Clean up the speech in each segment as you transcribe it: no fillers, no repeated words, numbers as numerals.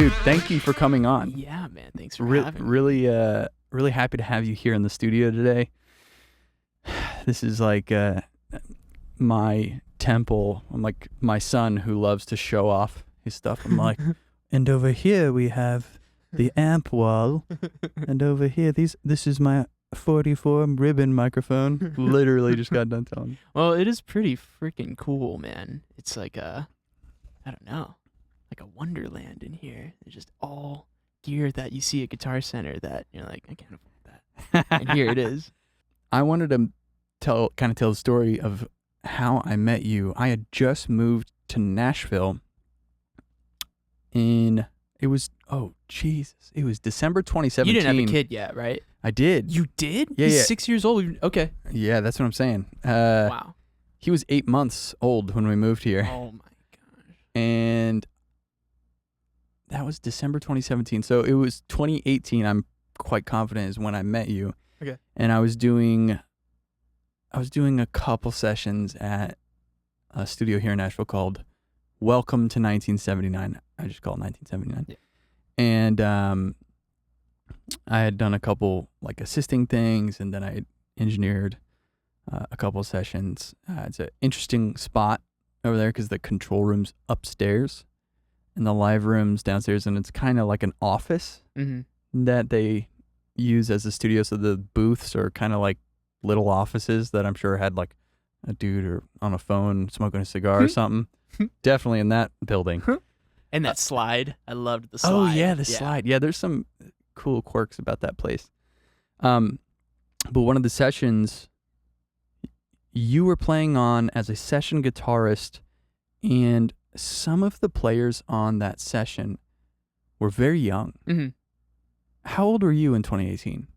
Dude, thank you for coming on. Yeah, man. Thanks for having me. Really happy to have you here in the studio today. This is like my temple. I'm like my son who loves to show off his stuff. I'm like, and over here we have the amp wall, and over here this is my 44 ribbon microphone. Literally just got done telling you. Well, it is pretty freaking cool, man. It's like I don't know, like a wonderland in here. It's just all gear that you see at Guitar Center that you're like, I can't afford that. And here it is. I wanted to tell the story of how I met you. I had just moved to Nashville it was December 2017. You didn't have a kid yet, right? I did. You did? Yeah, He's yeah. 6 years old. Okay. Yeah, that's what I'm saying. Wow. He was 8 months old when we moved here. Oh my gosh. And that was December 2017. So it was 2018, I'm quite confident, is when I met you. Okay. And I was doing a couple sessions at a studio here in Nashville called Welcome to 1979. I just call it 1979. Yeah. And I had done a couple like assisting things, and then I engineered a couple sessions. It's an interesting spot over there because the control room's upstairs and the live room's downstairs, and it's kind of like an office that they use as a studio. So the booths are kind of like little offices that I'm sure had like a dude or on a phone smoking a cigar or something. Definitely in that building. And that slide. I loved the slide. Oh yeah, the slide. Yeah, there's some cool quirks about that place. But one of the sessions you were playing on as a session guitarist, and some of the players on that session were very young. Mm-hmm. How old were you in 2018?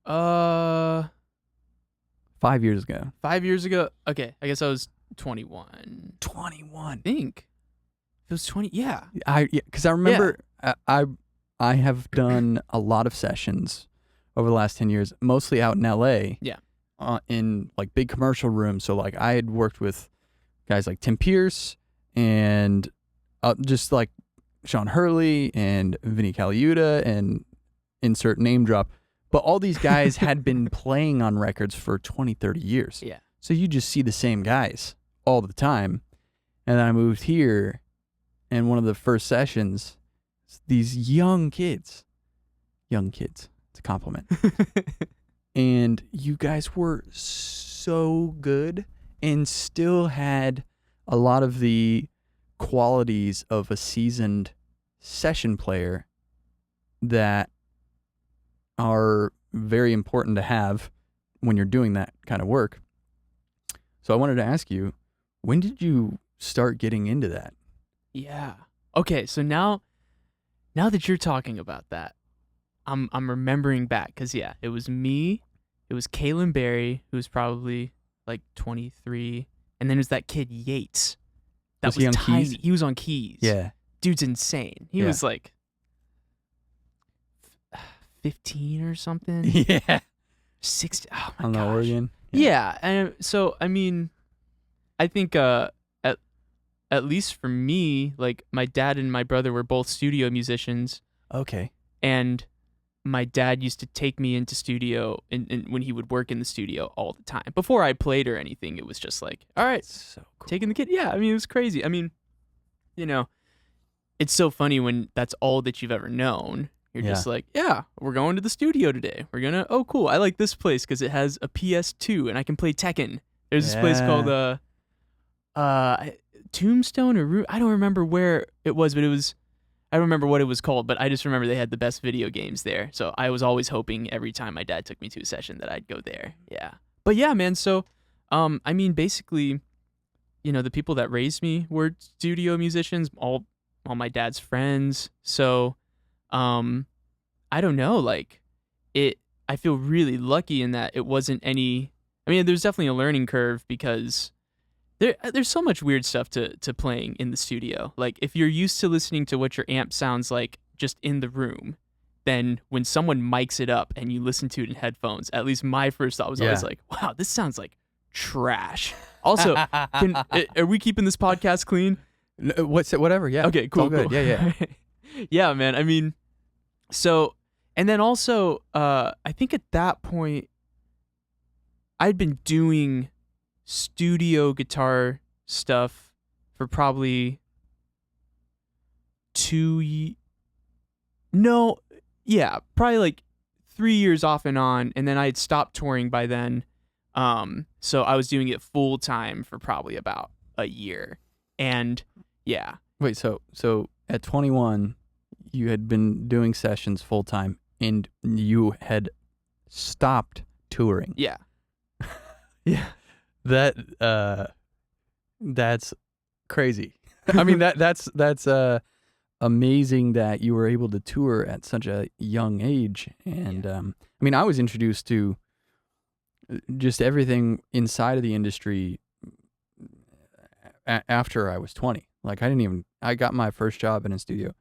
5 years ago. 5 years ago? Okay, I guess I was 21. 21. I think. It was 20, yeah. Because I remember I have done a lot of sessions over the last 10 years, mostly out in LA. Yeah. In like big commercial rooms. So like I had worked with guys like Tim Pierce and just like Sean Hurley and Vinny Caliuta and insert name drop. But all these guys had been playing on records for 20, 30 years. Yeah. So you just see the same guys all the time. And then I moved here, and one of the first sessions, these young kids, it's a compliment. And you guys were so good and still had a lot of the qualities of a seasoned session player that are very important to have when you're doing that kind of work. So I wanted to ask you, when did you start getting into that? Yeah. Okay, so now that you're talking about that, I'm remembering back, because it was me, it was Kalen Berry, who was probably like 23, and then it was that kid Yates. That was he on tiny. keys? He was on keys. Yeah. Dude's insane. He Yeah. was like 15 or something. Yeah. 60. Oh my On the gosh. organ. Yeah, and so I mean, I think at least for me, like my dad and my brother were both studio musicians, Okay. and my dad used to take me into studio and when he would work in the studio all the time. Before I played or anything, it was just like, all right, So cool. taking the kid. Yeah, I mean, it was crazy. I mean, it's so funny when that's all that you've ever known. You're just like, yeah, we're going to the studio today. We're going to, oh, cool. I like this place because it has a PS2 and I can play Tekken. There's this place called Tombstone or I don't remember where it was, but I don't remember what it was called, but I just remember they had the best video games there. So I was always hoping every time my dad took me to a session that I'd go there. Yeah. But yeah, man. So, I mean, basically, the people that raised me were studio musicians, all my dad's friends. So, I don't know, like I feel really lucky in that it wasn't any, I mean, there's definitely a learning curve because there's so much weird stuff to playing in the studio. Like if you're used to listening to what your amp sounds like just in the room, then when someone mics it up and you listen to it in headphones, at least my first thought was always like, wow, this sounds like trash. Also, are we keeping this podcast clean? Whatever, yeah. Okay, cool. It's all good. Cool. Yeah. Yeah, man. I mean, so, and then also, I think at that point, I'd been doing studio guitar stuff for probably no, yeah, probably like 3 years off and on, and then I had stopped touring by then. So I was doing it full time for probably about a year, and yeah, Wait, so at 21, you had been doing sessions full time, and you had stopped touring. yeah, yeah, That's crazy. I mean that's amazing that you were able to tour at such a young age. And I mean, I was introduced to just everything inside of the industry after I was 20. Like I got my first job in a studio.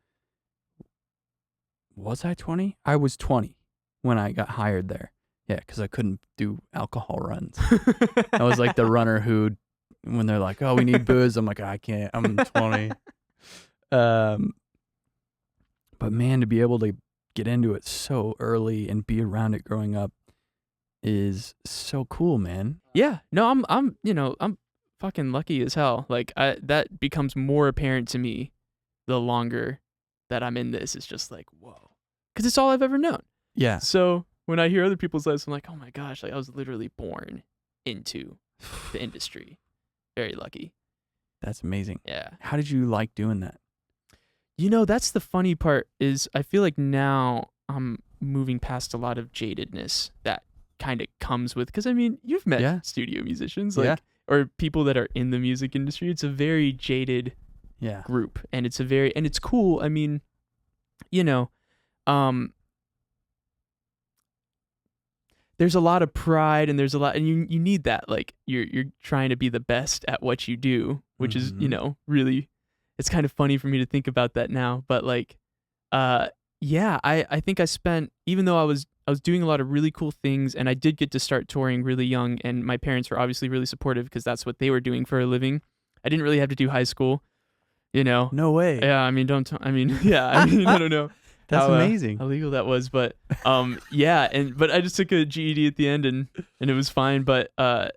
Was I 20? I was 20 when I got hired there. Yeah, because I couldn't do alcohol runs. I was like the runner who, when they're like, "Oh, we need booze," I'm like, "I can't. I'm 20." But man, to be able to get into it so early and be around it growing up is so cool, man. yeah. No, I'm fucking lucky as hell. Like that becomes more apparent to me the longer that I'm in this. It's just like, whoa, because it's all I've ever known. Yeah. So when I hear other people's lives, I'm like, oh my gosh, like I was literally born into the industry. Very lucky. That's amazing. Yeah. How did you like doing that? That's the funny part is I feel like now I'm moving past a lot of jadedness that kind of comes with, because I mean, you've met studio musicians, like, or people that are in the music industry. It's a very jaded group, and it's cool. I mean, there's a lot of pride, and there's a lot, and you need that. Like you're trying to be the best at what you do, which is, really, it's kind of funny for me to think about that now. But like, I think I spent, even though I was doing a lot of really cool things, and I did get to start touring really young, and my parents were obviously really supportive because that's what they were doing for a living. I didn't really have to do high school, No way. Yeah, I mean, I don't know. That's amazing. How legal that was, but but I just took a GED at the end, and it was fine. But but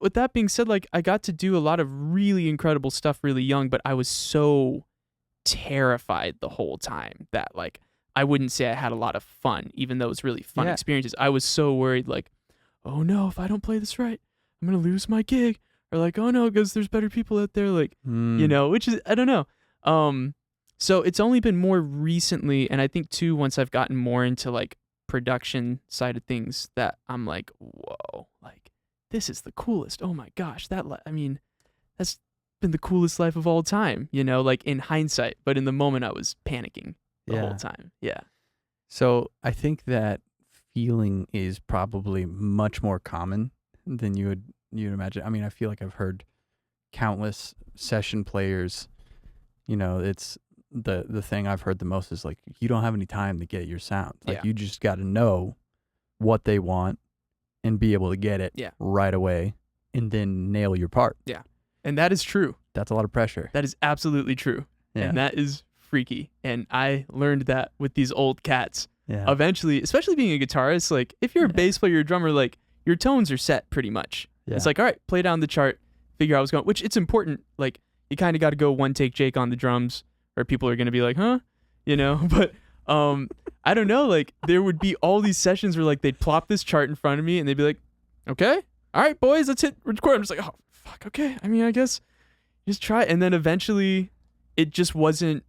with that being said, like I got to do a lot of really incredible stuff really young, but I was so terrified the whole time that like I wouldn't say I had a lot of fun, even though it was really fun experiences. I was so worried, like, oh no, if I don't play this right, I'm gonna lose my gig, or like, oh no, because there's better people out there, like, which is, I don't know. So it's only been more recently, and I think too, once I've gotten more into like production side of things, that I'm like, whoa, like this is the coolest. Oh my gosh, that's been the coolest life of all time, like in hindsight, but in the moment I was panicking the whole time. Yeah. So I think that feeling is probably much more common than you'd imagine. I mean, I feel like I've heard countless session players, it's the thing I've heard the most is like, you don't have any time to get your sound. Like you just got to know what they want and be able to get it right away and then nail your part. Yeah. And that is true. That's a lot of pressure. That is absolutely true. Yeah. And that is freaky. And I learned that with these old cats. Yeah. Eventually, especially being a guitarist, like if you're a bass player, you're a drummer, like your tones are set pretty much. Yeah. It's like, all right, play down the chart, figure out what's going, which it's important. Like you kind of got to go one take Jake on the drums, or people are going to be like, huh? But I don't know. Like there would be all these sessions where like they'd plop this chart in front of me and they'd be like, okay, all right, boys, let's hit record. I'm just like, oh, fuck, okay. I mean, I guess just try it. And then eventually it just wasn't,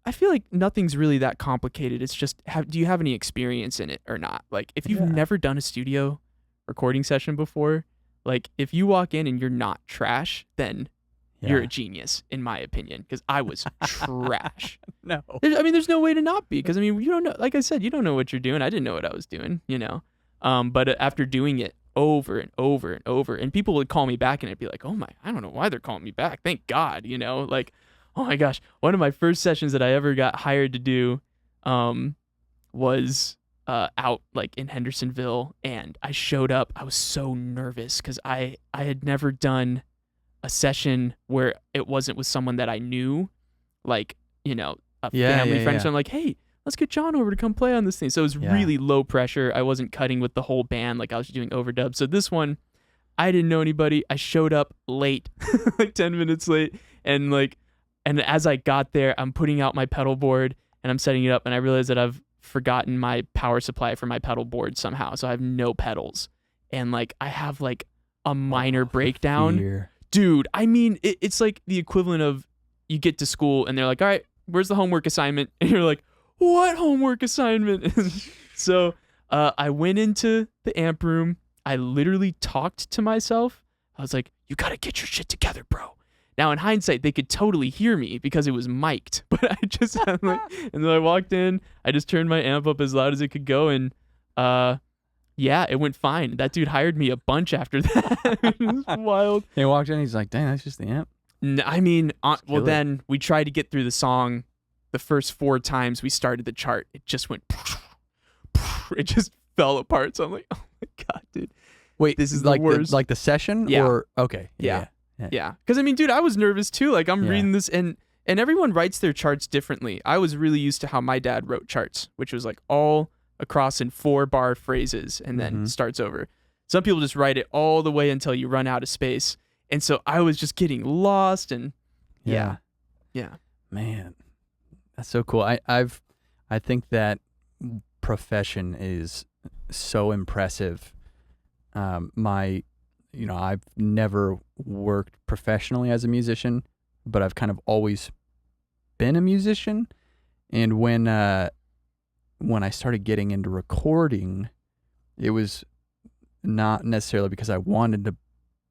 I feel like nothing's really that complicated. It's just, do you have any experience in it or not? Like if you've never done a studio recording session before, like if you walk in and you're not trash, then you're a genius, in my opinion, because I was trash. No. There's no way to not be, because, you don't know, like I said, you don't know what you're doing. I didn't know what I was doing, But after doing it over and over and over, and people would call me back, and I'd be like, oh my, I don't know why they're calling me back. Thank God, like, oh my gosh. One of my first sessions that I ever got hired to do was out like in Hendersonville, and I showed up. I was so nervous because I had never done a session where it wasn't with someone that I knew, like, a Yeah, family yeah, friend. yeah. So I'm like, hey, let's get John over to come play on this thing. So it was Yeah. really low pressure. I wasn't cutting with the whole band. Like I was doing overdubs. So this one, I didn't know anybody. I showed up late, like 10 minutes late. And as I got there, I'm putting out my pedal board and I'm setting it up. And I realized that I've forgotten my power supply for my pedal board somehow. So I have no pedals. And I have a minor breakdown. Fear. Dude, I mean, it's like the equivalent of you get to school and they're like, all right, where's the homework assignment? And you're like, what homework assignment? So I went into the amp room. I literally talked to myself. I was like, you got to get your shit together, bro. Now, in hindsight, they could totally hear me because it was mic'd. But I just, and then I walked in. I just turned my amp up as loud as it could go. And yeah, it went fine. That dude hired me a bunch after that. It was wild. He walked in, he's like, dang, that's just the amp. I mean, kill it. then we tried to get through the song. The first 4 times we started the chart, it just went, it just fell apart. So I'm like, oh my God, dude. Wait, this is like the worst. like the session? Yeah. Or, okay. Yeah. Because I mean, dude, I was nervous too. Like I'm reading this and everyone writes their charts differently. I was really used to how my dad wrote charts, which was like all across in 4-bar phrases and then starts over. Some people just write it all the way until you run out of space. And so I was just getting lost and yeah. Man, that's so cool. I think that profession is so impressive. I've never worked professionally as a musician, but I've kind of always been a musician. And when I started getting into recording, it was not necessarily because I wanted to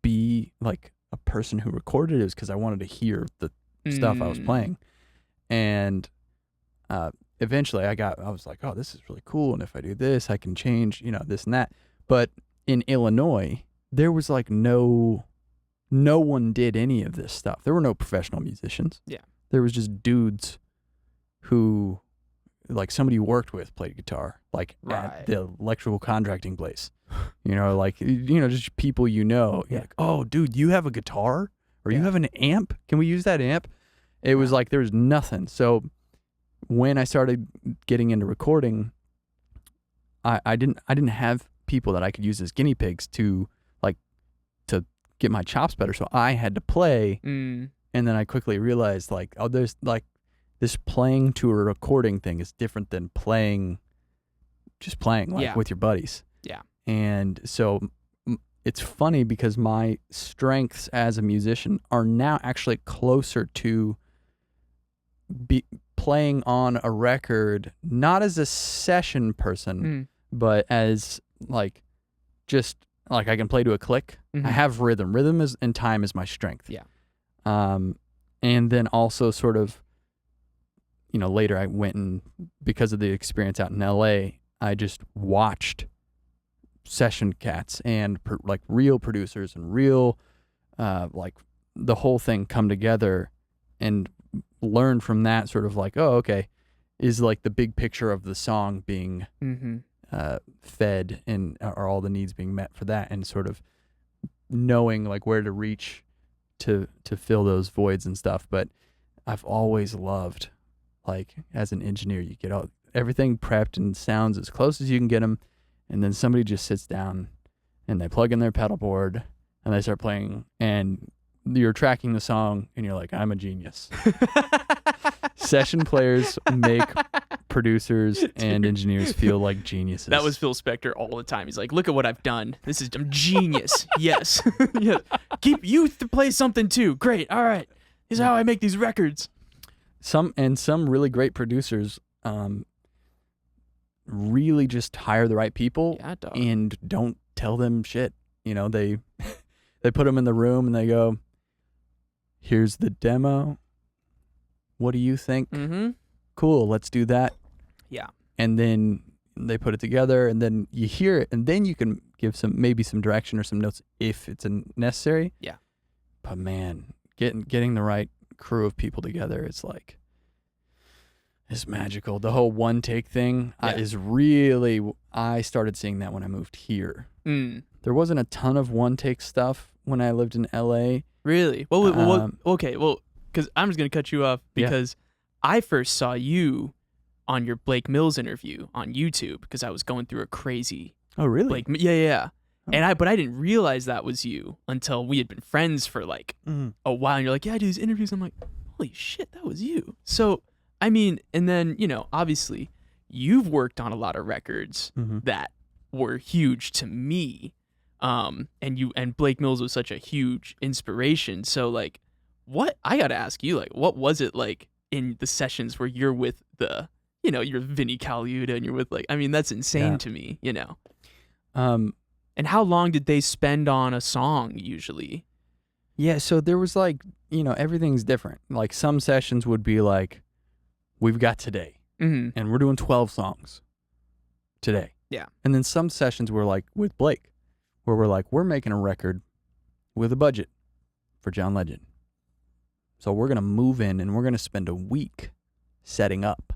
be like a person who recorded. It was because I wanted to hear the stuff I was playing. And eventually I was like, oh, this is really cool. And if I do this, I can change, this and that. But in Illinois, there was like no one did any of this stuff. There were no professional musicians. Yeah. There was just dudes who, like, somebody you worked with played guitar, like at the electrical contracting place. Just people You're like, oh, dude, you have a guitar? Or you have an amp? Can we use that amp? It was like there was nothing. So when I started getting into recording, I didn't have people that I could use as guinea pigs to get my chops better. So I had to play. And then I quickly realized there's like this playing to a recording thing is different than just playing with your buddies. Yeah. And so it's funny because my strengths as a musician are now actually closer to playing on a record, not as a session person, but as I can play to a click. I have rhythm. Rhythm and time is my strength. Yeah. And then also sort of, later I went and because of the experience out in LA, I just watched session cats and real producers and real, the whole thing come together and learn from that sort of like, oh, okay, is like the big picture of the song being fed and are all the needs being met for that, and sort of knowing like where to reach to fill those voids and stuff. But I've always loved, like, as an engineer, you get everything prepped and sounds as close as you can get them, and then somebody just sits down and they plug in their pedal board and they start playing, and you're tracking the song and you're like, I'm a genius. Session players make producers and engineers feel like geniuses. That was Phil Spector all the time. He's like, look at what I've done. I'm genius. Yes. Yes. You play something too. Great. All right. This is how I make these records. Some really great producers really just hire the right people and don't tell them shit. They put them in the room and they go, here's the demo. What do you think? Cool, let's do that. Yeah. And then they put it together, and then you hear it, and then you can give maybe some direction or some notes if it's necessary. Yeah. But man, getting the right crew of people together is magical. The whole one take thing is really, I started seeing that when I moved here. There wasn't a ton of one take stuff when I lived in LA. Really? Well, okay. Well, because I'm just gonna cut you off Yeah. because I first saw you on your Blake Mills interview on YouTube because I was going through a crazy Oh, really? yeah. Oh. And but I didn't realize that was you until we had been friends for like Mhm. a while. And you're like, yeah, I do these interviews. I'm like, holy shit, that was you. So I mean, and then obviously, you've worked on a lot of records Mhm. that were huge to me. And Blake Mills was such a huge inspiration. So like, what I gotta ask you, like, what was it like in the sessions where you're with you're Vinny Colaiuta and you're with like, I mean, that's insane Yeah. to me, Um, And how long did they spend on a song usually? yeah, so there was like, everything's different. Like some sessions would be like, we've got today Mm-hmm. and we're doing 12 songs today. Yeah. And then some sessions were like with Blake, where we're like, we're making a record with a budget for John Legend. So we're going to move in and we're going to spend a week setting up.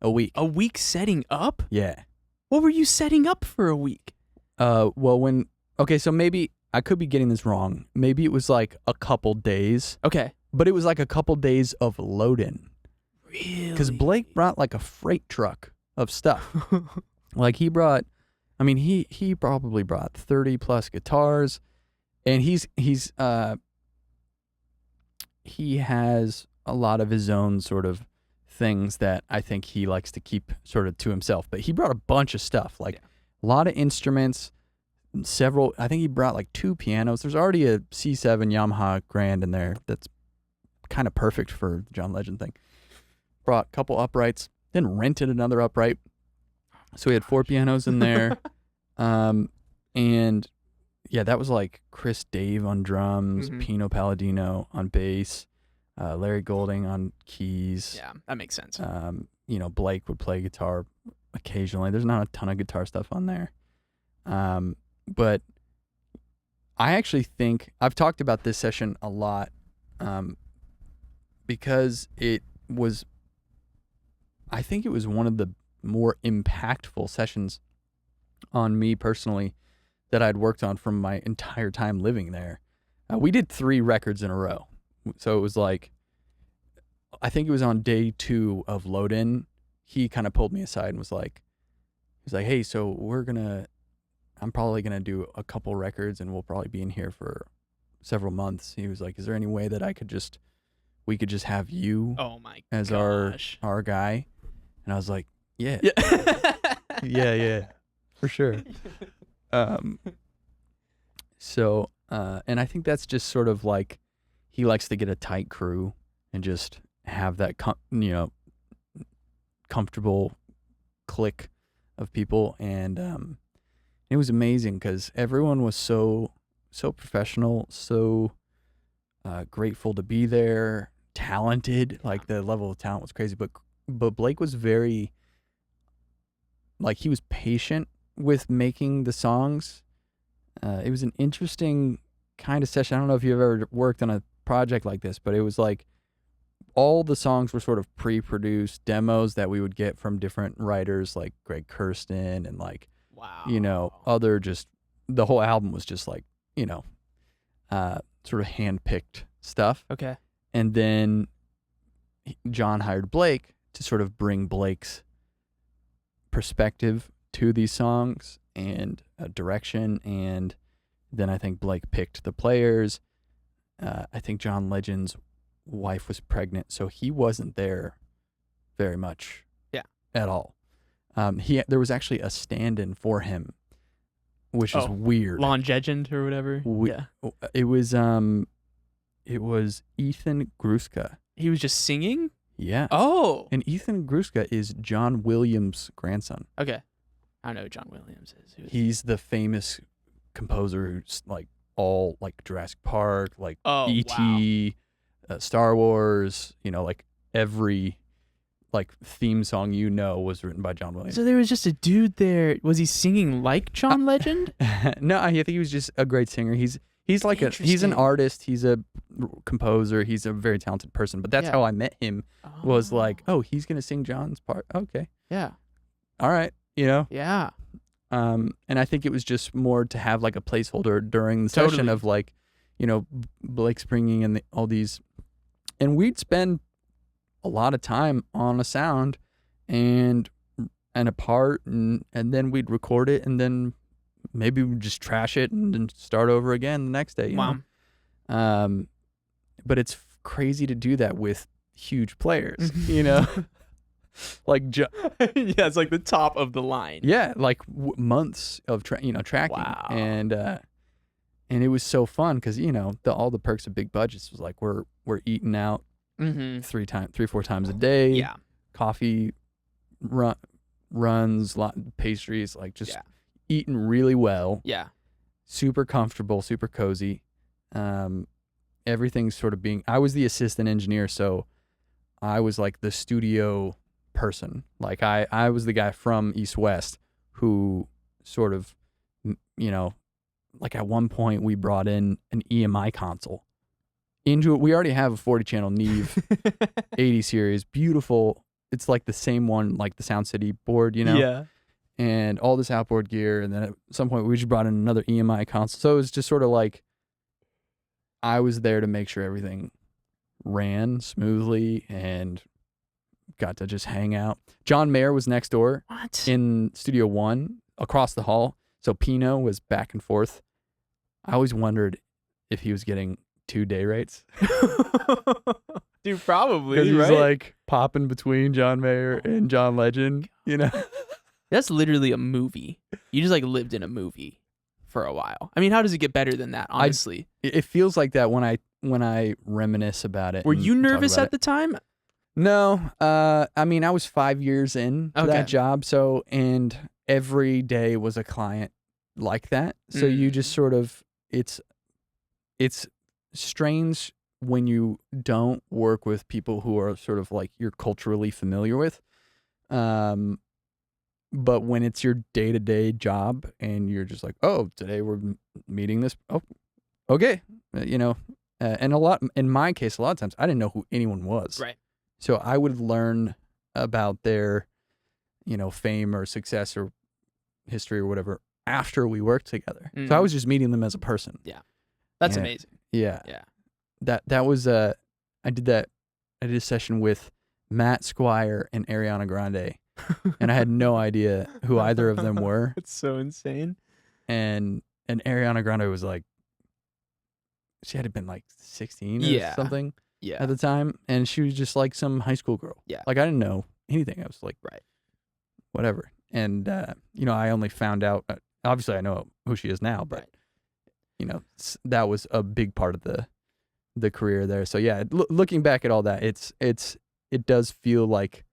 A week. A week setting up? Yeah. What were you setting up for a week? Well, so maybe I could be getting this wrong. Maybe it was like a couple days, Okay. but it was like a couple days of load-in. Really? Because Blake brought like a freight truck of stuff. Like he probably brought 30 plus guitars, and he has a lot of his own sort of things that I think he likes to keep sort of to himself. But he brought a bunch of stuff, like a lot of instruments, I think he brought like 2 pianos. There's already a C7 Yamaha Grand in there that's kind of perfect for the John Legend thing. Brought a couple uprights, then rented another upright. So we had 4 pianos in there. And yeah, that was like Chris Dave on drums, Mhm. Pino Palladino on bass, Larry Golding on keys. Yeah, that makes sense. Blake would play guitar occasionally. There's not a ton of guitar stuff on there. But I actually think I've talked about this session a lot, because I think it was one of the more impactful sessions on me personally that I'd worked on from my entire time living there. We did 3 records in a row. So it was like, I think it was on day 2 of load in, he kind of pulled me aside and was like, hey, so I'm probably going to do a couple records and we'll probably be in here for several months. He was like, is there any way that we could just have you Oh my as gosh. our guy? And I was like, yeah, Yeah. yeah, for sure. So, and I think that's just sort of like, he likes to get a tight crew and just have that, comfortable clique of people. And it was amazing because everyone was so professional, so grateful to be there, talented. Like the level of talent was crazy, but Blake was very, like, he was patient with making the songs. It was an interesting kind of session. I don't know if you've ever worked on a project like this, but it was like all the songs were sort of pre-produced demos that we would get from different writers like Greg Kurstin and like, Wow. other just, the whole album was just like, sort of hand-picked stuff. Okay. And then John hired Blake to sort of bring Blake's perspective to these songs and direction. And then I think Blake picked the players. I think John Legend's wife was pregnant, so he wasn't there very much at all. There was actually a stand-in for him, which is weird. Longegend or whatever. Yeah. It was Ethan Gruska. He was just singing? Yeah. Oh. And Ethan Gruska is John Williams' grandson. Okay. I don't know who John Williams is. He's the famous composer who's like all like Jurassic Park, like E.T., Star Wars, like every like theme song was written by John Williams. So there was just a dude there. Was he singing like John Legend? No, I think he was just a great singer. He's like he's an artist. He's a composer. He's a very talented person. But that's how I met him. Was like, oh, he's gonna sing John's part. Okay. Yeah. All right. Yeah. And I think it was just more to have like a placeholder during the session of like, Blake's bringing in all these and we'd spend a lot of time on a sound and a part, and then we'd record it, and then maybe we'd just trash it and then start over again the next day. You Wow. know? But it's crazy to do that with huge players, like Yeah, it's like the top of the line. yeah, like months of tracking, Wow. and it was so fun because all the perks of big budgets was like we're eating out Mm-hmm. 4 times a day, Yeah. coffee runs, pastries, like just Yeah. eating really well, Yeah. super comfortable, super cozy. Everything's sort of I was the assistant engineer, so I was like the studio person. Like I was the guy from East West who sort of, like at one point we brought in an EMI console into it. We already have a 40 channel Neve 80 series, beautiful. It's like the same one, like the Sound City board, Yeah. and all this outboard gear. And then at some point we just brought in another EMI console. So it was just sort of like I was there to make sure everything ran smoothly and got to just hang out. John Mayer was next door What? in Studio One across the hall. So Pino was back and forth. I always wondered if he was getting 2 day rates. Dude, probably, Because he's right? like popping between John Mayer and John Legend, That's literally a movie. You just like lived in a movie for a while. I mean, how does it get better than that, honestly? It feels like that when I reminisce about it. Were and you talk nervous about at the time? No, I mean, I was 5 years in to Okay. that job, so, and every day was a client like that. So you just sort of, it's strange when you don't work with people who are sort of like you're culturally familiar with. But when it's your day-to-day job and you're just like, oh, today we're meeting this. Oh, okay. And in my case, a lot of times I didn't know who anyone was. Right. So I would learn about their, fame or success or history or whatever after we worked together. So I was just meeting them as a person. That's Yeah. amazing. Yeah. Yeah. That was I did a session with Matt Squire and Ariana Grande, and I had no idea who either of them were. That's so insane. And Ariana Grande was like, she had been like 16 or something Yeah. at the time, and she was just like some high school girl. Yeah. Like I didn't know anything. I was like, Right. whatever. And I only found out. Obviously, I know who she is now, but that was a big part of the career there. So yeah, looking back at all that, it does feel like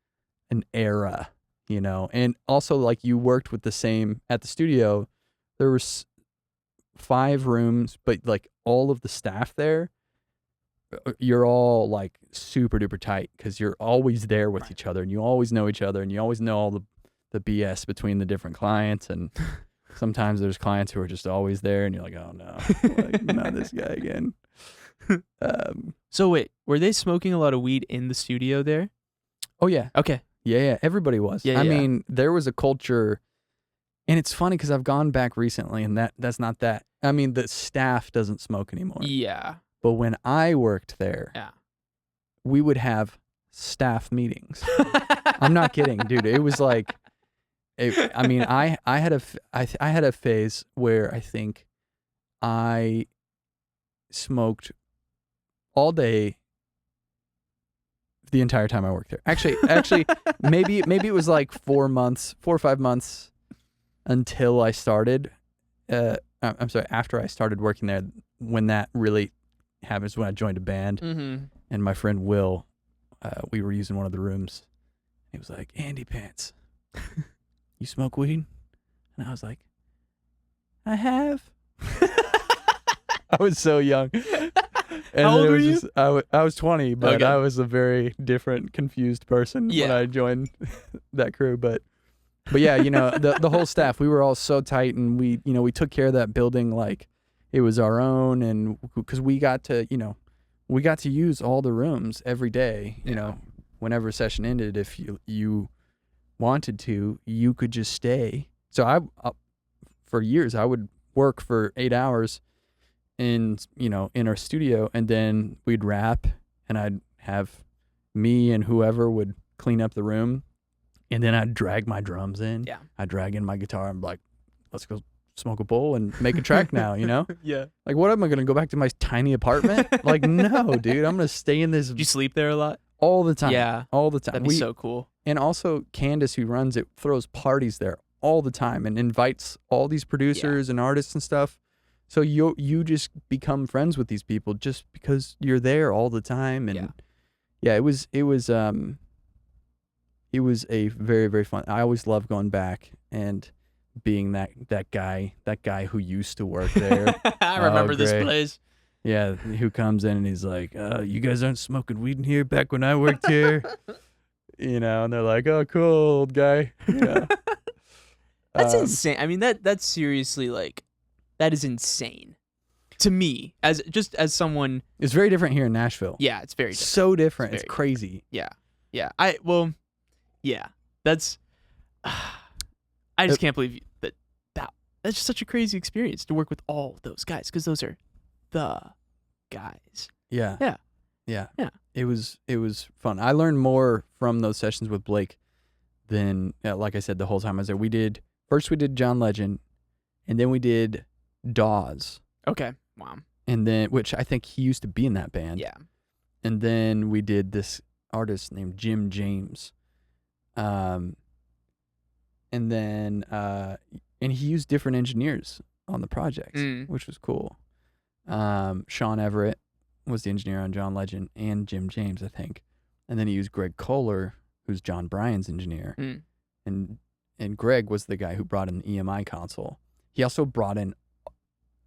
an era, and also like you worked with the same at the studio. There was 5 rooms, but like all of the staff there, you're all like super duper tight because you're always there with each other, and you always know each other, and you always know all the BS between the different clients. And sometimes there's clients who are just always there, and you're like, oh no, like, not this guy again. So wait, were they smoking a lot of weed in the studio there? Oh yeah, Okay. yeah, everybody was. Yeah, I yeah. mean, there was a culture, and it's funny because I've gone back recently, and that's not that. I mean, the staff doesn't smoke anymore. Yeah. But when I worked there, Yeah. we would have staff meetings. I'm not kidding, dude. It was like, I had a phase where I think I smoked all day the entire time I worked there. Actually, maybe it was like 4 or 5 months until I started. I'm sorry, after I started working there, when that really happens, when I joined a band, and my friend Will, we were using one of the rooms. He was like, Andy Pants, you smoke weed? And I was like, I have. I was so young. And How then old it were was you? just, I was 20, but Okay. I was a very different, confused person when Yeah. I joined that crew. But yeah, the whole staff, we were all so tight, and we took care of that building like it was our own, and because we got to use all the rooms every day. Whenever a session ended, if you wanted to, you could just stay. So for years, I would work for 8 hours in our studio, and then we'd wrap, and I'd have me and whoever would clean up the room, and then I'd drag my drums in. Yeah. I'd drag in my guitar and be like, let's go smoke a bowl and make a track now, you know? Yeah. Like, what am I going to go back to my tiny apartment? Like, no, dude, I'm going to stay in this Did you sleep there a lot? all the time. Yeah. All the time. That'd be so cool. And also, Candace, who runs it, throws parties there all the time and invites all these producers and artists and stuff. So you just become friends with these people just because you're there all the time. And it was a very, very fun. I always love going back and being that guy who used to work there. I remember this great. place. Yeah, who comes in and he's like, you guys aren't smoking weed in here back when I worked here. You know, and they're like, oh, cool, old guy. Yeah. That's insane. I mean, that's seriously like, that is insane to me as someone. It's very different here in Nashville. Yeah, it's very different. So different. It's very crazy. Yeah. That's. I just can't believe that's just such a crazy experience to work with all those guys, because those are the guys. Yeah. Yeah. Yeah. Yeah. It was fun. I learned more from those sessions with Blake than, like I said, the whole time I was there. We did John Legend, and then we did Dawes. Okay. Wow. And then, which I think he used to be in that band. Yeah. And then we did this artist named Jim James. And then, and he used different engineers on the project, which was cool. Sean Everett was the engineer on John Legend and Jim James, I think. And then he used Greg Kohler, who's John Bryan's engineer. And Greg was the guy who brought in the EMI console. He also brought in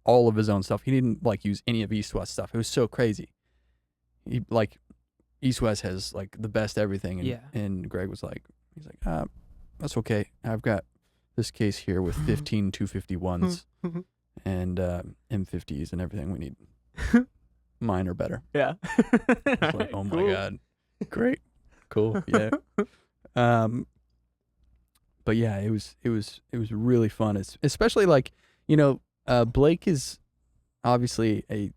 all of his own stuff. He didn't like use any of East West stuff. It was so crazy. He like East West has like the best everything. And, and Greg was like, he's like, that's okay. I've got this case here with 15 251s and M50s and everything we need. Mine are better. Yeah. It's like, oh my God. Great. Cool. Yeah. But yeah, it was really fun. It's especially like, you know, Blake is obviously a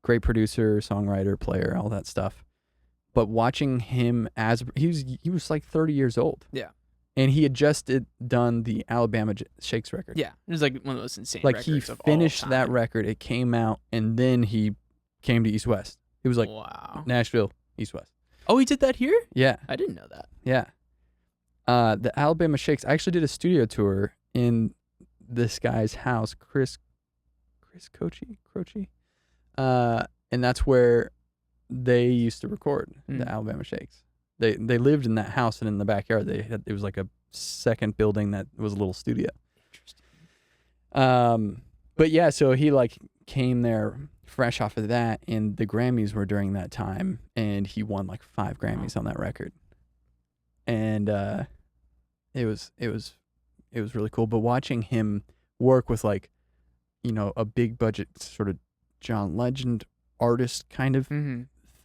great producer, songwriter, player, all that stuff. But watching him he was like 30 years old. Yeah. And he had just done the Alabama Shakes record. Yeah. It was like one of those insane like records he of finished all that time. record, it came out, and then he came to East West. It was like wow. Nashville, East West. Oh, he did that here? Yeah. I didn't know that. Yeah. The Alabama Shakes, I actually did a studio tour in this guy's house, Chris Croce. And that's where they used to record the Alabama Shakes. They lived in that house, and in the backyard it was like a second building that was a little studio. Interesting. But yeah, so he like came there fresh off of that, and the Grammys were during that time, and he won like 5 Grammys on that record. And it was really cool. But watching him work with like, you know, a big budget sort of John Legend artist kind of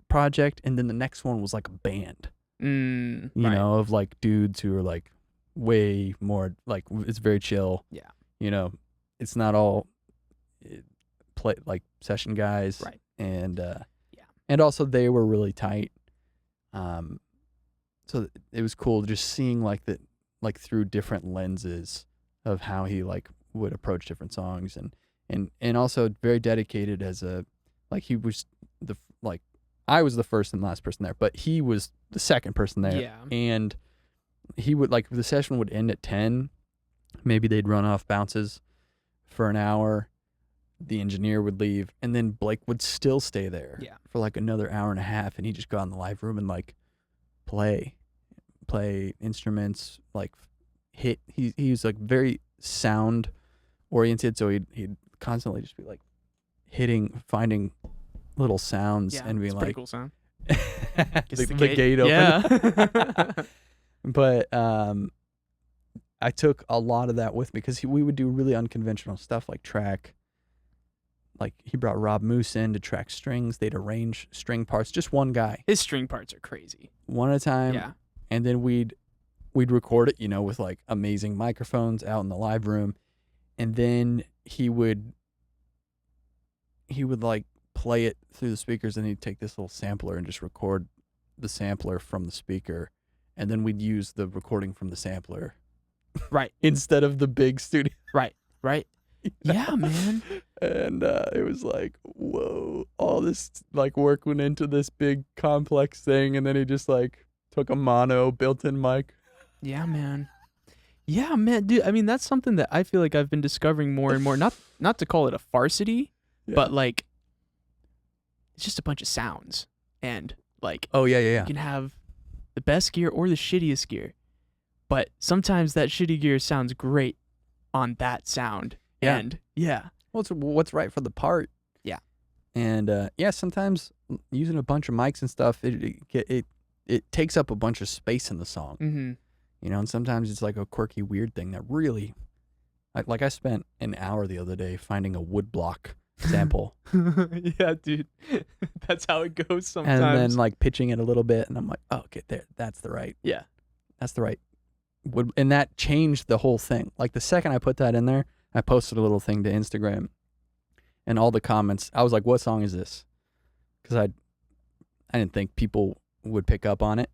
project, and then the next one was like a band. You know, of like dudes who are like way more like, it's very chill. Yeah. You know, it's not all play like session guys. Right. And and also they were really tight. So it was cool just seeing like through different lenses of how he like would approach different songs, and also very dedicated as a, like he was I was the first and last person there, but he was the second person there. Yeah. And he would like, the session would end at 10. Maybe they'd run off bounces for an hour. The engineer would leave, and then Blake would still stay there for like another hour and a half, and he'd just go out in the live room and like play instruments, like hit. He was like very sound oriented, so he'd constantly just be like finding little sounds and being it's like, pretty cool sound. the gate open. Yeah. But I took a lot of that with me, because we would do really unconventional stuff like track. Like he brought Rob Moose in to track strings. They'd arrange string parts, just one guy. His string parts are crazy. One at a time. Yeah. And then we'd record it, you know, with like amazing microphones out in the live room. And then he would like play it through the speakers, and he'd take this little sampler and just record the sampler from the speaker, and then we'd use the recording from the sampler Right. instead of the big studio. Right. Yeah, man. And it was like, whoa, all this like work went into this big complex thing, and then he just like took a mono built-in mic. Yeah, man. Yeah, man, dude. I mean, that's something that I feel like I've been discovering more and more. Not to call it a varsity, Yeah. but like, it's just a bunch of sounds, and like, Oh yeah. you can have the best gear or the shittiest gear, but sometimes that shitty gear sounds great on that sound. Yeah. And yeah, Well, it's what's right for the part. Yeah. And yeah, sometimes using a bunch of mics and stuff, it takes up a bunch of space in the song. mm-hmm. You know, and sometimes it's like a quirky, weird thing that really, like I spent an hour the other day finding a woodblock sample Yeah, dude. That's how it goes sometimes. and then like pitching it a little bit, and I'm like, oh, okay, that's the right wood, and that changed the whole thing. Like the second I put that in there, I posted a little thing to Instagram, and all the comments, I was like, what song is this? Because I didn't think people would pick up on it.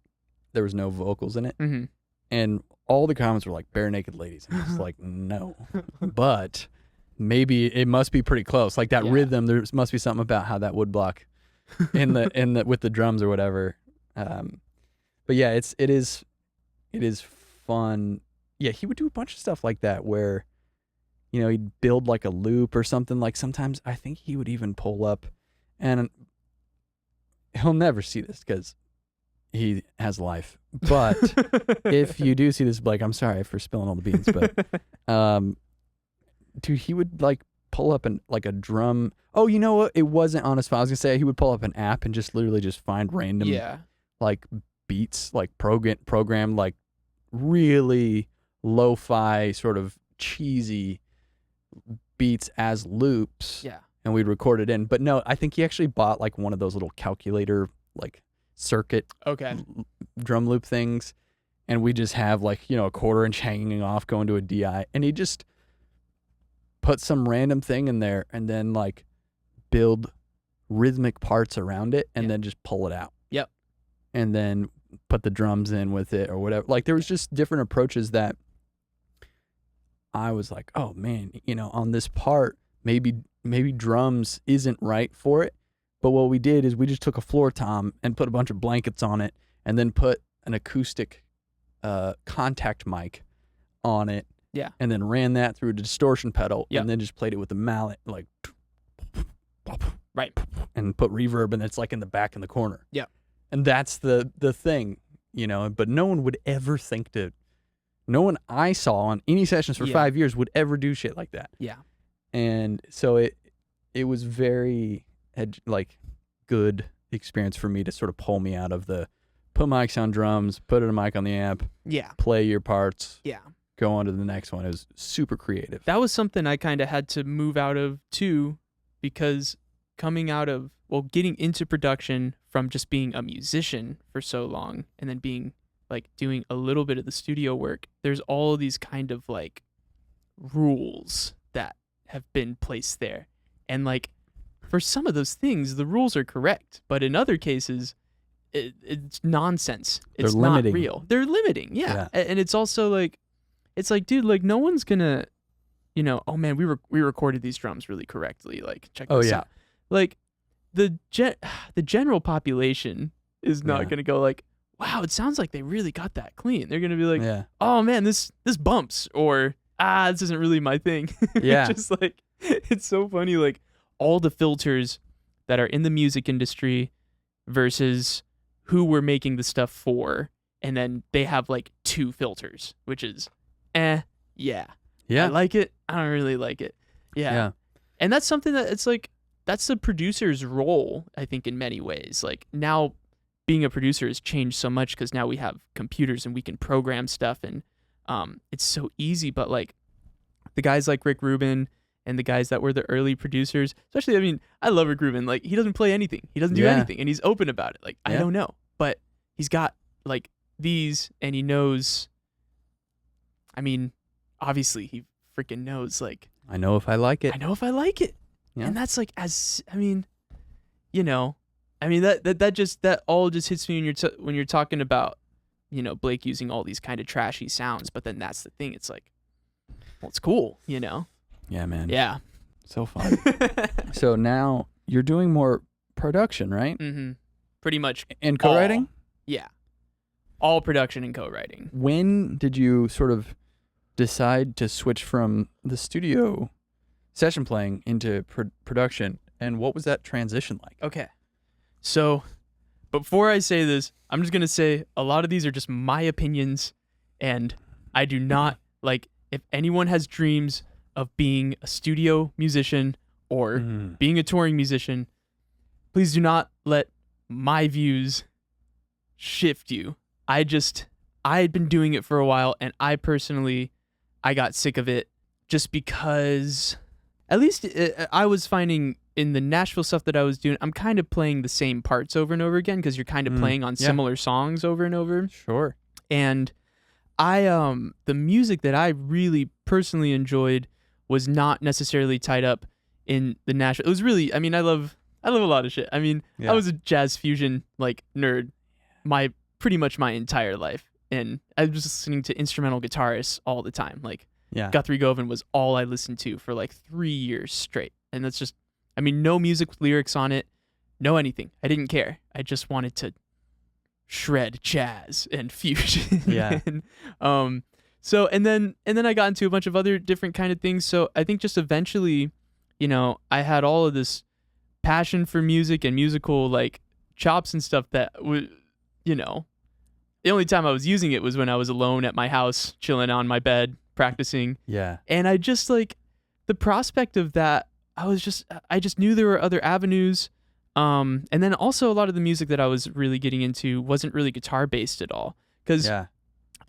There was no vocals in it. Mm-hmm. And all the comments were like bare naked ladies. And I was like, no. But maybe it must be pretty close. Like that Yeah. rhythm, there must be something about how that would block in the with the drums or whatever. But yeah, it is fun. Yeah, he would do a bunch of stuff like that where, you know, he'd build like a loop or something. Like sometimes I think he would even pull up, and he'll never see this because he has life. But if you do see this, Blake, I'm sorry for spilling all the beans, but dude, he would like pull up like a drum. Oh, you know what? It wasn't on his phone. I was gonna say he would pull up an app and just literally just find random Yeah. like beats, like program like really lo-fi sort of cheesy beats as loops. Yeah. And we'd record it in. But no, I think he actually bought like one of those little calculator like circuit Okay. drum loop things, and we just have like, you know, a 1/4 inch hanging off going to a DI, and he just put some random thing in there and then like build rhythmic parts around it and then just pull it out. Yep. And then put the drums in with it or whatever. Like there was just different approaches that I was like, oh man, you know, on this part, maybe drums isn't right for it. But what we did is we just took a floor tom and put a bunch of blankets on it and then put an acoustic contact mic on it. Yeah. And then ran that through a distortion pedal. Yep. And then just played it with a mallet, like, Right. and put reverb, and it's like in the back in the corner. Yeah. And that's the thing, you know, but no one would ever think no one I saw on any sessions for 5 years would ever do shit like that. Yeah. And so it was very good experience for me to sort of pull me out of the put mics on drums, put a mic on the amp, Yeah. play your parts, Yeah. go on to the next one. It was super creative. That was something I kind of had to move out of too, because coming out of, getting into production from just being a musician for so long and then being like doing a little bit of the studio work, there's all these kind of like rules that have been placed there. And like for some of those things, the rules are correct, but in other cases, it's nonsense. It's They're not limiting. real. They're limiting. Yeah. And it's also like, it's like, dude, like no one's gonna, you know, oh man, we recorded these drums really correctly. Like check this out. Like the general population is not gonna go like, wow, it sounds like they really got that clean. They're gonna be like, oh man, this bumps, or this isn't really my thing. Yeah. Just like, it's so funny, like all the filters that are in the music industry versus who we're making the stuff for, and then they have like 2 filters, which is yeah. I like it. I don't really like it. Yeah. And that's something that it's like, that's the producer's role, I think, in many ways. Like now being a producer has changed so much because now we have computers and we can program stuff, and it's so easy. But like the guys like Rick Rubin and the guys that were the early producers, especially, I mean, I love Rick Rubin. Like he doesn't play anything. He doesn't do anything, and he's open about it. Like, I don't know, but he's got like these, and he knows, I mean, obviously he freaking knows, like, I know if I like it. I know if I like it. Yeah. And that's like, I mean, you know, I mean that all just hits me when you're talking about, Blake using all these kind of trashy sounds, but then that's the thing. It's like, well, it's cool, Yeah, man. Yeah. So fun. So now you're doing more production, right? Mm-hmm. Pretty much. And co-writing? Yeah. All production and co-writing. When did you sort of decide to switch from the studio session playing into production, and what was that transition like? Okay. So before I say this, I'm just going to say a lot of these are just my opinions, and I do not, if anyone has dreams of being a studio musician or being a touring musician, please do not let my views shift you. I had been doing it for a while, and I got sick of it just because, at least I was finding in the Nashville stuff that I was doing, I'm kind of playing the same parts over and over again because you're kind of playing on similar songs over and over. Sure. And the music that I really personally enjoyed was not necessarily tied up in the Nashville. It was really, I love a lot of shit. I was a jazz fusion nerd pretty much my entire life. And I was listening to instrumental guitarists all the time. Guthrie Govan was all I listened to for 3 years straight. And that's just, no music with lyrics on it, no anything. I didn't care. I just wanted to shred jazz and fusion. Yeah. So and then I got into a bunch of other different kind of things. So I think just eventually, I had all of this passion for music and musical chops and stuff that was, the only time I was using it was when I was alone at my house, chilling on my bed, practicing. Yeah. And I just the prospect of that, I just knew there were other avenues. And then also a lot of the music that I was really getting into wasn't really guitar based at all. Because the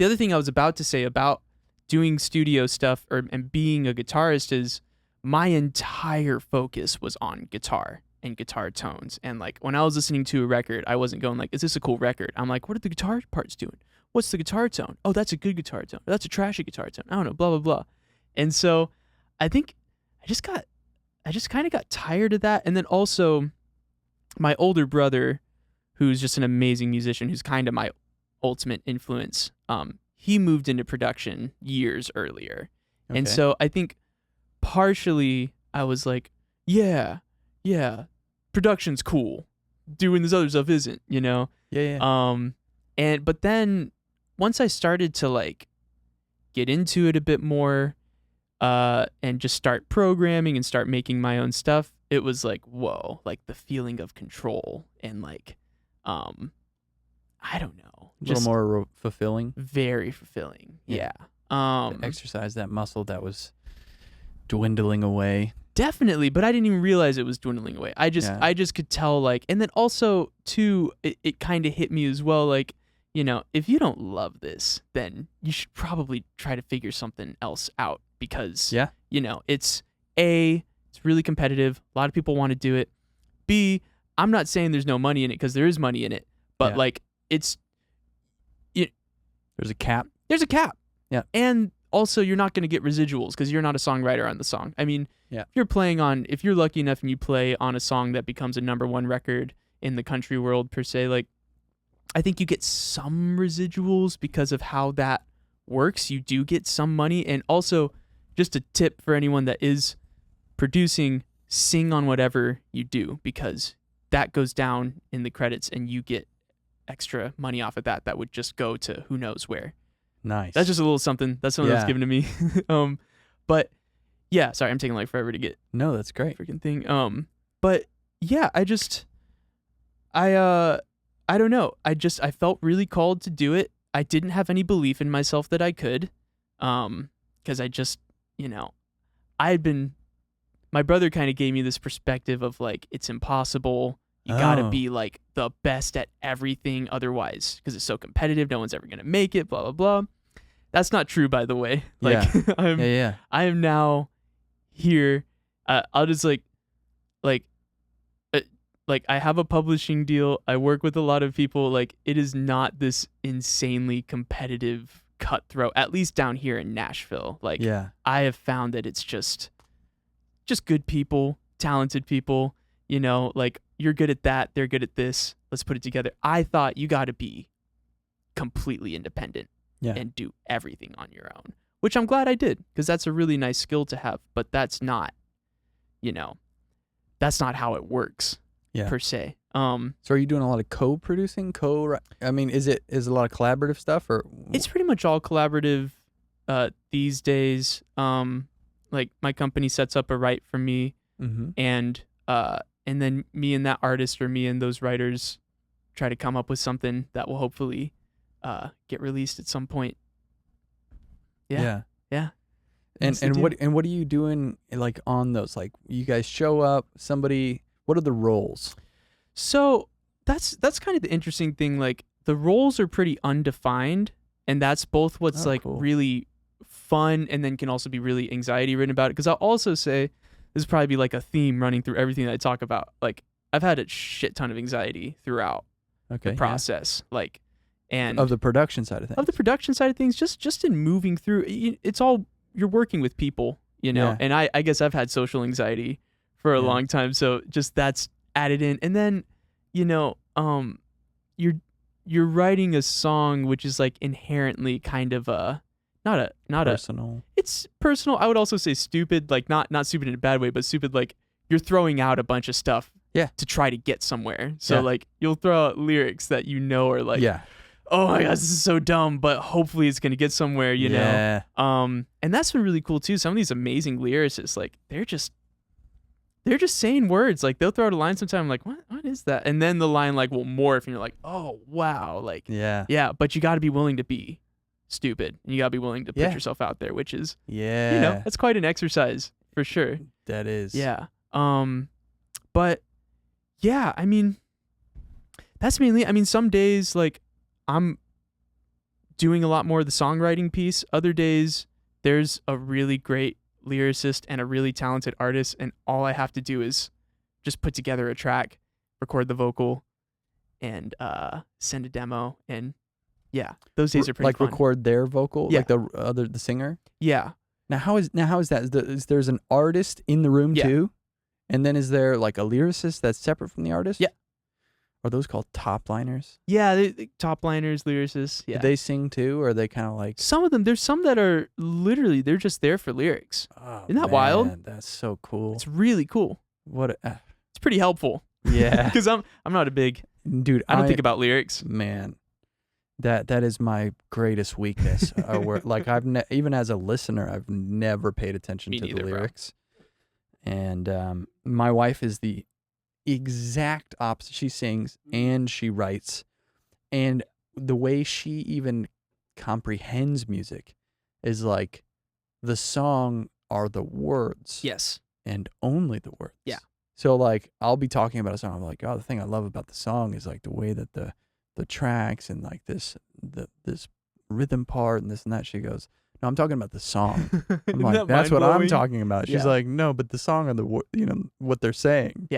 other thing I was about to say about doing studio stuff and being a guitarist is my entire focus was on guitar and guitar tones. And when I was listening to a record, I wasn't going is this a cool record? I'm what are the guitar parts doing? What's the guitar tone? Oh, that's a good guitar tone. That's a trashy guitar tone. I don't know, blah, blah, blah. And so I think I just kind of got tired of that. And then also my older brother, who's just an amazing musician, who's kind of my ultimate influence, he moved into production years earlier. Okay. And so I think partially I was yeah, production's cool. Doing this other stuff isn't, Yeah. But then once I started to get into it a bit more, and just start programming and start making my own stuff, it was whoa, the feeling of control and I don't know, a little more fulfilling. Very fulfilling. Yeah. To exercise that muscle that was dwindling away. Definitely, but I didn't even realize it was dwindling away. I just could tell and then also too, it kind of hit me as well if you don't love this, then you should probably try to figure something else out because it's really competitive. A lot of people want to do it. B, I'm not saying there's no money in it because there is money in it, but there's a cap. There's a cap. Yeah. And also you're not going to get residuals because you're not a songwriter on the song. If you're lucky enough and you play on a song that becomes a #1 record in the country world per se, I think you get some residuals because of how that works. You do get some money. And also, just a tip for anyone that is producing, sing on whatever you do because that goes down in the credits and you get extra money off of that would just go to who knows where. Nice. That's just a little something. That's something that's given to me. But yeah, sorry, I'm taking forever to get. No, that's great. Freaking thing. But yeah, I don't know. I felt really called to do it. I didn't have any belief in myself that I could. Because I just, my brother kind of gave me this perspective of it's impossible. You gotta be the best at everything otherwise, because it's so competitive. No one's ever gonna make it. Blah blah blah. That's not true, by the way. I am now here. I'll just I have a publishing deal. I work with a lot of people. It is not this insanely competitive cutthroat. At least down here in Nashville. I have found that it's just good people, talented people. you're good at that, they're good at this, let's put it together. I thought you got to be completely independent Yeah. and do everything on your own, which I'm glad I did, because that's a really nice skill to have, but that's not, that's not how it works per se. So are you doing a lot of co-producing? I mean, is it a lot of collaborative stuff, or? It's pretty much all collaborative these days. Like my company sets up a write for me, and then me and that artist or me and those writers try to come up with something that will hopefully get released at some point. Yeah. And what are you doing like on those? Like you guys show up, what are the roles? So that's kind of the interesting thing. Like the roles are pretty undefined, and that's both what's Cool. really fun and then can also be really anxiety ridden about it. Because I'll also say this will probably be like a theme running through everything that I talk about. Like I've had a shit ton of anxiety throughout the process. Like, and of the production side of things. Just in moving through, it's all, you're working with people, and I guess I've had social anxiety for a long time. So just that's added in. And then, you're writing a song, which is like inherently kind of not personal. It's personal. I would also say stupid, like not stupid in a bad way, but stupid like you're throwing out a bunch of stuff to try to get somewhere. So like you'll throw out lyrics that are like, oh my gosh, this is so dumb, but hopefully it's gonna get somewhere, know. And that's been really cool too. Some of these amazing lyricists, like they're just saying words. Like they'll throw out a line sometime, I'm like, what is that? And then the line like will morph, and you're like, oh wow, like but you got to be willing to be stupid, and you got to be willing to put yourself out there, which is that's quite an exercise for sure. That is. But yeah, I mean, that's mainly. I mean, some days like I'm doing a lot more of the songwriting piece. Other days there's a really great lyricist and a really talented artist, and all I have to do is just put together a track, record the vocal, and send a demo. And those days are pretty fun. Record their vocal, like the singer. Now how is that? There's an artist in the room too, and then is there like a lyricist that's separate from the artist? Are those called top liners? They top liners, lyricists. Do they sing too, or are they kind of like? Some of them. There's some that are literally they're just there for lyrics. Oh, isn't that wild? That's so cool. It's really cool. It's pretty helpful. Yeah. Because I'm not a big dude. I don't think about lyrics. Man, that is my greatest weakness. Where like even as a listener, I've never paid attention to the lyrics. Bro. And my wife is the exact opposite. She sings and she writes, and the way she even comprehends music is like the song are the words, and only the words. So like I'll be talking about a song, I'm like, oh, the thing I love about the song is like the way that the tracks and like this rhythm part and this and that. She goes, no, I'm talking about the song. I'm like, that's what I'm talking about. She's like, no, but the song are the what they're saying.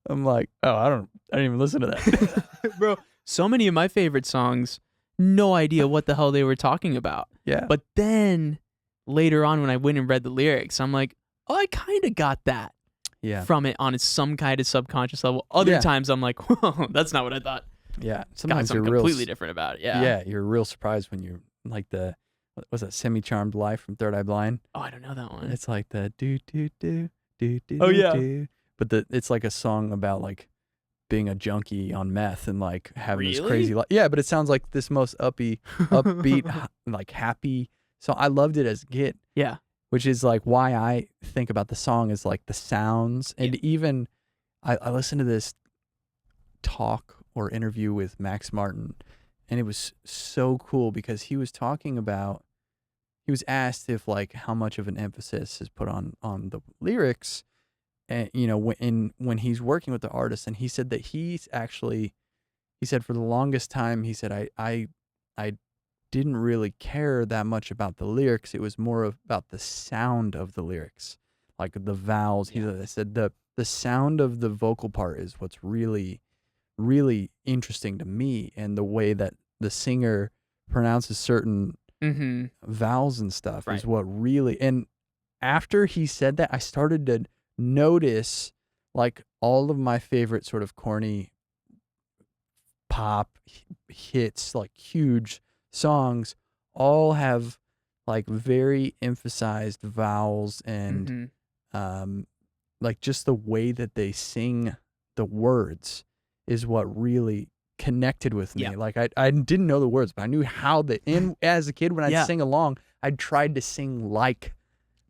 I'm like, oh, I didn't even listen to that. Bro, so many of my favorite songs, no idea what the hell they were talking about. But then later on when I went and read the lyrics, I'm like, oh, I kind of got that from it on some kind of subconscious level. Other times I'm like, whoa, that's not what I thought. Sometimes got something completely different about it. You're real surprised when you're like what was that, Semi-Charmed Life from Third Eye Blind? Oh, I don't know that one. It's like the do do do do do. Oh yeah. Do. But it's like a song about like being a junkie on meth and like having this crazy life. Yeah, but it sounds like this most upbeat, like happy. So I loved it as a kid. Which is like why I think about the song is like the sounds. And even I listened to this talk or interview with Max Martin, and it was so cool because he was asked if like how much of an emphasis is put on the lyrics. And, when he's working with the artist, and he said that he said for the longest time, he said, I didn't really care that much about the lyrics. It was more about the sound of the lyrics, like the vowels. He said the sound of the vocal part is what's really, really interesting to me. And the way that the singer pronounces certain vowels and stuff is what really, and after he said that, I started to notice like all of my favorite sort of corny pop hits, like huge songs, all have like very emphasized vowels and like just the way that they sing the words is what really connected with me. Yeah. Like I didn't know the words, but I knew how as a kid when I'd Yeah. sing along, I tried to sing like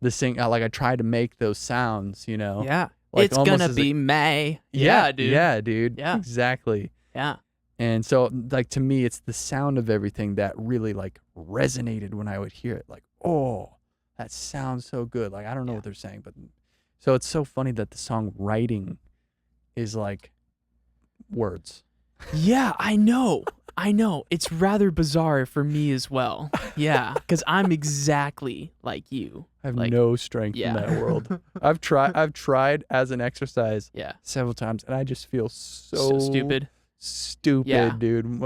like I tried to make those sounds, you know. Yeah. Like It's almost gonna as be May. yeah, dude. Yeah, dude. Yeah. Exactly. Yeah. And so like to me it's the sound of everything that really like resonated when I would hear it. Like, oh, that sounds so good. Like I don't know what they're saying, but so it's so funny that the song writing is like words. Yeah, I know. It's rather bizarre for me as well. Yeah, because I'm exactly like you. I have Like, no strength in that world. I've tried as an exercise Yeah. several times and I just feel so stupid. Stupid, dude. I'm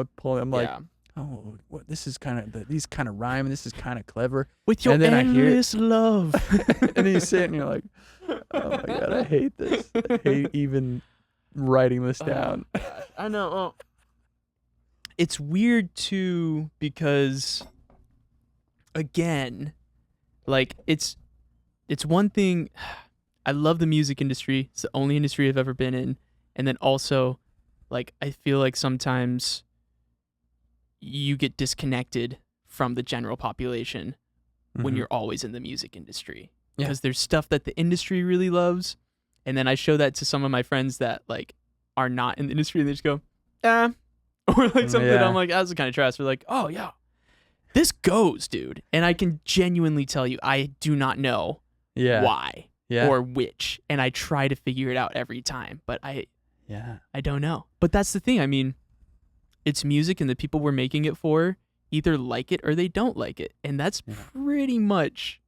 like, Yeah. oh, what? This is kind of these kind of rhyme. And this is kind of clever. With your And then I hear it. endless love. And then you say it and you're like, oh my god, I hate this. I hate even writing this down. I know. Well, it's weird too because, again, like it's one thing. I love the music industry. It's the only industry I've ever been in, and then also, like I feel like sometimes you get disconnected from the general population when you're always in the music industry because there's stuff that the industry really loves, and then I show that to some of my friends that like are not in the industry and they just go, or like something. I'm like, that's kind of trash. They're like, oh yeah, this goes, dude, and I can genuinely tell you, I do not know why or which, and I try to figure it out every time, but I don't know. But that's the thing. I mean, it's music, and the people we're making it for either like it or they don't like it, and that's pretty much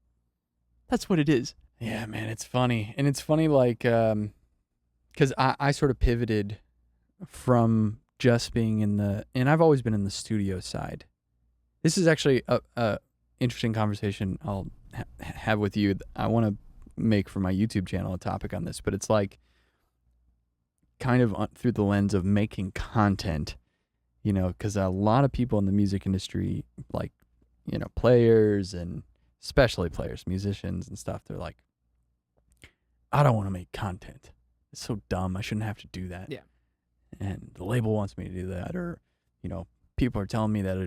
that's what it is. Yeah, man, it's funny, and it's funny like because I sort of pivoted from just being and I've always been in the studio side. This is actually a interesting conversation I'll have with you. I want to make for my YouTube channel a topic on this, but it's like kind of through the lens of making content, you know, because a lot of people in the music industry, like, you know, players and especially players, musicians and stuff, they're like, I don't want to make content. It's so dumb. I shouldn't have to do that. Yeah. And the label wants me to do that, or, you know, people are telling me that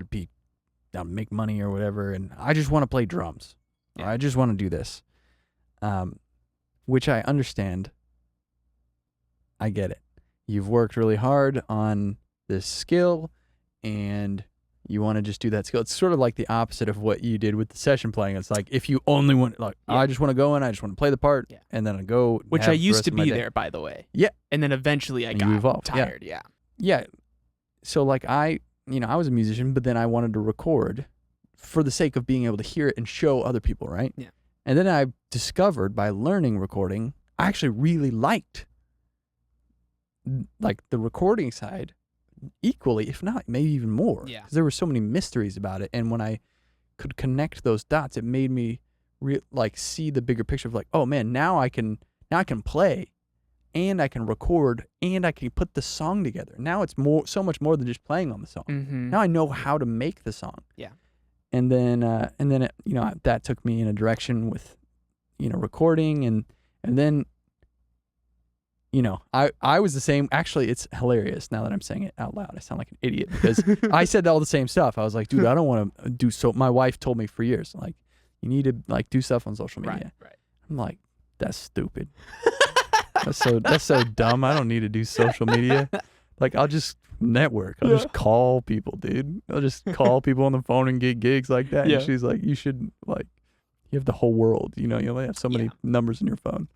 I'll make money or whatever, and I just want to play drums. Or I just want to do this. Which I understand. I get it. You've worked really hard on this skill, and you want to just do that skill. It's sort of like the opposite of what you did with the session playing. It's like if you only want, like, I just want to go in, I just want to play the part, and then I go. Which I used to be there, by the way. Yeah. And then eventually I got tired. Yeah. Yeah. So like I was a musician, but then I wanted to record for the sake of being able to hear it and show other people, right? Yeah. And then I discovered by learning recording, I actually really liked like the recording side equally, if not maybe even more. Yeah. Because there were so many mysteries about it. And when I could connect those dots, it made me like see the bigger picture of like, oh man, now I can play and I can record and I can put the song together. Now it's so much more than just playing on the song. Mm-hmm. Now I know how to make the song. Yeah. And then it, you know, that took me in a direction with, you know, recording and then, you know, I was the same. Actually, it's hilarious now that I'm saying it out loud. I sound like an idiot because I said all the same stuff. I was like, dude, I don't want to do so. My wife told me for years, like, you need to like do stuff on social media. Right. I'm like, that's stupid. That's so dumb. I don't need to do social media. Like, I'll just network. I'll just call people, dude. I'll just call people on the phone and get gigs like that. And she's like, you should, like, you have the whole world. You know, you only have so many numbers in your phone.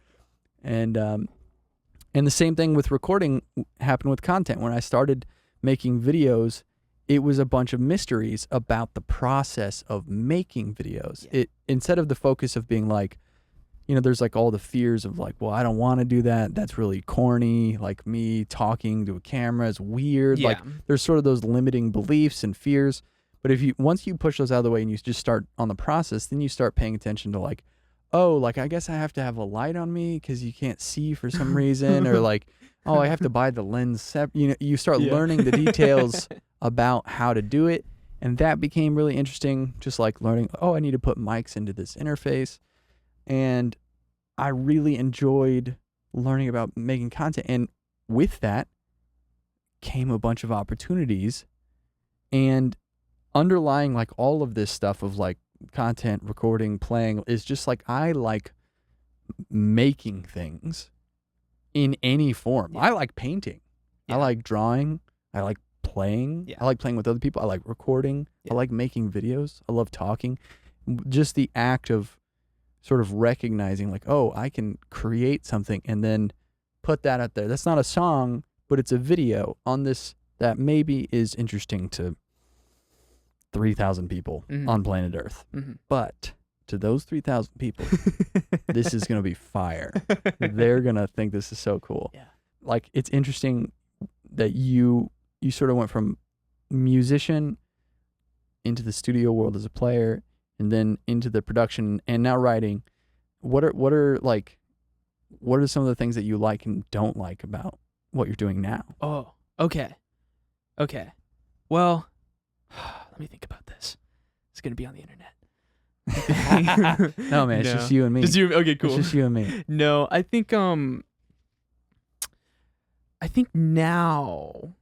And the same thing with recording happened with content. When I started making videos, it was a bunch of mysteries about the process of making videos. Yeah. It instead of the focus of being like, you know, there's like all the fears of like, well, I don't want to do that. That's really corny. Like me talking to a camera is weird. Yeah. Like there's sort of those limiting beliefs and fears. But once you push those out of the way and you just start on the process, then you start paying attention to like, oh, like I guess I have to have a light on me because you can't see for some reason, or like, oh, I have to buy the lens. You start learning the details about how to do it, and that became really interesting. Just like learning, oh, I need to put mics into this interface, and I really enjoyed learning about making content, and with that came a bunch of opportunities, and underlying like all of this stuff of like content, recording, playing is just like I like making things in any form. Yeah. I like painting. Yeah. I like drawing. I like playing. Yeah. I like playing with other people. I like recording. Yeah. I like making videos. I love talking. Just the act of sort of recognizing like, oh, I can create something and then put that out there. That's not a song, but it's a video on this that maybe is interesting to 3,000 people on planet Earth. But to those 3,000 people, this is going to be fire. They're going to think this is so cool. Yeah. Like, it's interesting that you sort of went from musician into the studio world as a player and then into the production and now writing. What are some of the things that you like and don't like about what you're doing now? Oh, okay. Well, let me think about this. It's going to be on the internet. No, man, it's No. just you and me. Just you. Okay, cool. It's just you and me. No, I think now,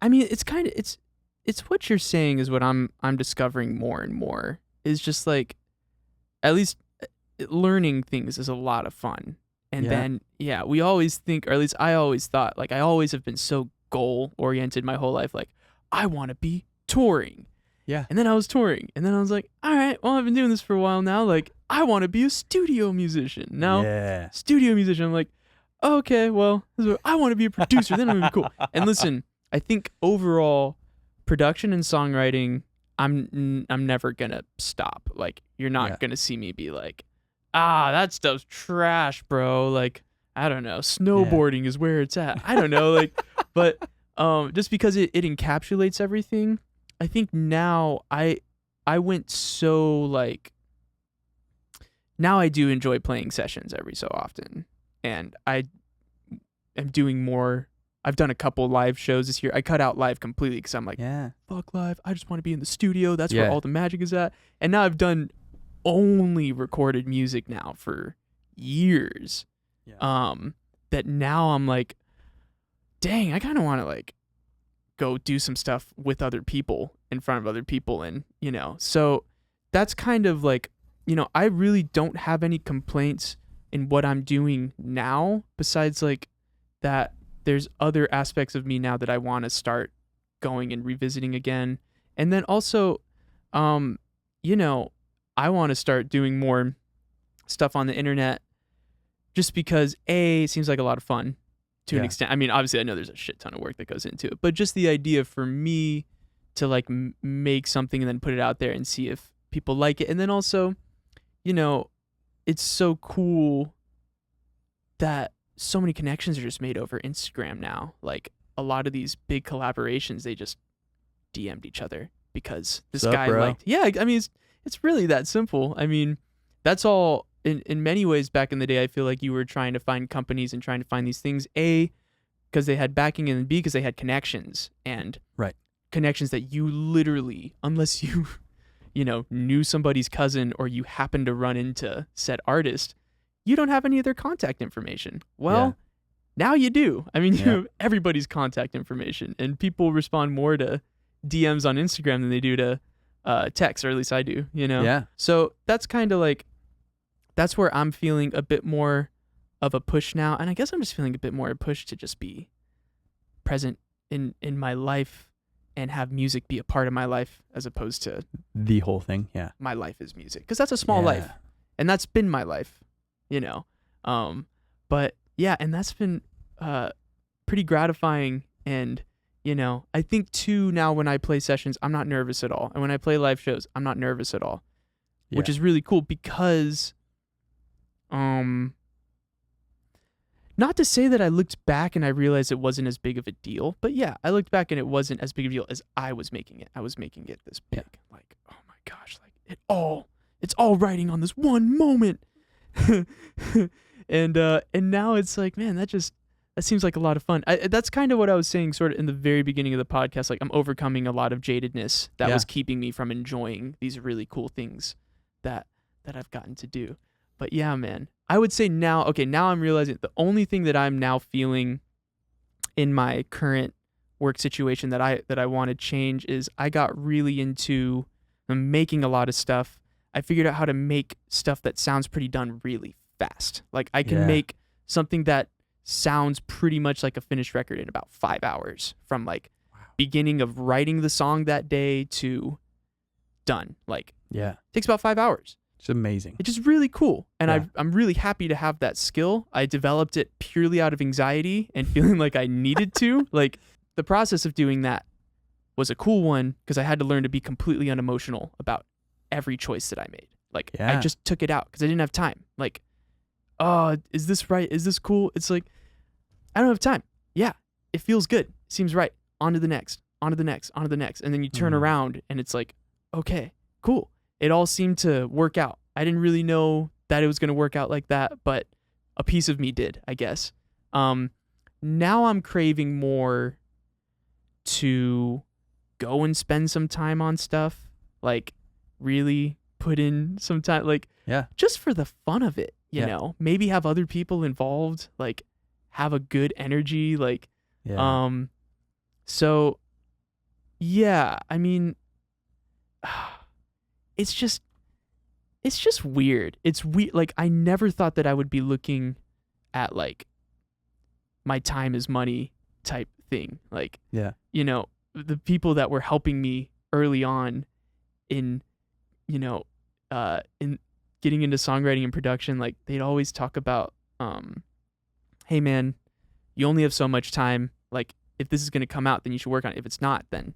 I mean, it's kind of it's what you're saying is what I'm discovering more and more is just like, at least learning things is a lot of fun. And then we always think, or at least I always thought, like I always have been so goal oriented my whole life, like I want to be touring. Yeah. And then I was touring, and then I was like, all right, well, I've been doing this for a while now. Like, I want to be a studio musician. Now, studio musician, I'm like, okay, well, I want to be a producer. Then I'm gonna be cool. And listen, I think overall, production and songwriting, I'm never gonna stop. Like, you're not gonna see me be like, that stuff's trash, bro. Like, I don't know, snowboarding is where it's at. I don't know, like, but just because it encapsulates everything. I think now I went so like, now I do enjoy playing sessions every so often, and I am doing more. I've done a couple live shows this year. I cut out live completely because I'm like, fuck live. I just want to be in the studio. That's where all the magic is at. And now I've done only recorded music now for years. That now I'm like, dang, I kind of want to like go do some stuff with other people in front of other people. And, so that's kind of like, I really don't have any complaints in what I'm doing now, besides like that there's other aspects of me now that I want to start going and revisiting again. And then also, I want to start doing more stuff on the internet just because it seems like a lot of fun. To an extent. I mean, obviously, I know there's a shit ton of work that goes into it, but just the idea for me to like make something and then put it out there and see if people like it. And then also, it's so cool that so many connections are just made over Instagram now. Like a lot of these big collaborations, they just DM'd each other because this guy liked. Yeah, I mean, it's really that simple. I mean, that's all. In many ways, back in the day, I feel like you were trying to find companies and trying to find these things, A, because they had backing, and B, because they had connections. And connections that you literally, unless you, knew somebody's cousin or you happened to run into said artist, you don't have any of their contact information. Well, now you do. I mean, you have everybody's contact information, and people respond more to DMs on Instagram than they do to text, or at least I do, Yeah. So that's kind of like, that's where I'm feeling a bit more of a push now. And I guess I'm just feeling a bit more a push to just be present in my life and have music be a part of my life as opposed to the whole thing. Yeah. My life is music. Because that's a small life. And that's been my life, But yeah, and that's been pretty gratifying. And, I think too now when I play sessions, I'm not nervous at all. And when I play live shows, I'm not nervous at all. Which is really cool because not to say that I looked back and I realized it wasn't as big of a deal, but yeah, I looked back and it wasn't as big of a deal as I was making it. I was making it this big. Like, oh my gosh, like it all It's all riding on this one moment. And now it's like, man, that seems like a lot of fun. That's kind of what I was saying sort of in the very beginning of the podcast. Like, I'm overcoming a lot of jadedness that was keeping me from enjoying these really cool things that I've gotten to do. But yeah, man, I would say now I'm realizing the only thing that I'm now feeling in my current work situation that I want to change is I got really into making a lot of stuff. I figured out how to make stuff that sounds pretty done really fast. Like, I can make something that sounds pretty much like a finished record in about 5 hours, from like beginning of writing the song that day to done. Like, takes about 5 hours. It's amazing. It's just really cool. And I'm really happy to have that skill. I developed it purely out of anxiety and feeling like I needed to. Like, the process of doing that was a cool one because I had to learn to be completely unemotional about every choice that I made. Like, I just took it out because I didn't have time. Like, oh, is this right? Is this cool? It's like, I don't have time. Yeah, it feels good. Seems right. On to the next, on to the next, on to the next. And then you turn around and it's like, okay, cool. It all seemed to work out. I didn't really know that it was going to work out like that, but a piece of me did, I guess. Now I'm craving more to go and spend some time on stuff, like really put in some time, like just for the fun of it, you know, maybe have other people involved, like have a good energy, like, so yeah, I mean, it's just weird. It's weird. Like, I never thought that I would be looking at like my time is money type thing. Like, you know, the people that were helping me early on in, you know, in getting into songwriting and production, like, they'd always talk about, hey man, you only have so much time. Like, if this is going to come out, then you should work on it. If it's not, then,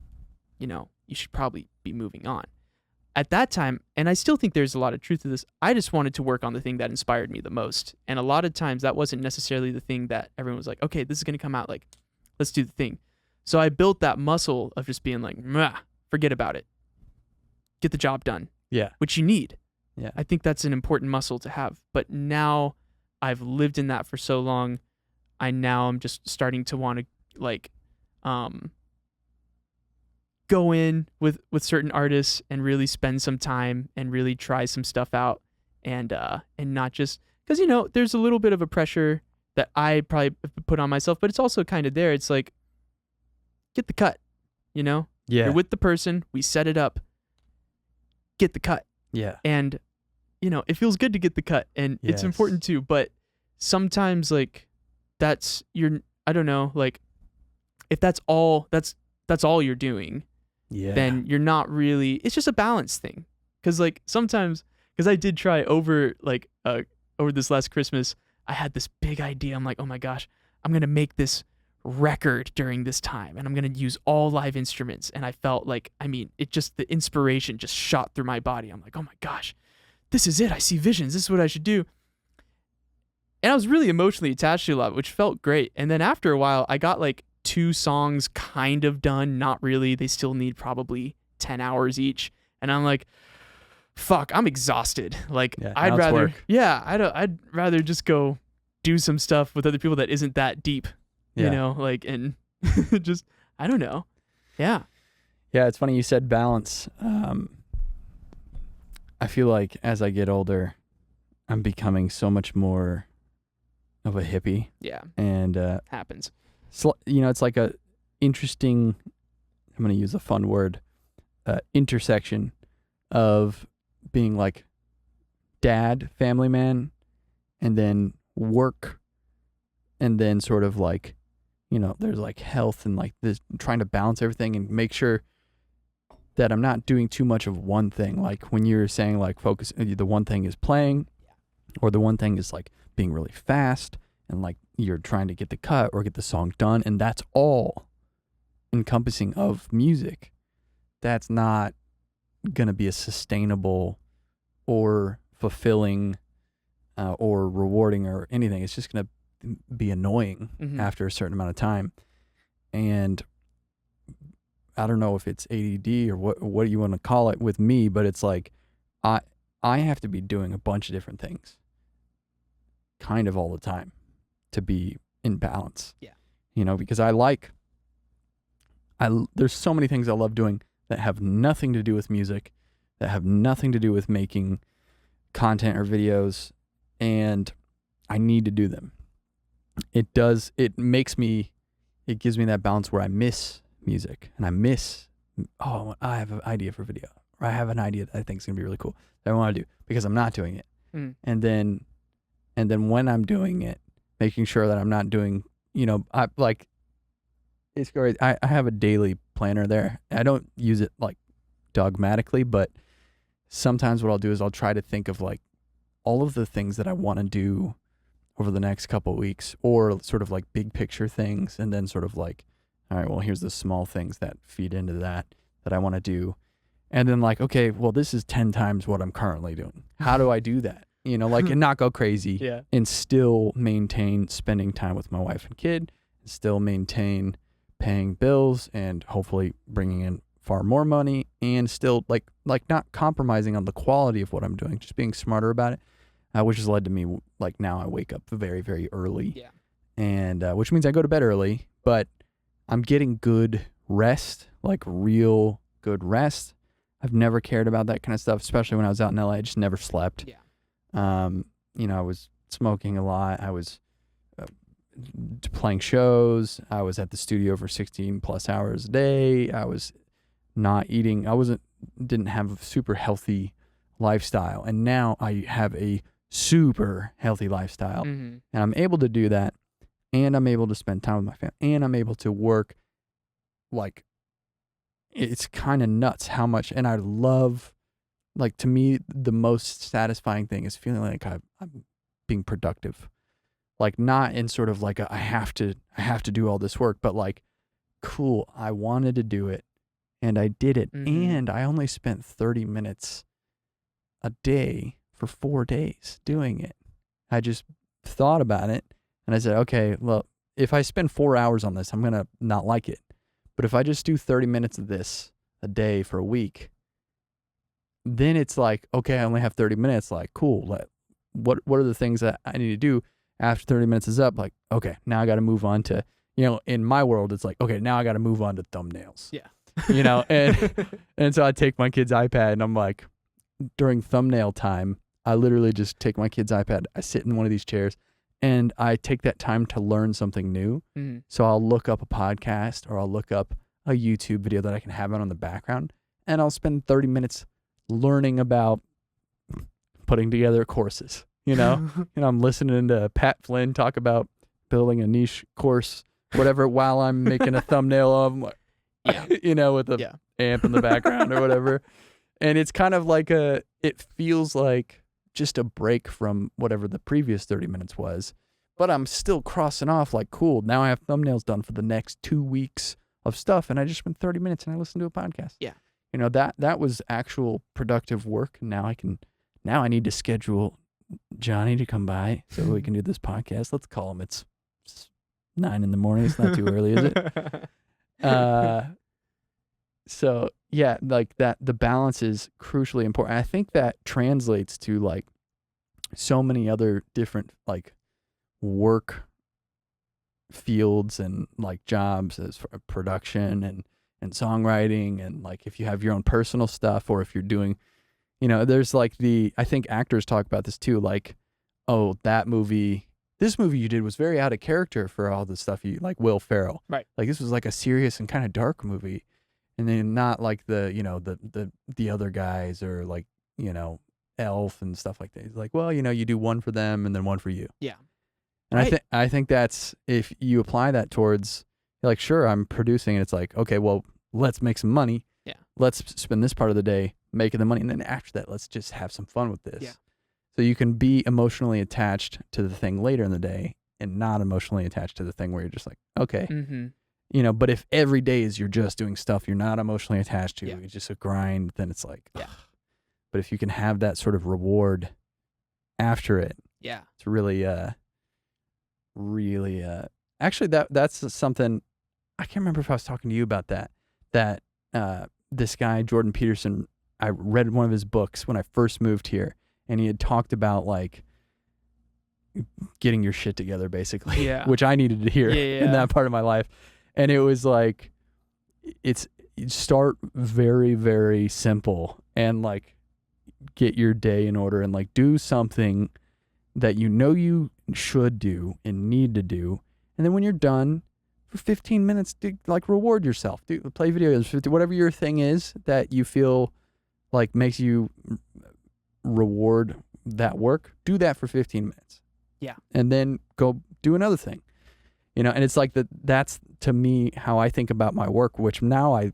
you know, you should probably be moving on. At that time, and I still think there's a lot of truth to this, I just wanted to work on the thing that inspired me the most. And a lot of times that wasn't necessarily the thing that everyone was like, okay, this is going to come out, like, let's do the thing. So I built that muscle of just being like, forget about it. Get the job done. Yeah. Which you need. Yeah. I think that's an important muscle to have. But now I've lived in that for so long, I'm just starting to want to, like, go in with certain artists and really spend some time and really try some stuff out, and not just because, you know, there's a little bit of a pressure that I probably put on myself, but it's also kind of there. It's like, get the cut, you know? You're with the person, we set it up, get the cut. Yeah. And, you know, it feels good to get the cut, and it's important too, but sometimes, like, I don't know, like, if that's all you're doing, then you're not really, it's just a balance thing. Cause like sometimes, cause I did try over this last Christmas, I had this big idea. I'm like, oh my gosh, I'm going to make this record during this time and I'm going to use all live instruments. And I felt like, I mean, the inspiration just shot through my body. I'm like, oh my gosh, this is it. I see visions. This is what I should do. And I was really emotionally attached to a lot, which felt great. And then after a while, I got like 2 songs kind of done. Not really. They still need probably 10 hours each. And I'm like, fuck, I'm exhausted. Like, I'd rather just go do some stuff with other people that isn't that deep, you know, like, and just, I don't know. Yeah. Yeah. It's funny you said balance. I feel like as I get older, I'm becoming so much more of a hippie. Yeah. And happens. You know, it's like a interesting, I'm going to use a fun word, intersection of being like dad, family man, and then work, and then sort of like, you know, there's like health and like this, trying to balance everything and make sure that I'm not doing too much of one thing. Like when you're saying like focus, the one thing is playing, or the one thing is like being really fast, and like you're trying to get the cut or get the song done, and that's all encompassing of music. That's not gonna be a sustainable or fulfilling or rewarding or anything. It's just gonna be annoying after a certain amount of time. And I don't know if it's ADD or what you want to call it with me, but it's like I have to be doing a bunch of different things kind of all the time to be in balance. Yeah. Because there's so many things I love doing that have nothing to do with music, that have nothing to do with making content or videos, and I need to do them. It gives me that balance where I miss music and I miss, I have an idea for video, or I have an idea that I think is going to be really cool that I want to do because I'm not doing it. And then when I'm doing it, making sure that I'm not doing, it's great. I have a daily planner there. I don't use it like dogmatically, but sometimes what I'll do is I'll try to think of like all of the things that I want to do over the next couple of weeks, or sort of like big picture things, and then sort of like, all right, well, here's the small things that feed into that I want to do. And then like, okay, well, this is 10 times what I'm currently doing. How do I do that? And not go crazy and still maintain spending time with my wife and kid, and still maintain paying bills and hopefully bringing in far more money, and still like not compromising on the quality of what I'm doing, just being smarter about it, which has led to me like now I wake up very, very early, and which means I go to bed early, but I'm getting good rest, like real good rest. I've never cared about that kind of stuff, especially when I was out in LA. I just never slept. I was smoking a lot. I was playing shows. I was at the studio for 16 plus hours a day. I was not eating. Didn't have a super healthy lifestyle. And now I have a super healthy lifestyle. And I'm able to do that. And I'm able to spend time with my family. And I'm able to work. Like, it's kind of nuts how much. And I love, like, to me, the most satisfying thing is feeling like I'm being productive. Like, not in sort of like I have to do all this work, but like, cool, I wanted to do it and I did it. And I only spent 30 minutes a day for 4 days doing it. I just thought about it and I said, okay, well, if I spend 4 hours on this, I'm going to not like it. But if I just do 30 minutes of this a day for a week, then it's like, okay, I only have 30 minutes. Like, cool. What are the things that I need to do after 30 minutes is up? Like, okay, now I got to move on to, in my world, it's like, okay, now I got to move on to thumbnails. Yeah. And so I take my kid's iPad and I'm like, during thumbnail time, I literally just take my kid's iPad. I sit in one of these chairs and I take that time to learn something new. So I'll look up a podcast or I'll look up a YouTube video that I can have on the background, and I'll spend 30 minutes learning about putting together courses, I'm listening to Pat Flynn talk about building a niche course, whatever, while I'm making a thumbnail of them, with the amp in the background or whatever. And it's kind of like it feels like just a break from whatever the previous 30 minutes was, but I'm still crossing off like, cool, now I have thumbnails done for the next 2 weeks of stuff. And I just spent 30 minutes and I listened to a podcast. Yeah. That was actual productive work. Now I need to schedule Johnny to come by so we can do this podcast. Let's call him. It's 9 a.m. It's not too early, is it? So yeah, like that, the balance is crucially important. I think that translates to like so many other different like work fields and like jobs, as for production and songwriting, and like if you have your own personal stuff, or if you're doing, there's like I think actors talk about this too, like, oh, this movie you did was very out of character for all the stuff you like, Will Ferrell. Right. Like this was like a serious and kind of dark movie. And then not like the other guys, or like, Elf and stuff like that. It's like, well, you do one for them and then one for you. Yeah. And I think that's, if you apply that towards, like, sure, I'm producing, and it's like, okay, well, let's make some money. Yeah. Let's spend this part of the day making the money. And then after that, let's just have some fun with this. Yeah. So you can be emotionally attached to the thing later in the day and not emotionally attached to the thing where you're just like, okay. But if every day is you're just doing stuff you're not emotionally attached to, it's just a grind, then it's like, ugh. But if you can have that sort of reward after it, it's really, actually that's something, I can't remember if I was talking to you about that this guy, Jordan Peterson, I read one of his books when I first moved here, and he had talked about like getting your shit together, basically, Yeah. which I needed to hear Yeah. in that part of my life. And it was like, you start very, very simple and like get your day in order and like do something that you know you should do and need to do. And then when you're done for 15 minutes, like reward yourself, play video games, whatever your thing is that you feel like makes you reward that work, do that for 15 minutes. Yeah. And then go do another thing. You know, and it's like that's to me how I think about my work, which now I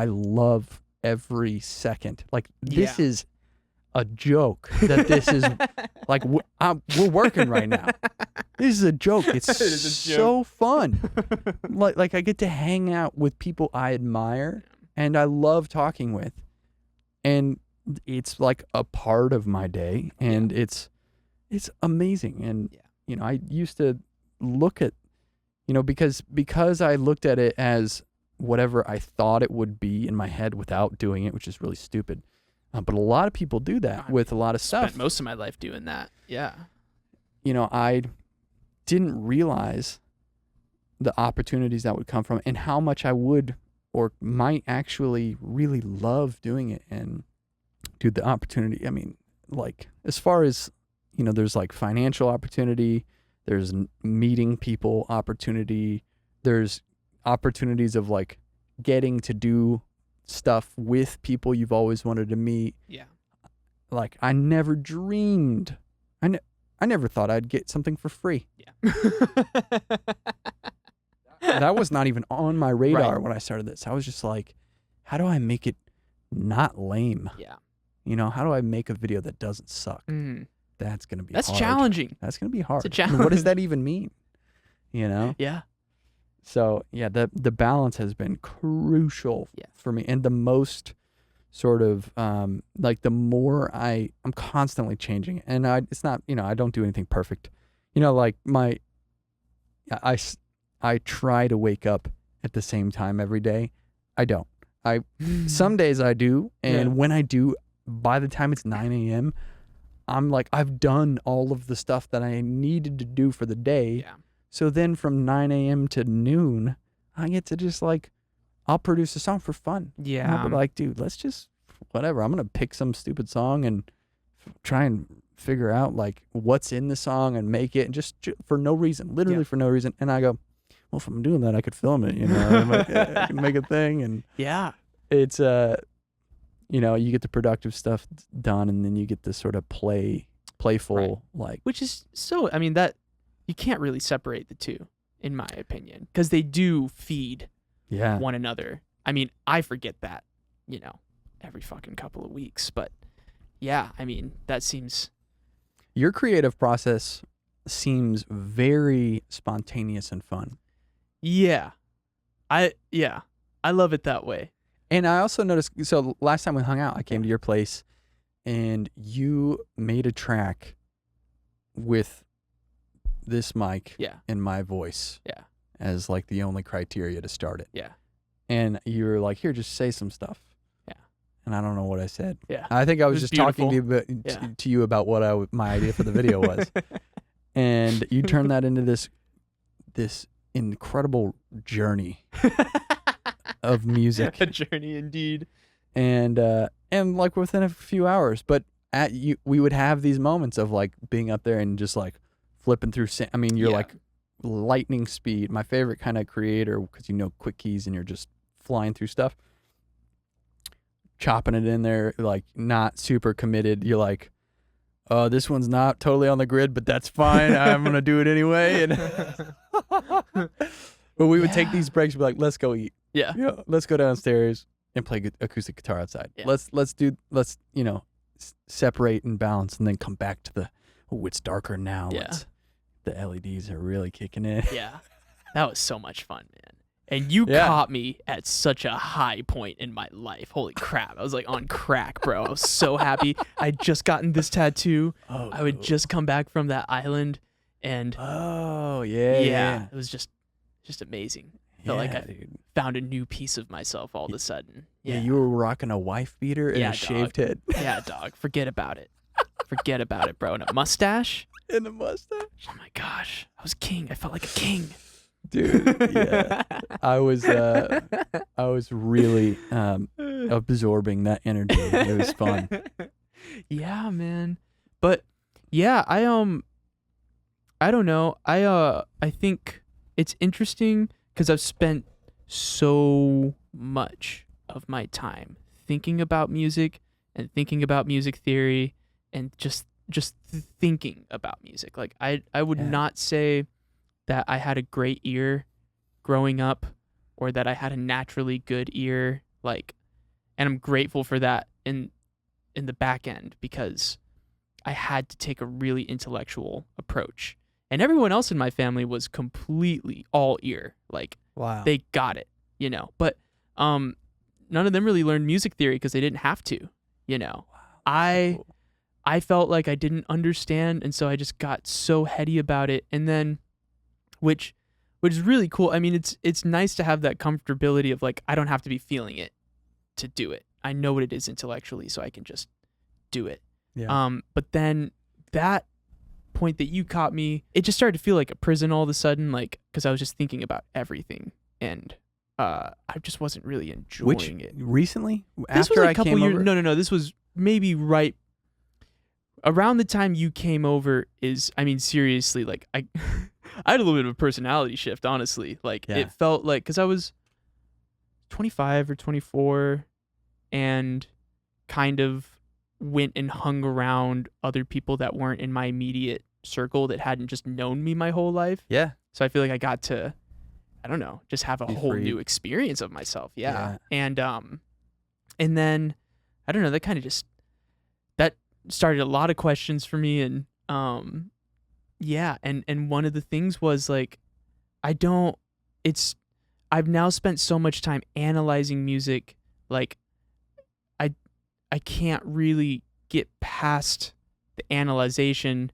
love every second. Like this is a joke that this is like we're working right now. This is a joke. It's so fun. like I get to hang out with people I admire and I love talking with, and it's like a part of my day, and it's amazing. And you know, I used to look at, you know, because I looked at it as whatever I thought it would be in my head without doing it, which is really stupid. But a lot of people do that with a lot of stuff. Spent most of my life doing that. Yeah. You know, I didn't realize the opportunities that would come from it and how much I would or might actually really love doing it. And dude, the opportunity, I mean, like as far as, you know, there's like financial opportunity, there's meeting people opportunity, there's opportunities of like getting to do stuff with people you've always wanted to meet. Yeah. Like I never dreamed, I never thought I'd get something for free. Yeah. That was not even on my radar Right. when I started this. I was just like, how do I make it not lame? Yeah. You know, how do I make a video that doesn't suck? Mm. That's going to be That's hard. challenging. That's going to be hard. It's a I mean, what does challenge. that even mean? You know? Yeah. So, yeah, the balance has been crucial Yeah. for me. And the most sort of, like the more I'm constantly changing. And it's not, you know, I don't do anything perfect. You know, like I try to wake up at the same time every day. I don't. Some days I do. And when I do, by the time it's 9 a.m., I'm like, I've done all of the stuff that I needed to do for the day. Yeah. So then from 9 a.m. to noon, I get to just like, I'll produce a song for fun. Yeah. I'll be like, dude, let's just, whatever. I'm going to pick some stupid song and try and figure out like what's in the song and make it just for no reason, literally for no reason. And I go, well, if I'm doing that, I could film it, you know, I can make a thing. And Yeah. it's, you know, you get the productive stuff done and then you get this sort of playful, like, Which is so, I mean, that you can't really separate the two, in my opinion, because they do feed yeah. one another. I mean, I forget that, you know, every fucking couple of weeks. But yeah, I mean, that seems. Your creative process seems very spontaneous and fun. Yeah. I love it that way. And I also noticed, so last time we hung out, I came to your place and you made a track with this mic and my voice as like the only criteria to start it. Yeah. And you were like, here, just say some stuff. Yeah. And I don't know what I said. Yeah. I think I was was just talking beautiful. to you about what my idea for the video was. And you turned that into this incredible journey of music. A journey indeed. And like within a few hours, but we would have these moments of like being up there and just like flipping through. I mean, you're like lightning speed. My favorite kind of creator, because you know quick keys and you're just flying through stuff, chopping it in there, like not super committed. You're like, this one's not totally on the grid, but that's fine. I'm gonna do it anyway. And but we would take these breaks. Be like, let's go eat. Yeah. Let's go downstairs and play acoustic guitar outside. Yeah. Let's you know, separate and balance, and then come back to the. Oh, it's darker now. Yeah. The LEDs are really kicking in. Yeah. That was so much fun, man. And you caught me at such a high point in my life. Holy crap. I was like on crack, bro. I was so happy. I'd just gotten this tattoo. Oh, I would just come back from that island, and oh yeah. it was just amazing. Felt found a new piece of myself all of a sudden. Yeah, you were rocking a wife beater and Yeah, a shaved dog. head. Yeah, dog. Forget about it. Forget about it, bro. And a mustache. And a mustache. Oh my gosh, I was king. I felt like a king. Dude, yeah. I was really absorbing that energy. It was fun. Yeah, man. But yeah, I don't know. I think it's interesting because I've spent so much of my time thinking about music and thinking about music theory and just thinking about music. Like I would not say that I had a great ear growing up or that I had a naturally good ear, like, and I'm grateful for that in the back end because I had to take a really intellectual approach. And everyone else in my family was completely all ear. Like, Wow. they got it, But none of them really learned music theory because they didn't have to, Wow, I cool. I felt like I didn't understand, and so I just got so heady about it. And then, which is really cool. I mean, it's nice to have that comfortability of like I don't have to be feeling it to do it. I know what it is intellectually, so I can just do it. Yeah. But then that point that you caught me, it just started to feel like a prison all of a sudden, like because I was just thinking about everything, and I just wasn't really enjoying it. Recently? This was After like I a couple came years. over? No. This was maybe right around the time you came over. I mean, seriously, like I had a little bit of a personality shift, honestly. Like Yeah. it felt like because I was 25 or 24 and kind of went and hung around other people that weren't in my immediate circle that hadn't just known me my whole life. Yeah. So I feel like I got to, I don't know, just have a Be whole free. new experience of myself. Yeah. Yeah. And then I don't know, that kind of just that started a lot of questions for me. And and one of the things was like I've now spent so much time analyzing music, like I can't really get past the analyzation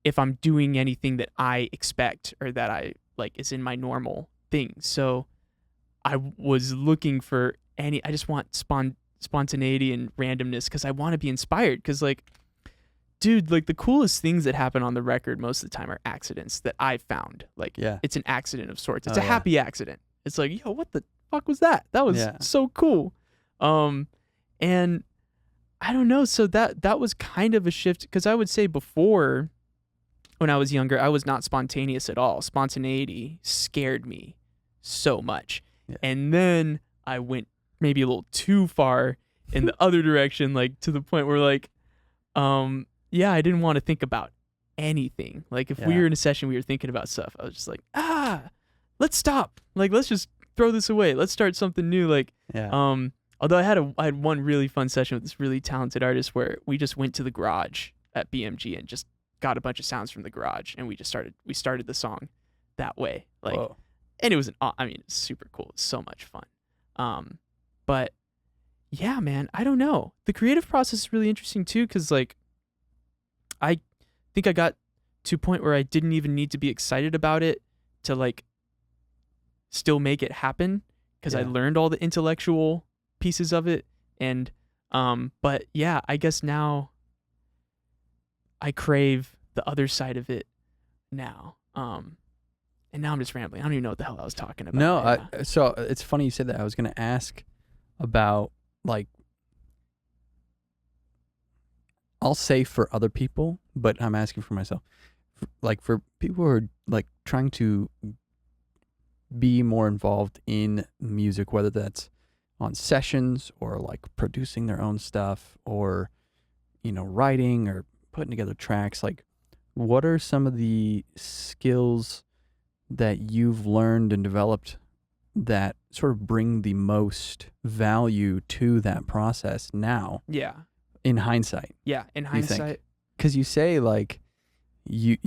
if I'm doing anything that I expect or that I like is in my normal thing. So I was looking for I just want spontaneity and randomness because I want to be inspired. Because like, dude, like the coolest things that happen on the record most of the time are accidents that I found. Like, Yeah. it's an accident of sorts. It's Oh, a yeah. happy accident. It's like, yo, what the fuck was that? That was Yeah. so cool. And I don't know. So that was kind of a shift because I would say before, when I was younger, I was not spontaneous at all. Spontaneity scared me so much. Yeah. And then I went maybe a little too far in the other direction, like to the point where like, I didn't want to think about anything. Like if we Yeah. were in a session, we were thinking about stuff. I was just like, let's stop. Like, let's just throw this away. Let's start something new. Like, Yeah. although I had one really fun session with this really talented artist where we just went to the garage at BMG and just got a bunch of sounds from the garage and we started the song that way. Like, Whoa. and it was it's super cool. It's so much fun. But yeah, man, I don't know. The creative process is really interesting too, because like, I think I got to a point where I didn't even need to be excited about it to like still make it happen because I Yeah. learned all the intellectual pieces of it. And but yeah, I guess now I crave the other side of it now. And now I'm just rambling. I don't even know what the hell I was talking about. No, Yeah. so it's funny you said that. I was going to ask about, like, I'll say for other people, but I'm asking for myself. Like, for people who are, like, trying to be more involved in music, whether that's on sessions or, like, producing their own stuff or, writing or putting together tracks, like, what are some of the skills that you've learned and developed that sort of bring the most value to that process now Yeah. in hindsight? Yeah. In you think? hindsight. Because you say like you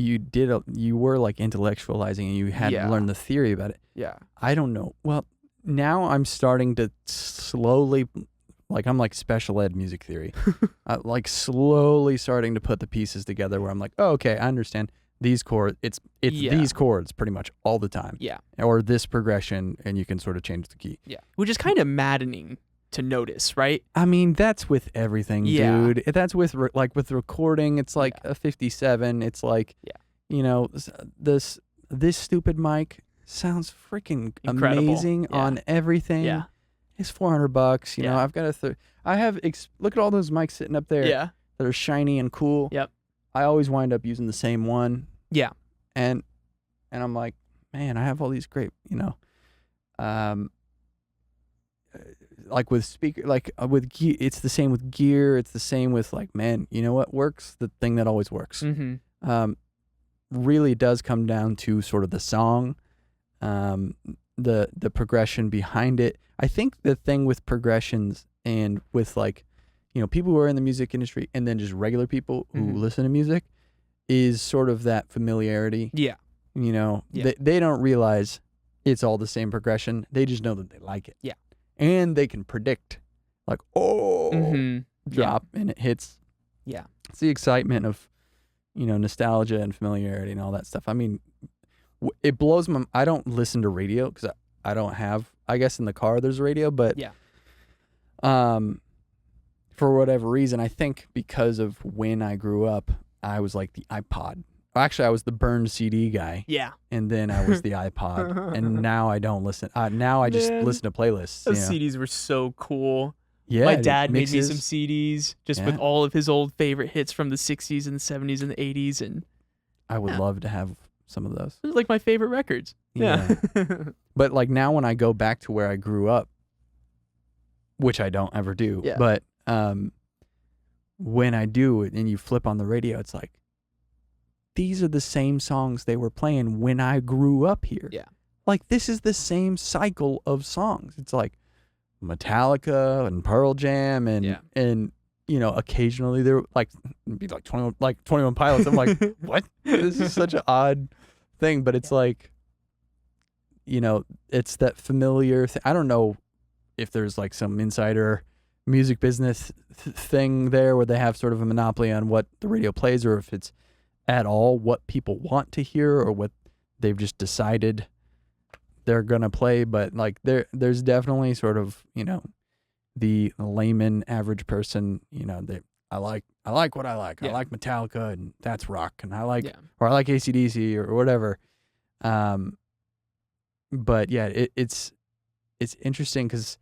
were like intellectualizing and you had Yeah. learned the theory about it. Yeah. I don't know. Well, now I'm starting to slowly, like, I'm like special ed music theory, like slowly starting to put the pieces together where I'm like, oh, okay, I understand. these chords. It's Yeah. these chords pretty much all the time. Yeah. Or this progression, and you can sort of change the key. Yeah. Which is kind of maddening to notice, right? I mean, that's with everything, Yeah. dude. That's with with recording. It's like a 57. It's like, this stupid mic sounds freaking Incredible. amazing on everything. Yeah. It's $400. You know, Yeah. I've got I have look at all those mics sitting up there. Yeah. That are shiny and cool. Yep. I always wind up using the same one. Yeah. And I'm like, man, I have all these great, like with speaker, like with gear, it's the same with gear. It's the same with like, man, you know what works? The thing that always works. Mm-hmm. Really does come down to sort of the song, the progression behind it. I think the thing with progressions and with like, people who are in the music industry and then just regular people who listen to music is sort of that familiarity. Yeah. They don't realize it's all the same progression. They just know that they like it. Yeah. And they can predict like, drop and it hits. Yeah. It's the excitement of, nostalgia and familiarity and all that stuff. I mean, it blows my, I don't listen to radio because I don't have, I guess in the car there's a radio, but for whatever reason, I think because of when I grew up, I was like the iPod. Actually, I was the burned CD guy. Yeah. And then I was the iPod. And now I don't listen. Now I just listen to playlists. Those CDs were so cool. Yeah. My dad made me mixes. some CDs just with all of his old favorite hits from the 60s and the 70s and the 80s. And I would love to have some of those. those are like my favorite records. Yeah. But like now when I go back to where I grew up, which I don't ever do, but when I do and you flip on the radio, it's like, these are the same songs they were playing when I grew up here. Yeah. Like, this is the same cycle of songs. It's like Metallica and Pearl Jam and occasionally there like be like 21 Pilots. I'm like, what? This is such an odd thing, but it's like, it's that familiar thing. I don't know if there's like some insider music business thing there where they have sort of a monopoly on what the radio plays, or if it's at all what people want to hear or what they've just decided they're gonna play. But like there's definitely sort of the layman average person, I like what I like. I like Metallica and that's rock, and I like or I like AC/DC or whatever. But yeah, it's interesting because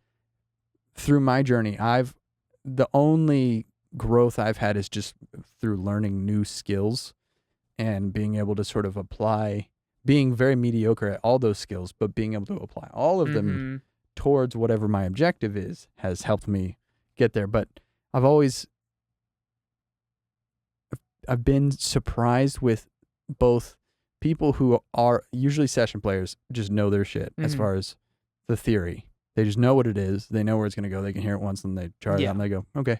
through my journey, the only growth I've had is just through learning new skills and being able to sort of apply, being very mediocre at all those skills, but being able to apply all of them towards whatever my objective is has helped me get there. But I've been surprised with both people who are usually session players just know their shit as far as the theory. They just know what it is. They know where it's going to go. They can hear it once and they try it out and they go, okay.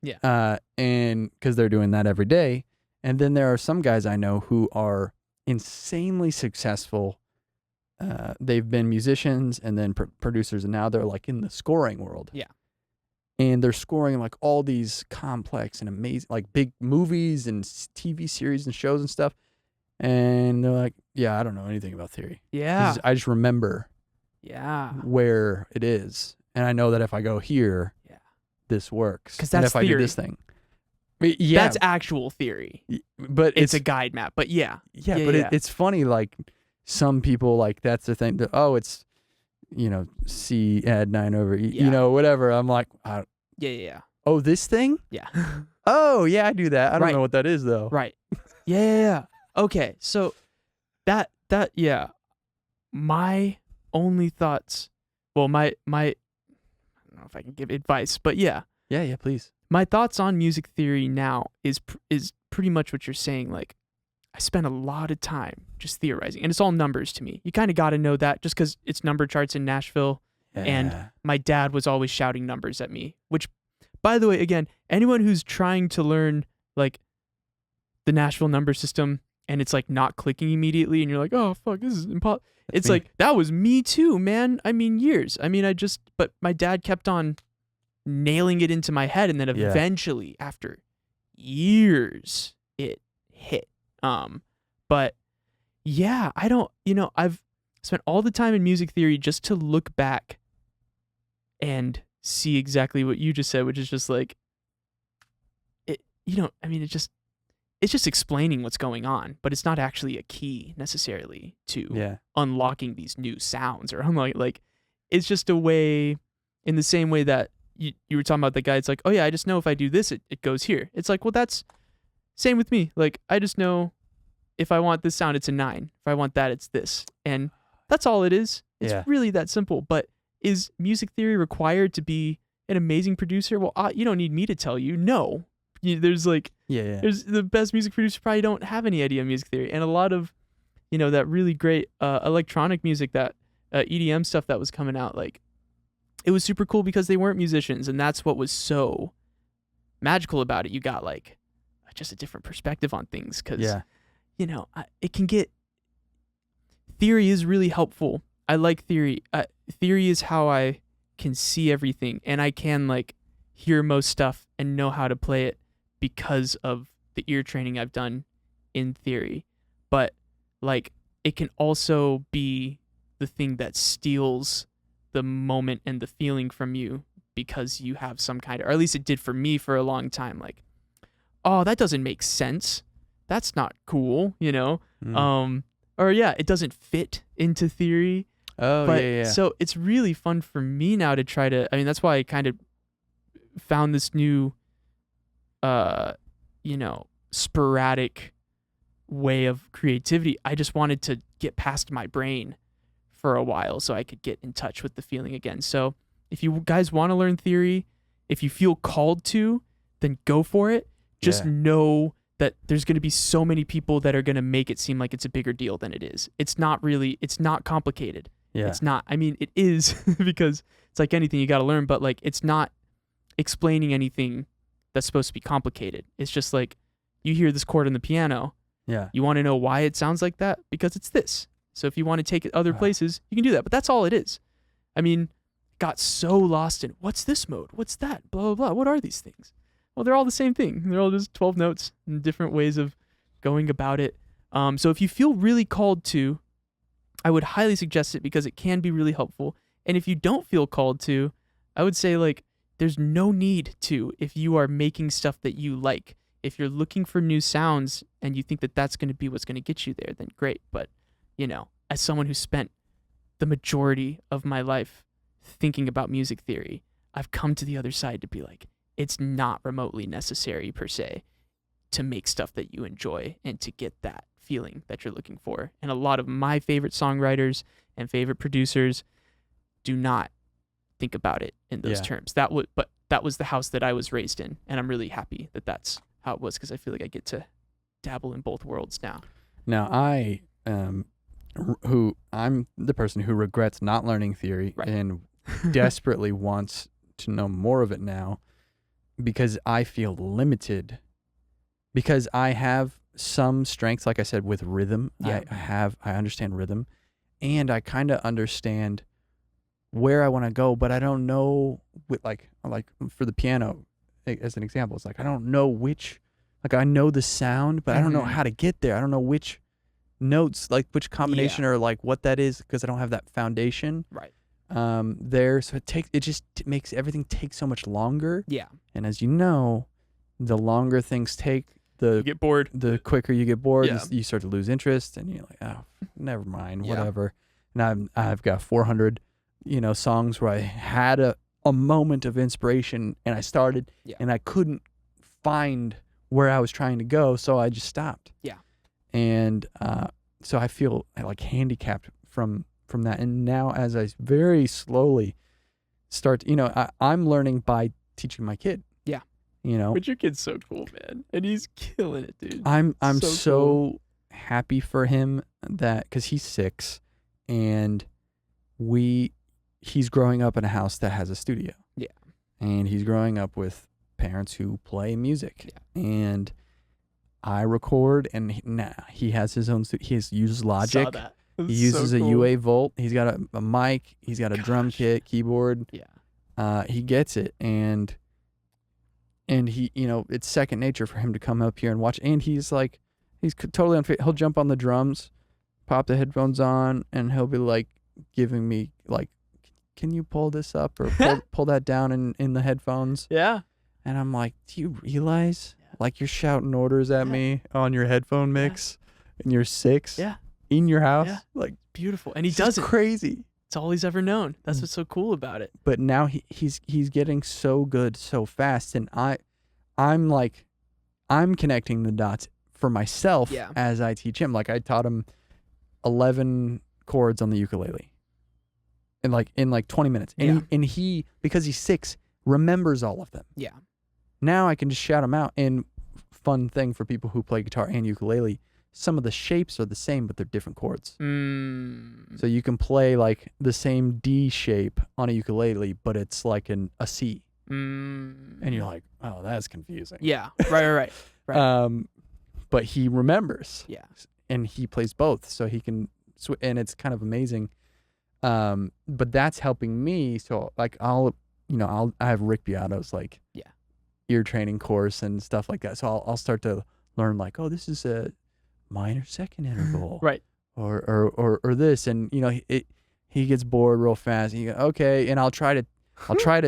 Yeah. And because they're doing that every day. And then there are some guys I know who are insanely successful. They've been musicians and then producers, and now they're like in the scoring world. Yeah. And they're scoring like all these complex and amazing, like big movies and TV series and shows and stuff. And they're like, yeah, I don't know anything about theory. Yeah. I just remember where it is. And I know that if I go here, this works. Because that's if theory. I do this thing. Yeah. That's actual theory. But it's a guide map. But it's funny, like some people, like that's the thing. It's, C add 9 over E, whatever. I'm like, oh, this thing? Yeah. Oh, yeah, I do that. I don't know what that is, though. Right. Yeah. Okay. So that, my only thoughts, well, my, I don't know if I can give advice, but yeah. Yeah, please. My thoughts on music theory now is pretty much what you're saying. Like, I spent a lot of time just theorizing, and it's all numbers to me. You kind of got to know that just because it's number charts in Nashville, and my dad was always shouting numbers at me, which, by the way, again, anyone who's trying to learn, like, the Nashville number system, and it's, like, not clicking immediately, and you're like, oh, fuck, this is impossible. It's like, that was me too, man. I mean, years. I mean, but my dad kept on nailing it into my head, and then eventually, after years, it hit. But yeah, I don't, I've spent all the time in music theory just to look back and see exactly what you just said, which is just like, I mean, it's just explaining what's going on, but it's not actually a key necessarily to unlocking these new sounds or like it's just a way, in the same way that you were talking about the guy. It's like, oh yeah, I just know if I do this, it goes here. It's like, well, that's same with me. Like, I just know if I want this sound, it's a 9. If I want that, it's this. And that's all it is. It's really that simple. But is music theory required to be an amazing producer? Well, you don't need me to tell you. No. There's like, there's the best music producers probably don't have any idea of music theory. And a lot of, that really great electronic music, that EDM stuff that was coming out, like, it was super cool because they weren't musicians. And that's what was so magical about it. You got like just a different perspective on things because, it can get, theory is really helpful. I like theory. Theory is how I can see everything, and I can like hear most stuff and know how to play it because of the ear training I've done in theory. But like, it can also be the thing that steals the moment and the feeling from you because you have some kind of, or at least it did for me for a long time, like, oh, that doesn't make sense. That's not cool, or it doesn't fit into theory. Oh, but so it's really fun for me now to try to, I mean, that's why I kind of found this new, sporadic way of creativity. I just wanted to get past my brain for a while so I could get in touch with the feeling again. So if you guys want to learn theory, if you feel called to, then go for it. Just know that there's going to be so many people that are going to make it seem like it's a bigger deal than it is. It's not complicated. Yeah. It's not. I mean, it is because it's like anything you got to learn, but like, it's not explaining anything that's supposed to be complicated. It's just like, you hear this chord on the piano. Yeah. You want to know why it sounds like that? Because it's this. So if you want to take it other places, you can do that. But that's all it is. I mean, got so lost in what's this mode? What's that? Blah, blah, blah. What are these things? Well, they're all the same thing. They're all just 12 notes and different ways of going about it. So if you feel really called to, I would highly suggest it because it can be really helpful. And if you don't feel called to, I would say like, there's no need to if you are making stuff that you like. If you're looking for new sounds and you think that that's going to be what's going to get you there, then great. But, as someone who spent the majority of my life thinking about music theory, I've come to the other side to be like, it's not remotely necessary per se to make stuff that you enjoy and to get that feeling that you're looking for. And a lot of my favorite songwriters and favorite producers do not think about it in those terms. But that was the house that I was raised in, and I'm really happy that that's how it was because I feel like I get to dabble in both worlds now. Now I'm the person who regrets not learning theory and desperately wants to know more of it now because I feel limited because I have some strengths, like I said, with rhythm. I understand rhythm and I kind of understand where I want to go, but I don't know with like for the piano as an example, it's like I don't know which, like I know the sound, but I don't know how to get there. I don't know which notes, like which combination or like what that is because I don't have that foundation there. So it just makes everything take so much longer. Yeah. And as you know, the longer things take, you get bored. The quicker you get bored, you start to lose interest, and you're like, oh, never mind, whatever. And I've got 400, songs where I had a moment of inspiration, and I started, and I couldn't find where I was trying to go, so I just stopped. Yeah. And so I feel like handicapped from that. And now, as I very slowly start, I'm learning by teaching my kid. But your kid's so cool, man, and he's killing it, dude. I'm so cool. Happy for him that because he's 6, and he's growing up in a house that has a studio. Yeah, and he's growing up with parents who play music. Yeah, and I record, and he has his own studio. He uses Logic. Saw that. He uses a UA Volt. He's got a mic. He's got a drum kit, keyboard. Yeah, he gets it, and he, it's second nature for him to come up here and watch. And he's He's totally unfit. He'll jump on the drums, pop the headphones on, and he'll be like giving me like, can you pull this up or pull that down in the headphones? Yeah. And I'm like, do you realize like you're shouting orders at me on your headphone mix and you're 6 in your house? Yeah. Like Beautiful. And he it's does it. crazy. It's all he's ever known. That's what's so cool about it. But now he's getting so good so fast, and I'm connecting the dots for myself as I teach him. Like I taught him 11 chords on the ukulele in like 20 minutes. And he because he's 6 remembers all of them. Yeah. Now I can just shout them out. And fun thing for people who play guitar and ukulele, some of the shapes are the same, but they're different chords. So you can play like the same D shape on a ukulele, but it's like a C. And you're like, oh, that's confusing. Yeah. Right. But he remembers. Yeah. And he plays both, so he can and it's kind of amazing. But that's helping me. So like I have Rick Beato's like ear training course and stuff like that. So I'll start to learn like, oh, this is a minor second interval. Right. Or this, and he gets bored real fast. Okay, and I'll try to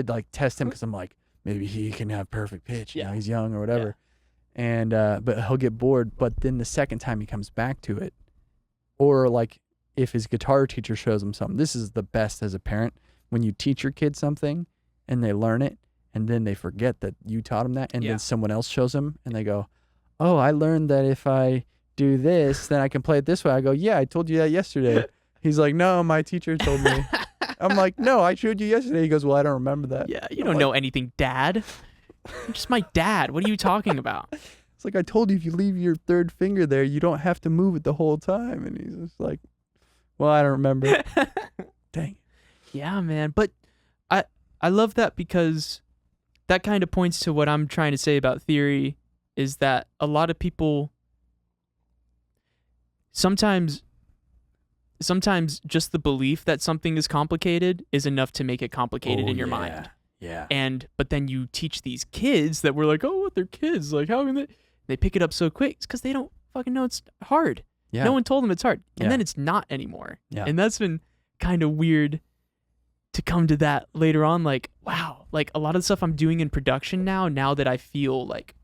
like test him because I'm like, maybe he can have perfect pitch. He's young or whatever. And but he'll get bored. But then the second time he comes back to it, or like if his guitar teacher shows him something, this is the best as a parent when you teach your kid something and they learn it and then they forget that you taught them that, and then someone else shows them and they go, oh, I learned that if I do this, then I can play it this way. I go, yeah, I told you that yesterday. He's like, no, my teacher told me. I'm like, no, I showed you yesterday. He goes, well, I don't remember that. Yeah, you don't know anything, Dad. You're just my dad. What are you talking about? It's like, I told you if you leave your third finger there, you don't have to move it the whole time. And he's just like, well, I don't remember. Dang. Yeah, man. But I love that because that kind of points to what I'm trying to say about theory is that a lot of people sometimes just the belief that something is complicated is enough to make it complicated in your mind. Yeah. But then you teach these kids that we're like, oh, they're kids. Like, how can they pick it up so quick? It's because they don't fucking know it's hard. Yeah. No one told them it's hard. And then it's not anymore. Yeah. And that's been kind of weird to come to that later on. Like, wow, like a lot of the stuff I'm doing in production now that I feel like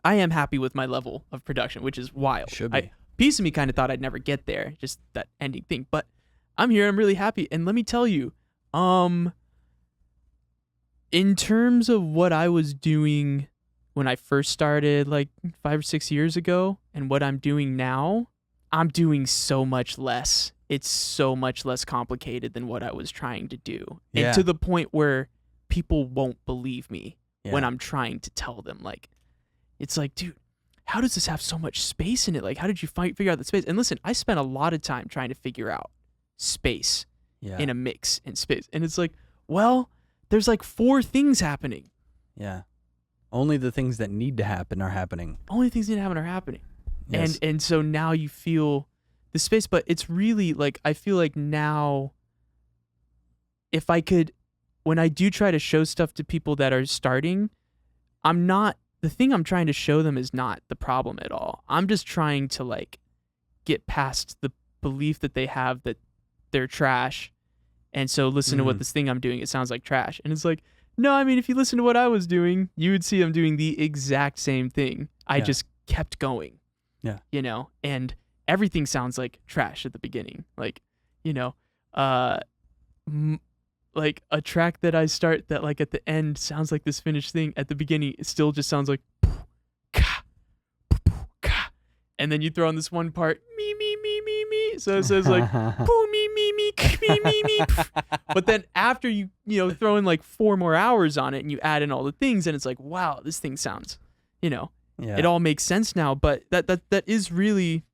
I am happy with my level of production, which is wild. Should be. Piece of me kind of thought I'd never get there, just that ending thing. But I'm here. I'm really happy. And let me tell you, in terms of what I was doing when I first started like 5 or 6 years ago and what I'm doing now, I'm doing so much less. It's so much less complicated than what I was trying to do. And to the point where people won't believe me when I'm trying to tell them. Like, it's like, dude, how does this have so much space in it? Like, how did you figure out the space? And listen, I spent a lot of time trying to figure out space in a mix in space. And it's like, well, there's like 4 things happening. Yeah. Only the things that need to happen are happening. Only things that need to happen are happening. Yes. And so now you feel the space, but it's really like, I feel like now if I could, when I do try to show stuff to people that are starting, the thing I'm trying to show them is not the problem at all. I'm just trying to like get past the belief that they have that they're trash. And so listen to what this thing I'm doing, it sounds like trash. And it's like, no, I mean, if you listen to what I was doing, you would see I'm doing the exact same thing. I just kept going. Yeah. And everything sounds like trash at the beginning. Like, like a track that I start that like at the end sounds like this finished thing. At the beginning, it still just sounds like and then you throw in this one part, me, me, me, me, me. So it says like, poo, me, me, me, me, me, me. But then after you throw in like 4 more hours on it and you add in all the things and it's like, wow, this thing sounds, it all makes sense now. But that is really,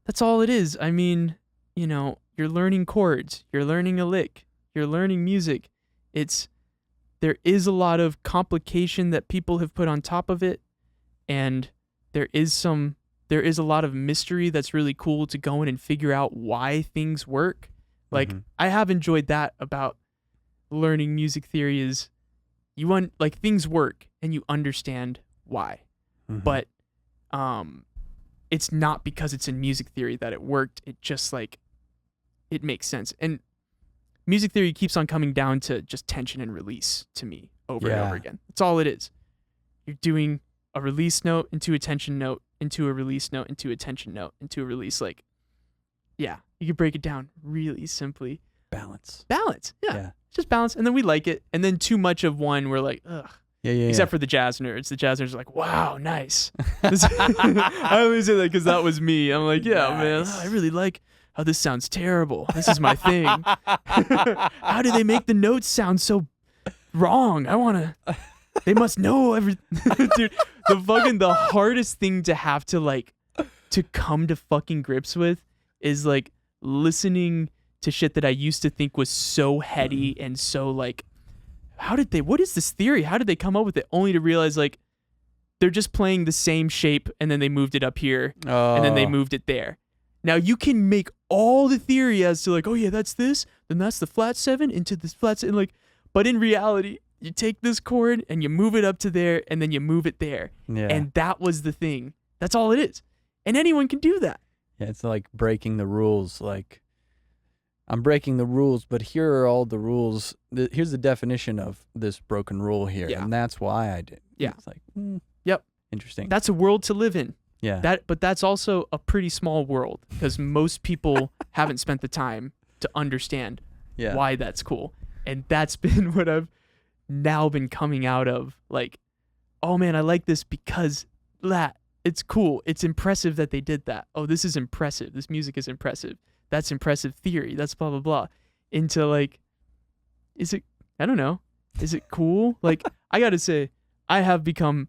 that's all it is. I mean, you're learning chords, you're learning a lick, you're learning music. There is a lot of complication that people have put on top of it. And there is a lot of mystery that's really cool to go in and figure out why things work. Like I have enjoyed that about learning music theory is things work and you understand why. But it's not because it's in music theory that it worked. It just like, it makes sense. And music theory keeps on coming down to just tension and release to me over and over again. That's all it is. You're doing a release note into a tension note, into a release note, into a tension note, into a release. Like, yeah, you can break it down really simply. Balance. Yeah. It's just balance. And then we like it. And then too much of one, we're like, ugh. Except for the jazz nerds. The jazz nerds are like, wow, nice. I always say that because that was me. I'm like, yeah, man, I really like how this sounds terrible. This is my thing. How do they make the notes sound so wrong? They must know everything. Dude, the hardest thing to have to like, to come to fucking grips with is like listening to shit that I used to think was so heady and so like, what is this theory? How did they come up with it? Only to realize like they're just playing the same shape and then they moved it up here and then they moved it there. Now you can make all the theory as to like, oh yeah, that's this, then that's the flat 7 into this flat 7, like, but in reality, you take this chord and you move it up to there and then you move it there. Yeah. And that was the thing. That's all it is. And anyone can do that. Yeah, it's like breaking the rules. Like, I'm breaking the rules, but here are all the rules. Here's the definition of this broken rule here, and that's why I did. Yeah. It's like, yep, interesting. That's a world to live in. Yeah. But that's also a pretty small world because most people haven't spent the time to understand why that's cool, and that's been what I've now been coming out of. Like, oh man, I like this because that it's cool. It's impressive that they did that. Oh, this is impressive. This music is impressive. That's impressive theory. That's blah, blah, blah. Into like, I don't know. Is it cool? Like, I got to say, I have become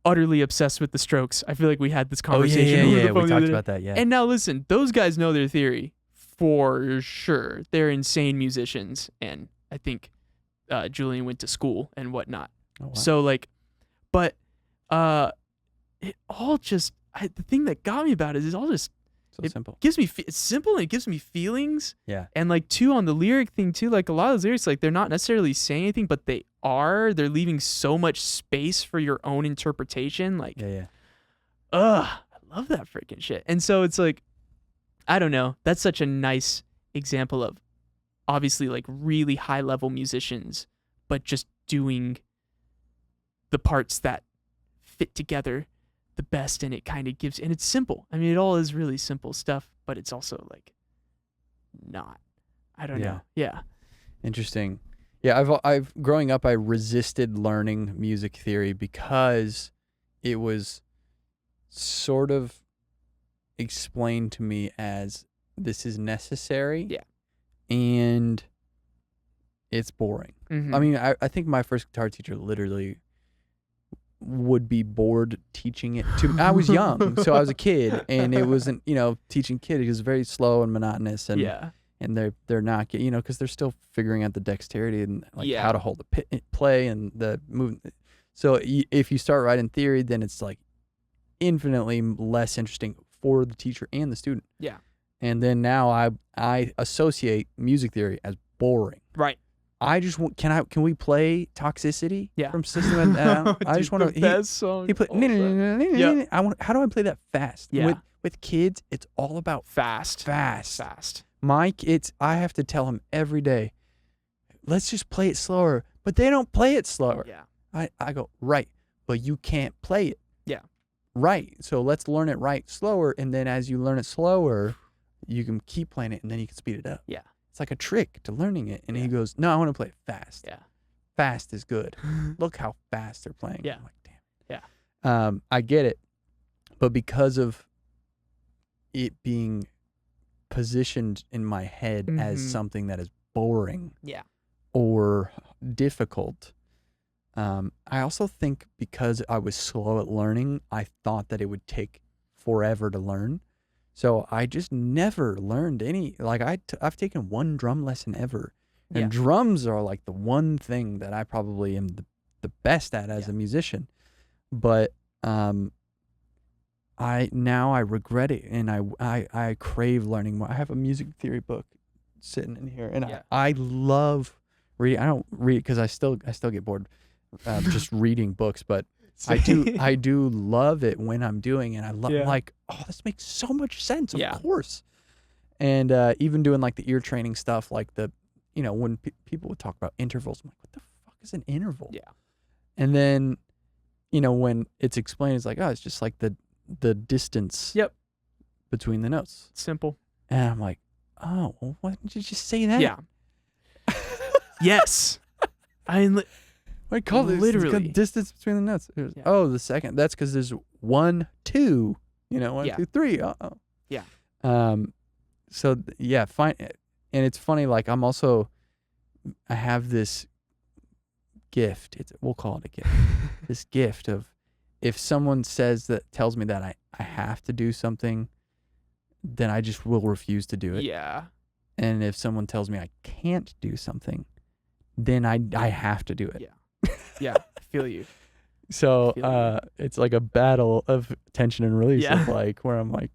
utterly obsessed with the Strokes. I feel like we had this conversation. Yeah. We talked about that, yeah. And now listen, those guys know their theory for sure. They're insane musicians. And I think Julian went to school and whatnot. Oh, wow. So like, but it all just, the thing that got me about it is all just, simple. It's simple and it gives me feelings. Yeah. And like too on the lyric thing too, like a lot of those lyrics, like they're not necessarily saying anything, but they're leaving so much space for your own interpretation. Like, I love that freaking shit. And so it's like, I don't know. That's such a nice example of obviously like really high level musicians, but just doing the parts that fit together the best, and it kind of gives, and it's simple. I mean, it all is really simple stuff, but it's also like not. I don't know. Yeah. Interesting. Yeah, I've growing up, I resisted learning music theory because it was sort of explained to me as this is necessary. Yeah. And it's boring. Mm-hmm. I mean, I think my first guitar teacher literally would be bored teaching it to me. I was young, so I was a kid, and it wasn't, teaching kids. It was very slow and monotonous, and they're not, because they're still figuring out the dexterity and like how to hold the play and the movement. So if you start right in theory, then it's like infinitely less interesting for the teacher and the student. Yeah. And then now I associate music theory as boring. Right. I just want. Can we play Toxicity? Yeah. From System of a Down? I just want to. Best song. He played. I want. How do I play that fast? Yeah. With kids, it's all about fast. My kids, I have to tell them every day, let's just play it slower. But they don't play it slower. Yeah. I go, right, but you can't play it. Yeah. Right. So let's learn it right slower, and then as you learn it slower, you can keep playing it, and then you can speed it up. Yeah. It's like a trick to learning it. And he goes, no, I want to play it fast. Yeah. Fast is good. Look how fast they're playing. Yeah. I'm like, damn. Yeah. I get it. But because of it being positioned in my head as something that is boring or difficult, I also think because I was slow at learning, I thought that it would take forever to learn. So I just never learned any, like I've taken one drum lesson ever. And drums are like the one thing that I probably am the best at as a musician. But I regret it, and I crave learning more. I have a music theory book sitting in here, and I love reading. I don't read because I still get bored just reading books, but I do love it when I'm doing it. I love Yeah. like, oh, this makes so much sense. Of Yeah. course. And even doing like the ear training stuff, like when people would talk about intervals, I'm like, what the fuck is an interval? Yeah. And then, when it's explained, it's like, oh, it's just like the distance. Yep. Between the notes. Simple. And I'm like, oh, well, why didn't you just say that? Yeah. Yes. I call this literally distance between the notes. Oh, the second. That's because there's 1, 2. 1, 2, 3. Yeah. So yeah, fine. And it's funny. Like I have this gift. We'll call it a gift. This gift of if someone tells me that I have to do something, then I just will refuse to do it. Yeah. And if someone tells me I can't do something, then I have to do it. Yeah. Yeah. I feel you. So it's like a battle of tension and release. Yeah. Of like where I'm like,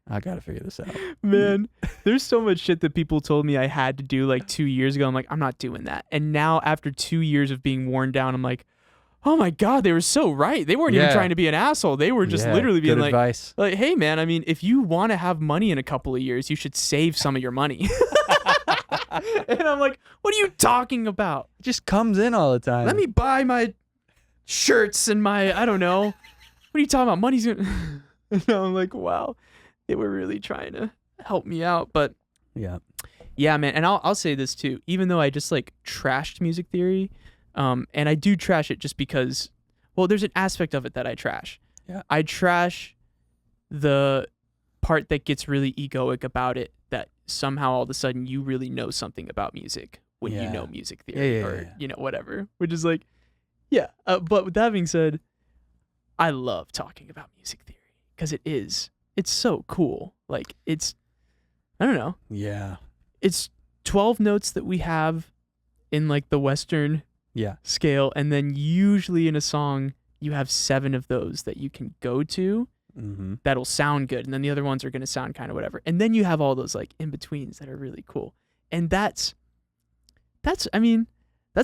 I gotta figure this out. Man, there's so much shit that people told me I had to do like 2 years ago. I'm like, I'm not doing that. And now after 2 years of being worn down, I'm like, oh my God, they were so right. They weren't even trying to be an asshole. They were just literally being good advice. like, hey man, I mean, if you want to have money in a couple of years, you should save some of your money. And I'm like, what are you talking about? It just comes in all the time. Let me buy my shirts and I don't know. What are you talking about? Money's gonna. And I'm like, wow, they were really trying to help me out. But yeah, man. And I'll say this too. Even though I just like trashed music theory, and I do trash it just because, well, there's an aspect of it that I trash. Yeah. I trash the part that gets really egoic about it, that somehow all of a sudden you really know something about music when you know music theory or whatever, which is like, but with that being said, I love talking about music theory because it's so cool. Like I don't know. Yeah. It's 12 notes that we have in like the Western scale. And then usually in a song, you have 7 of those that you can go to. Mm-hmm. That'll sound good, and then the other ones are going to sound kind of whatever, and then you have all those like in betweens that are really cool, and that's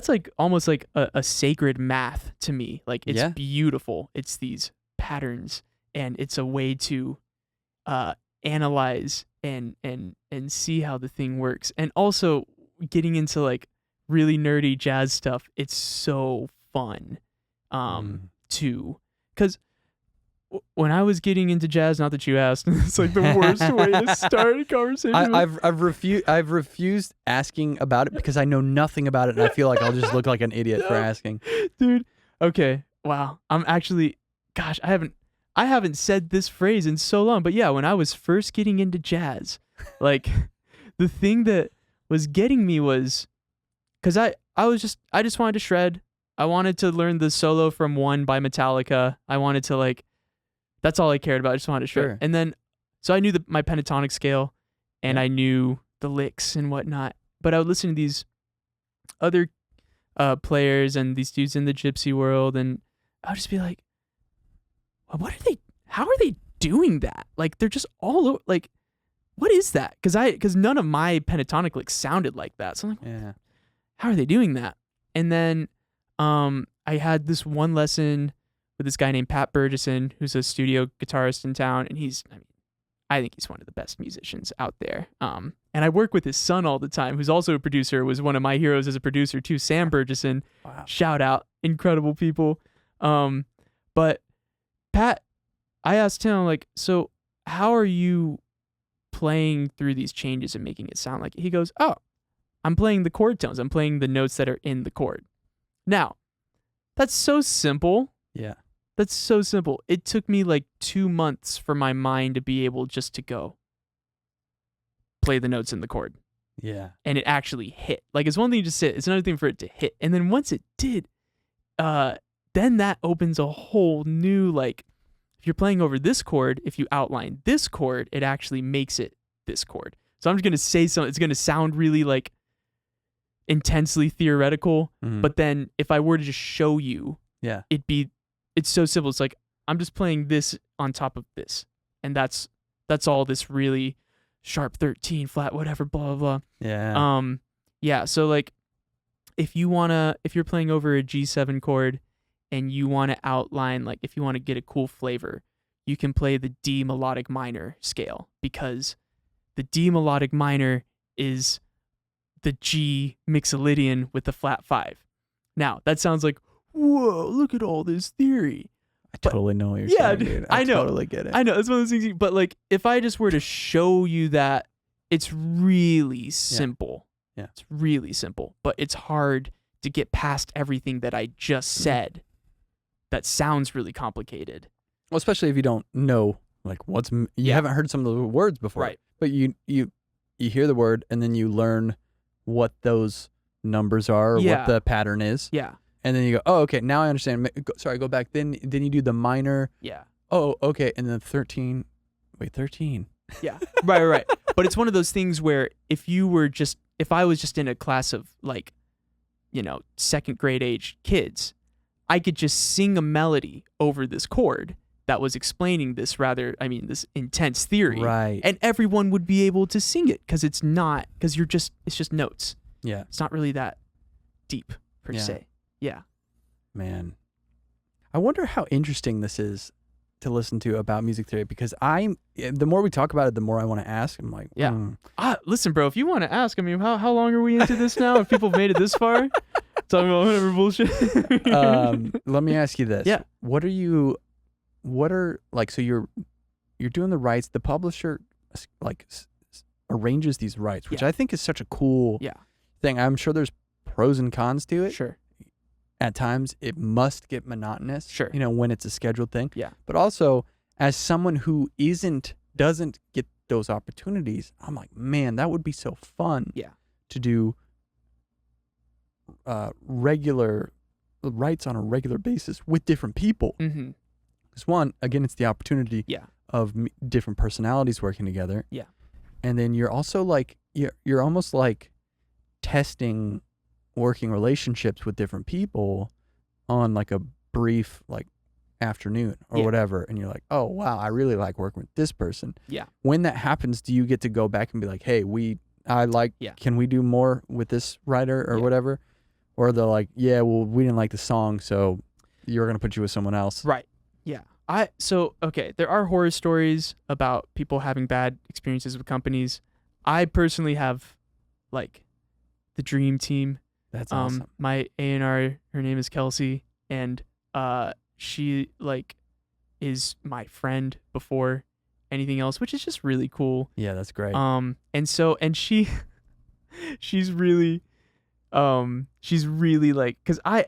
like almost like a sacred math to me. Like it's beautiful. It's these patterns, and it's a way to analyze and see how the thing works, and also getting into like really nerdy jazz stuff. It's so fun too, because when I was getting into jazz, not that you asked, it's like the worst way to start a conversation. I've refused asking about it because I know nothing about it, and I feel like I'll just look like an idiot for asking. Dude, okay, wow. I'm actually, gosh, I haven't said this phrase in so long, but yeah, when I was first getting into jazz, like the thing that was getting me was because I just wanted to shred. I wanted to learn the solo from One by Metallica. I wanted to like. That's all I cared about. I just wanted to shred. Sure. And then, so I knew my pentatonic scale, and I knew the licks and whatnot. But I would listen to these other players and these dudes in the gypsy world, and I would just be like, "What are they? How are they doing that? Like they're just all over. Like, what is that? Because none of my pentatonic licks sounded like that. So I'm like, how are they doing that? And then, I had this one lesson with this guy named Pat Burgess, who's a studio guitarist in town, and I think he's one of the best musicians out there. And I work with his son all the time, who's also a producer, was one of my heroes as a producer too, Sam Burgesson. Wow. Shout out, incredible people. But Pat, I asked him, like, so how are you playing through these changes and making it sound like it? He goes, oh, I'm playing the chord tones. I'm playing the notes that are in the chord. Now, that's so simple. Yeah. That's so simple. It took me like 2 months for my mind to be able just to go play the notes in the chord. Yeah. And it actually hit. Like it's one thing to sit, it's another thing for it to hit. And then once it did, then that opens a whole new, like, if you're playing over this chord, if you outline this chord, it actually makes it this chord. So I'm just going to say something, it's going to sound really like intensely theoretical, but then if I were to just show you, it's so simple. It's like, I'm just playing this on top of this. And that's all this really sharp 13, flat, whatever, blah, blah, blah. Yeah. So like, if you're playing over a G7 chord and you want to outline, like, if you want to get a cool flavor, you can play the D melodic minor scale, because the D melodic minor is the G mixolydian with the flat 5. Now, that sounds like, whoa, look at all this theory. I totally know what you're Yeah, saying, dude. I know. totally get it. I know. It's one of those things. But, like, if I just were to show you that, it's really simple. Yeah. It's really simple. But it's hard to get past everything that I just said that sounds really complicated. Well, especially if you don't know, like, you haven't heard some of the words before. Right. But you hear the word, and then you learn what those numbers are, or what the pattern is. Yeah. And then you go, oh, okay, now I understand. Sorry, go back. Then you do the minor. Yeah. Oh, okay. And then 13. Wait, 13. Yeah. Right. But it's one of those things where if I was just in a class of, like, second grade age kids, I could just sing a melody over this chord that was explaining this this intense theory. Right. And everyone would be able to sing it, because it's just notes. Yeah. It's not really that deep per se. Yeah. Man. I wonder how interesting this is to listen to about music theory, because the more we talk about it, the more I want to ask. I'm like, Listen, bro, if you want to ask, I mean, how long are we into this now? If people have made it this far, talking about whatever bullshit. Let me ask you this. Yeah. So you're doing the rights. The publisher like arranges these rights, which I think is such a cool thing. I'm sure there's pros and cons to it. Sure. At times it must get monotonous. Sure. When it's a scheduled thing. Yeah. But also, as someone who doesn't get those opportunities, I'm like, man, that would be so fun. Yeah. To do regular rights on a regular basis with different people. Mm-hmm. Because one, again, it's the opportunity of different personalities working together. Yeah. And then you're also like, you're almost like testing working relationships with different people on like a brief like afternoon or whatever. And you're like, oh, wow, I really like working with this person. Yeah. When that happens, do you get to go back and be like, hey, can we do more with this writer or whatever? Or they're like, yeah, well, we didn't like the song, so you're going to put you with someone else. Right. Yeah. There are horror stories about people having bad experiences with companies. I personally have, like, the dream team. That's awesome. My A&R, her name is Kelsey, and she, like, is my friend before anything else, which is just really cool. Yeah, that's great. And she's really like, because I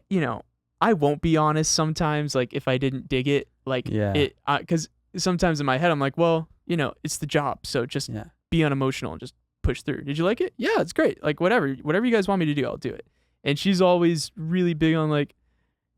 won't be honest sometimes, like, if I didn't dig it, like, because sometimes in my head I'm like, well, it's the job, so just be unemotional and just push through. Did you like it? Yeah, it's great. Like, whatever you guys want me to do, I'll do it. And she's always really big on, like,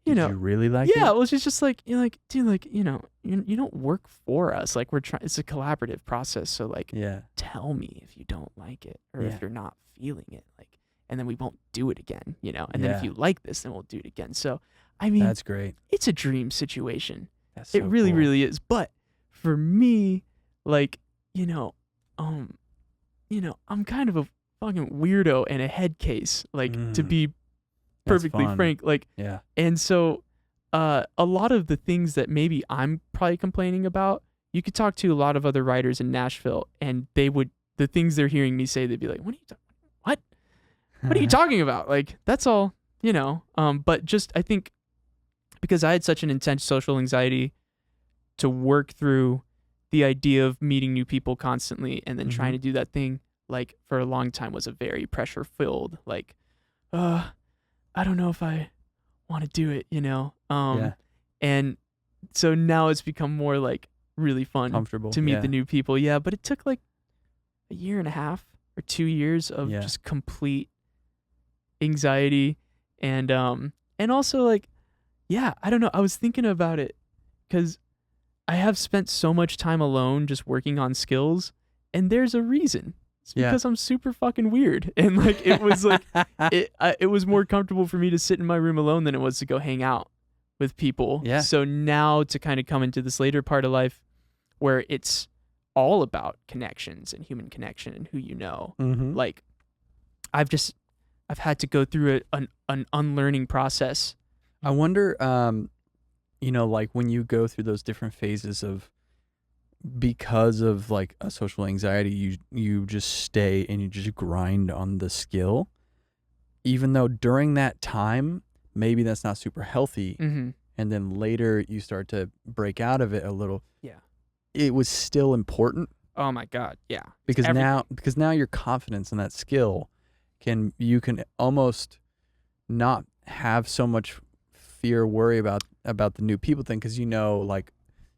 Did you really like it? Yeah, well, she's just like, you're like, dude, like, you don't work for us. Like, it's a collaborative process. So, like, tell me if you don't like it or if you're not feeling it, like, and then we won't do it again, And then if you like this, then we'll do it again. So, I mean, that's great. It's a dream situation. That's so it really, cool. really is. But for me, like, I'm kind of a fucking weirdo and a head case, like, to be perfectly frank, like, and so a lot of the things that maybe I'm probably complaining about, you could talk to a lot of other writers in Nashville, and the things they're hearing me say, they'd be like, what are you talking about? Like, that's all, but just, I think because I had such an intense social anxiety to work through the idea of meeting new people constantly and then trying to do that thing, like, for a long time was a very pressure filled, like, I don't know if I want to do it, and so now it's become more, like, really fun, comfortable to meet the new people. Yeah. But it took like a year and a half or 2 years of just complete anxiety. And also, like, I don't know. I was thinking about it because I have spent so much time alone just working on skills, and there's a reason. It's because I'm super fucking weird. And, like, it was like, it was more comfortable for me to sit in my room alone than it was to go hang out with people. Yeah. So now to kind of come into this later part of life where it's all about connections and human connection and who you know, like, I've had to go through an unlearning process. I wonder, like when you go through those different phases of, because of like a social anxiety, you just stay and you just grind on the skill, even though during that time maybe that's not super healthy, Mm-hmm. and then later you start to break out of it a little. Yeah. It was still important Oh my God. Yeah. because everything. now your confidence in that skill you can almost not have so much fear, worry about the new people thing, because like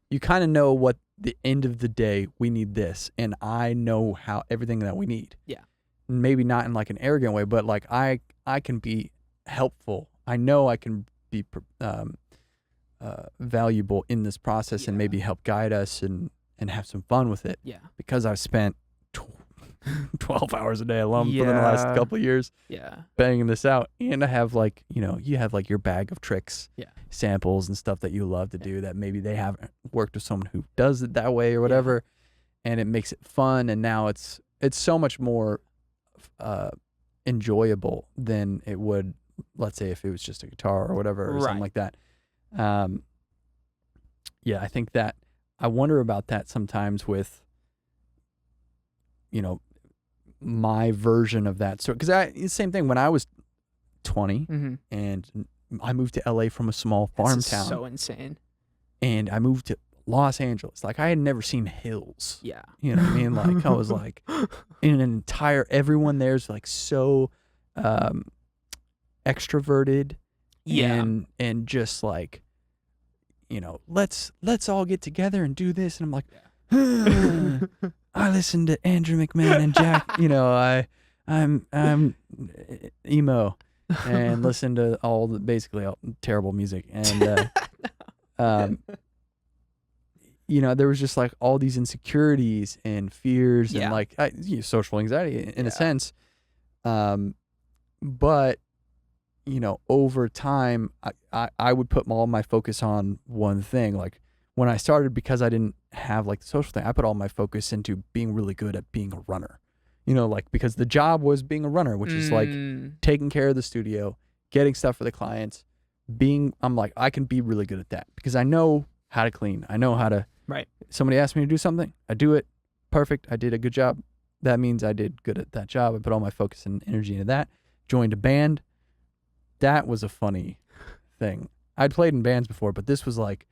you kind of know what the end of the day we need this, and I know how everything that we need. Yeah. Maybe not in like an arrogant way, but like I can be helpful. I know I can be valuable in this process and Yeah. maybe help guide us and have some fun with it, Yeah. because I've spent 12 hours a day alone for the last Yeah. couple of years Yeah. banging this out. And I have like, you have like your bag of tricks, Yeah. samples and stuff that you love to do that maybe they haven't worked with someone who does it that way or whatever. And it makes it fun. And now it's so much more enjoyable than it would, let's say, if it was just a guitar or whatever or something like that. Yeah, I think that I wonder about that sometimes with, my version of that. So, because it's the same thing when I was 20 Mm-hmm. and I moved to LA from a small farm This is town, so insane. and I moved to Los Angeles. Like, I had never seen hills. Yeah. You know what I mean? Like, I was like, in an entire, everyone there's like so extroverted. Yeah. And just like, let's all get together and do this. And I'm like, I listen to Andrew McMahon and Jack. I'm emo and listen to basically all terrible music. And there was just like all these insecurities and fears and like social anxiety in a sense. But over time, I would put all my focus on one thing. Like when I started, because I didn't have like the social thing, I put all my focus into being really good at being a runner. Like because the job was being a runner, which is like taking care of the studio, getting stuff for the clients, I'm like, I can be really good at that because I know how to clean. I know how to, right. Somebody asked me to do something, I do it. Perfect. I did a good job. That means I did good at that job. I put all my focus and energy into that. Joined a band. That was a funny thing. I'd played in bands before, but this was like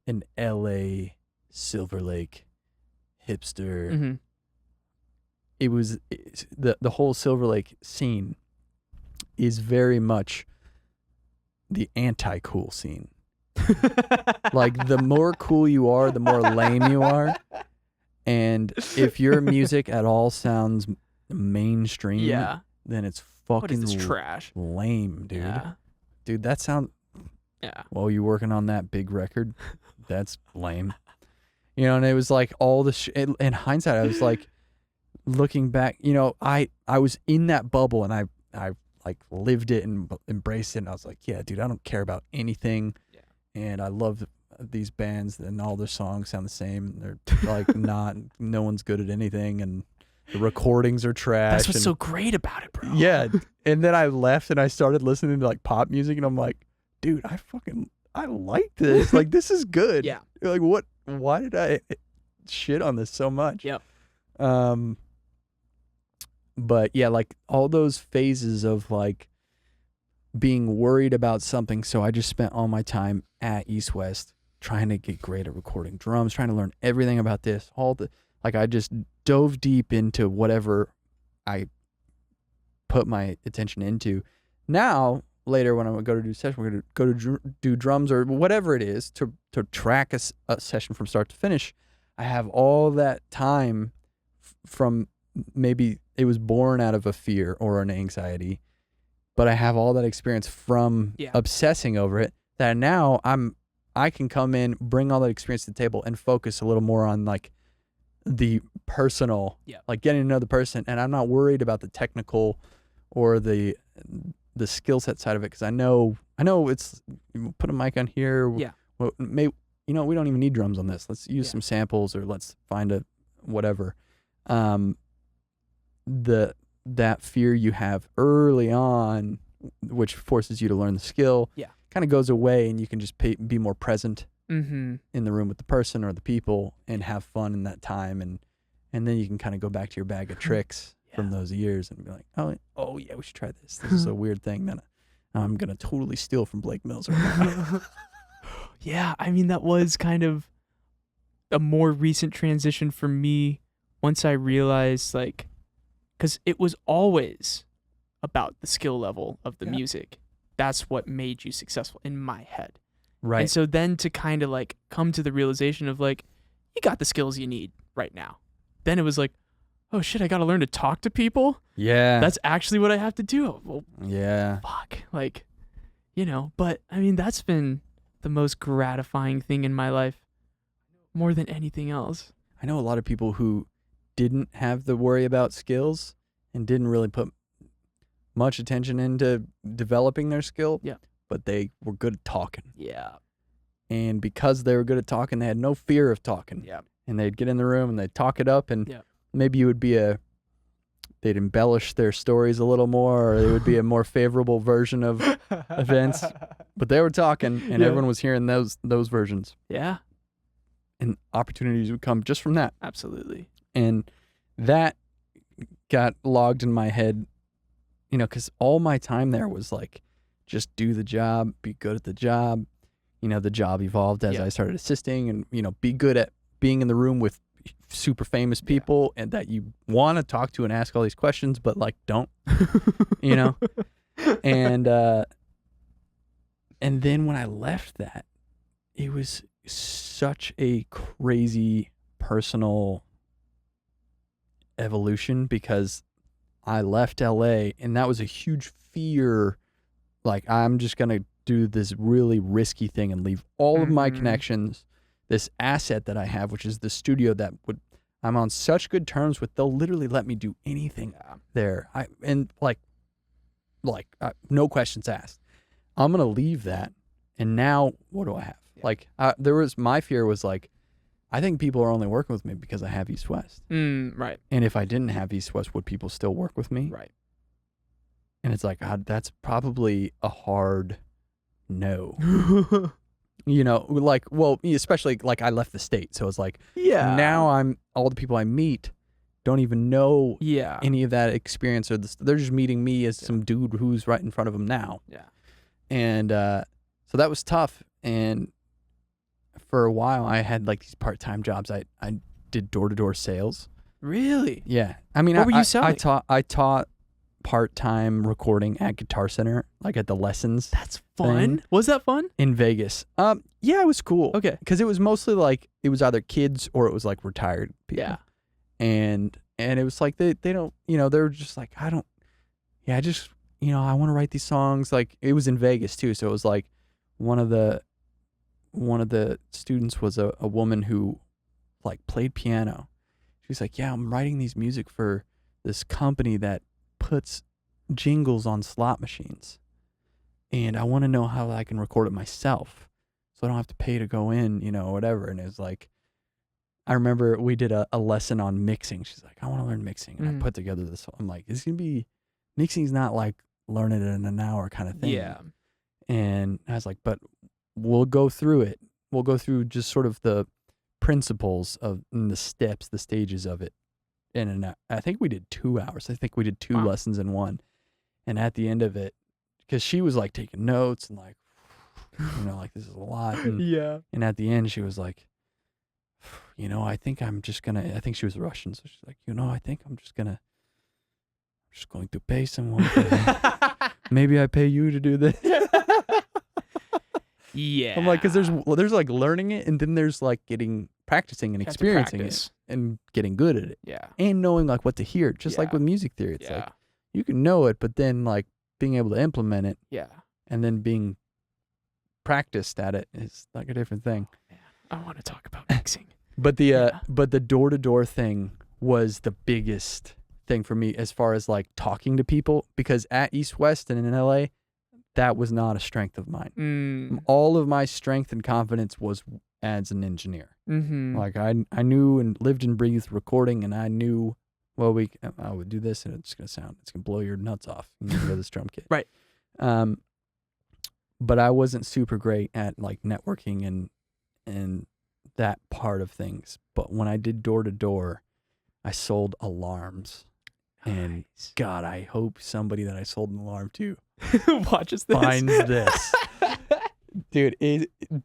an LA Silver Lake hipster. Mm-hmm. It's the whole Silver Lake scene is very much the anti-cool scene. Like the more cool you are, the more lame you are. And if your music at all sounds mainstream, then it's fucking trash. Lame, dude. Yeah. Dude, that sounds... Yeah. Well, you working on that big record? That's lame. And it was like all the... in hindsight, I was like, looking back, I was in that bubble and I like lived it and embraced it. And I was like, yeah, dude, I don't care about anything. Yeah. And I love these bands and all their songs sound the same. They're like no one's good at anything. And the recordings are trash. That's what's so great about it, bro. Yeah. And then I left and I started listening to like pop music and I'm like, dude, I like this. Like, this is good. Yeah. Like, why did I shit on this so much? Yep. But yeah, like all those phases of like being worried about something. So I just spent all my time at East West trying to get great at recording drums, trying to learn everything about this. I just dove deep into whatever I put my attention into. Now, later when I'm going to go to do a session, we're going to go to do drums or whatever it is to track a session from start to finish. I have all that time from maybe it was born out of a fear or an anxiety, but I have all that experience from obsessing over it that now I can come in, bring all that experience to the table and focus a little more on like the personal, like getting to know the person. And I'm not worried about the technical or the skill set side of it. Cause I know it's put a mic on here. Yeah. Well, we don't even need drums on this. Let's use some samples or let's find a whatever. That fear you have early on, which forces you to learn the skill, kind of goes away, and you can just be more present Mm-hmm. in the room with the person or the people and have fun in that time, and then you can kind of go back to your bag of tricks from those years and be like, oh yeah, we should try this. This is a weird thing that I'm gonna totally steal from Blake Mills right now. Yeah, I mean, that was kind of a more recent transition for me once I realized, like, because it was always about the skill level of the music. That's what made you successful in my head. Right. And so then to kind of like come to the realization of like, you got the skills you need right now. Then it was like, oh shit, I got to learn to talk to people. Yeah. That's actually what I have to do. Well, yeah. fuck. Like, but I mean, that's been the most gratifying thing in my life more than anything else. I know a lot of people who didn't have the worry about skills and didn't really put much attention into developing their skill. Yeah. But they were good at talking. Yeah. And because they were good at talking, they had no fear of talking. Yeah. And they'd get in the room and they'd talk it up, and maybe you would be they'd embellish their stories a little more, or it would be a more favorable version of events. But they were talking, and everyone was hearing those versions. Yeah. And opportunities would come just from that. Absolutely. And that got logged in my head, because all my time there was like, just do the job, be good at the job. The job evolved as I started assisting, and, be good at being in the room with super famous people and that you want to talk to and ask all these questions, but like, don't, and then when I left that, it was such a crazy personal evolution, because I left LA and that was a huge fear. Like, I'm just going to do this really risky thing and leave all of my connections, this asset that I have, which is the studio that I'm on such good terms with. They'll literally let me do anything there. No questions asked. I'm going to leave that. And now what do I have? Yeah. My fear was like, I think people are only working with me because I have East West. Right. And if I didn't have East West, would people still work with me? Right. And it's like, God, that's probably a hard no. Especially like I left the state. So it's like, now all the people I meet don't even know any of that experience, or they're just meeting me as some dude who's right in front of them now. Yeah. And so that was tough. And for a while I had like these part-time jobs. I did door-to-door sales. Really? Yeah. I mean, what were you selling? I taught part-time recording at Guitar Center, like at the lessons. That's fun. Was that fun? In Vegas. Yeah, it was cool. Okay. Because it was mostly like, it was either kids or it was like retired people. Yeah. And it was like, they don't, they were just like, I want to write these songs. Like, it was in Vegas too. So it was like, one of the students was a woman who like played piano. She's like, yeah, I'm writing these music for this company that puts jingles on slot machines, and I want to know how I can record it myself so I don't have to pay to go in, whatever. And it was like, I remember we did a lesson on mixing. She's like, I want to learn mixing. And I put together this. I'm like, it's going to be, mixing's not like learning it in an hour kind of thing. Yeah. And I was like, but we'll go through it. We'll go through just sort of the principles of the steps, the stages of it. And I think we did 2 hours. I think we did two lessons in one. And at the end of it, because she was like taking notes and like, like, this is a lot. And, and at the end, she was like, I think I think she was Russian. So she's like, I think I'm just going to pay someone. Maybe I pay you to do this. Yeah. I'm like, because there's like learning it, and then there's like practicing and experiencing it and getting good at it. Yeah. And knowing like what to hear, just like with music theory. It's like, you can know it, but then like being able to implement it. Yeah. And then being practiced at it is like a different thing. Oh, man. I want to talk about mixing. But the door-to-door thing was the biggest thing for me as far as like talking to people, because at East West and in LA, that was not a strength of mine. All of my strength and confidence was as an engineer. Like I knew and lived and breathed recording, and I knew, well, I would do this and it's gonna blow your nuts off. You know, this drum kit. Right. but I wasn't super great at like networking and that part of things. But when I did door to door, I sold alarms. And Nice. God, I hope somebody that I sold an alarm to Watches this. finds this. Dude,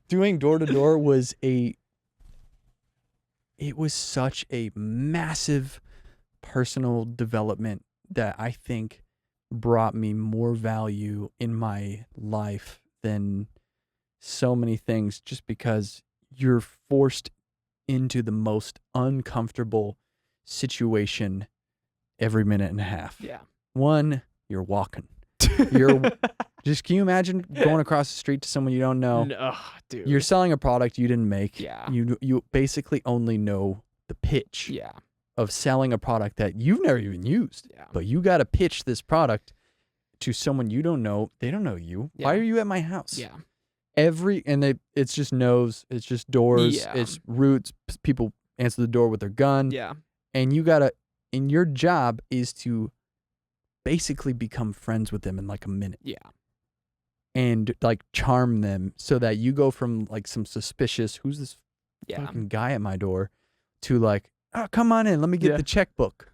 doing door to door was such a massive personal development that I think brought me more value in my life than so many things, just because you're forced into the most uncomfortable situation every minute and a half. Yeah. One, you're walking. Just can you imagine going across the street to someone you don't know? No, dude. You're selling a product you didn't make. Yeah. You basically only know the pitch Yeah. of selling a product that you've never even used. Yeah. But you got to pitch this product to someone you don't know. They don't know you. Yeah. Why are you at my house? Yeah. It's just no's, it's just doors, Yeah. it's routes. People answer the door with their gun. Yeah. And your job is to basically become friends with them in like a minute. Yeah. And like charm them so that you go from like some suspicious, who's this Yeah. fucking guy at my door, to like, oh, come on in, let me get Yeah. the checkbook.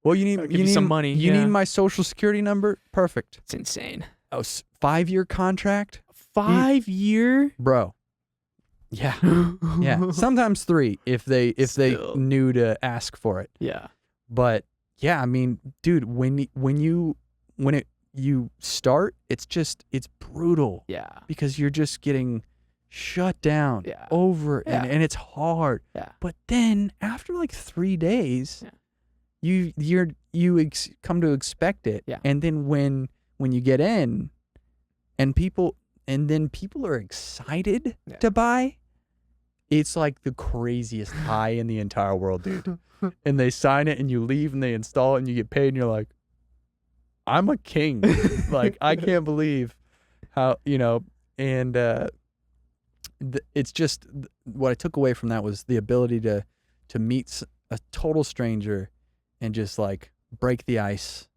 Well, you I'll give need you some money. You Yeah. need my social security number? Perfect. It's insane. Oh, 5-year contract? 5-year? Bro. Yeah. Yeah. Sometimes 3 if they Still. knew to ask for it. Yeah. But yeah, I mean, dude, when you start, it's brutal Yeah. because you're just getting shut down Yeah. over Yeah. and it's hard. Yeah. But then after like 3 days, Yeah. you come to expect it. Yeah. And then when you get in and people are excited Yeah. to buy, it's like the craziest high in the entire world, dude. And they sign it and you leave and they install it and you get paid and you're like, I'm a king. Like, I can't believe how, and it's just what I took away from that was the ability to meet a total stranger and just like break the ice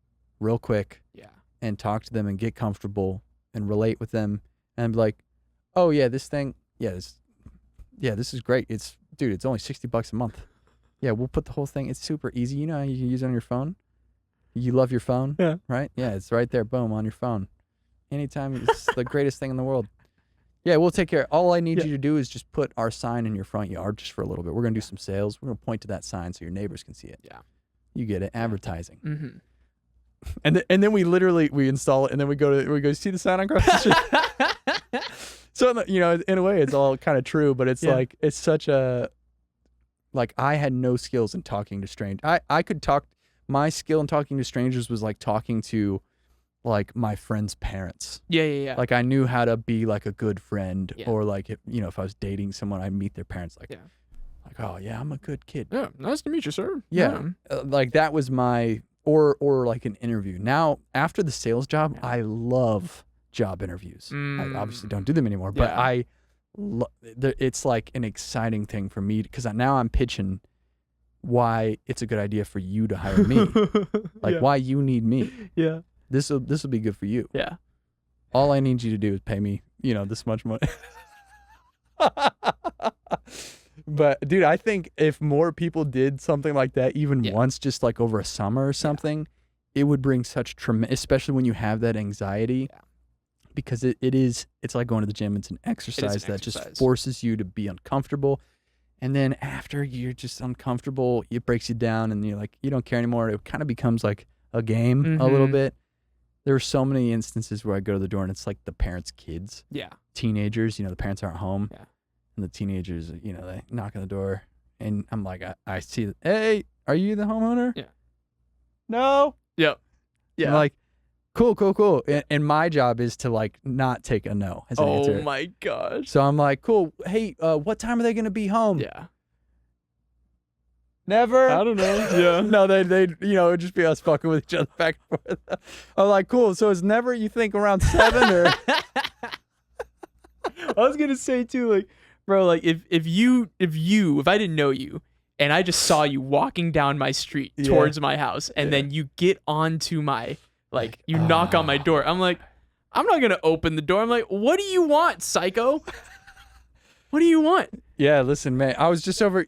real quick Yeah. and talk to them and get comfortable and relate with them and be like, oh yeah, this thing, this is great. It's only $60 a month. Yeah, we'll put the whole thing. It's super easy. You know how you can use it on your phone? You love your phone? Yeah. Right? Yeah, it's right there. Boom, on your phone. Anytime. It's the greatest thing in the world. Yeah, we'll take care. All I need you to do is just put our sign in your front yard just for a little bit. We're going to do some sales. We're going to point to that sign so your neighbors can see it. Yeah. You get it. Advertising. Mm-hmm. And then we install it and then we go see the sign across the street. So, in a way, it's all kind of true, but it's like, it's such a, like, I had no skills in talking to strangers. I could talk, my skill in talking to strangers was like talking to, like, my friends' parents. Yeah. Like, I knew how to be, like, a good friend, Yeah. or, like, if I was dating someone, I'd meet their parents, like, Yeah. like, oh, yeah, I'm a good kid. Yeah. Nice to meet you, sir. Yeah. Like, that was my, or like an interview. Now, after the sales job, I love job interviews. I obviously don't do them anymore, but Yeah. it's like an exciting thing for me because now I'm pitching why it's a good idea for you to hire me, like why you need me. Yeah. This will be good for you. Yeah. All I need you to do is pay me, this much money. But dude, I think if more people did something like that even once, just like over a summer or something, it would bring such tremendous, especially when you have that anxiety. Yeah. Because it's like going to the gym. It's an exercise that just forces you to be uncomfortable. And then after you're just uncomfortable, it breaks you down and you're like, you don't care anymore. It kind of becomes like a game a little bit. There are so many instances where I go to the door and it's like the parents' kids. Yeah. Teenagers, the parents aren't home. Yeah. And the teenagers, they knock on the door and I'm like, I see, hey, are you the homeowner? Yeah. No. Yep. Yeah. I'm like, cool. And my job is to like not take a no as an answer. Oh my gosh. So I'm like, cool. Hey, what time are they going to be home? Yeah. Never. I don't know. Yeah. No, they it would just be us fucking with each other back and forth. I'm like, cool. So it's never, you think, around 7 or? I was gonna say too, like, bro, like if I didn't know you and I just saw you walking down my street towards my house and then you get onto my, like, you knock on my door, I'm like, I'm not gonna open the door. I'm like, what do you want, psycho? What do you want? Yeah, listen, man. I was just over,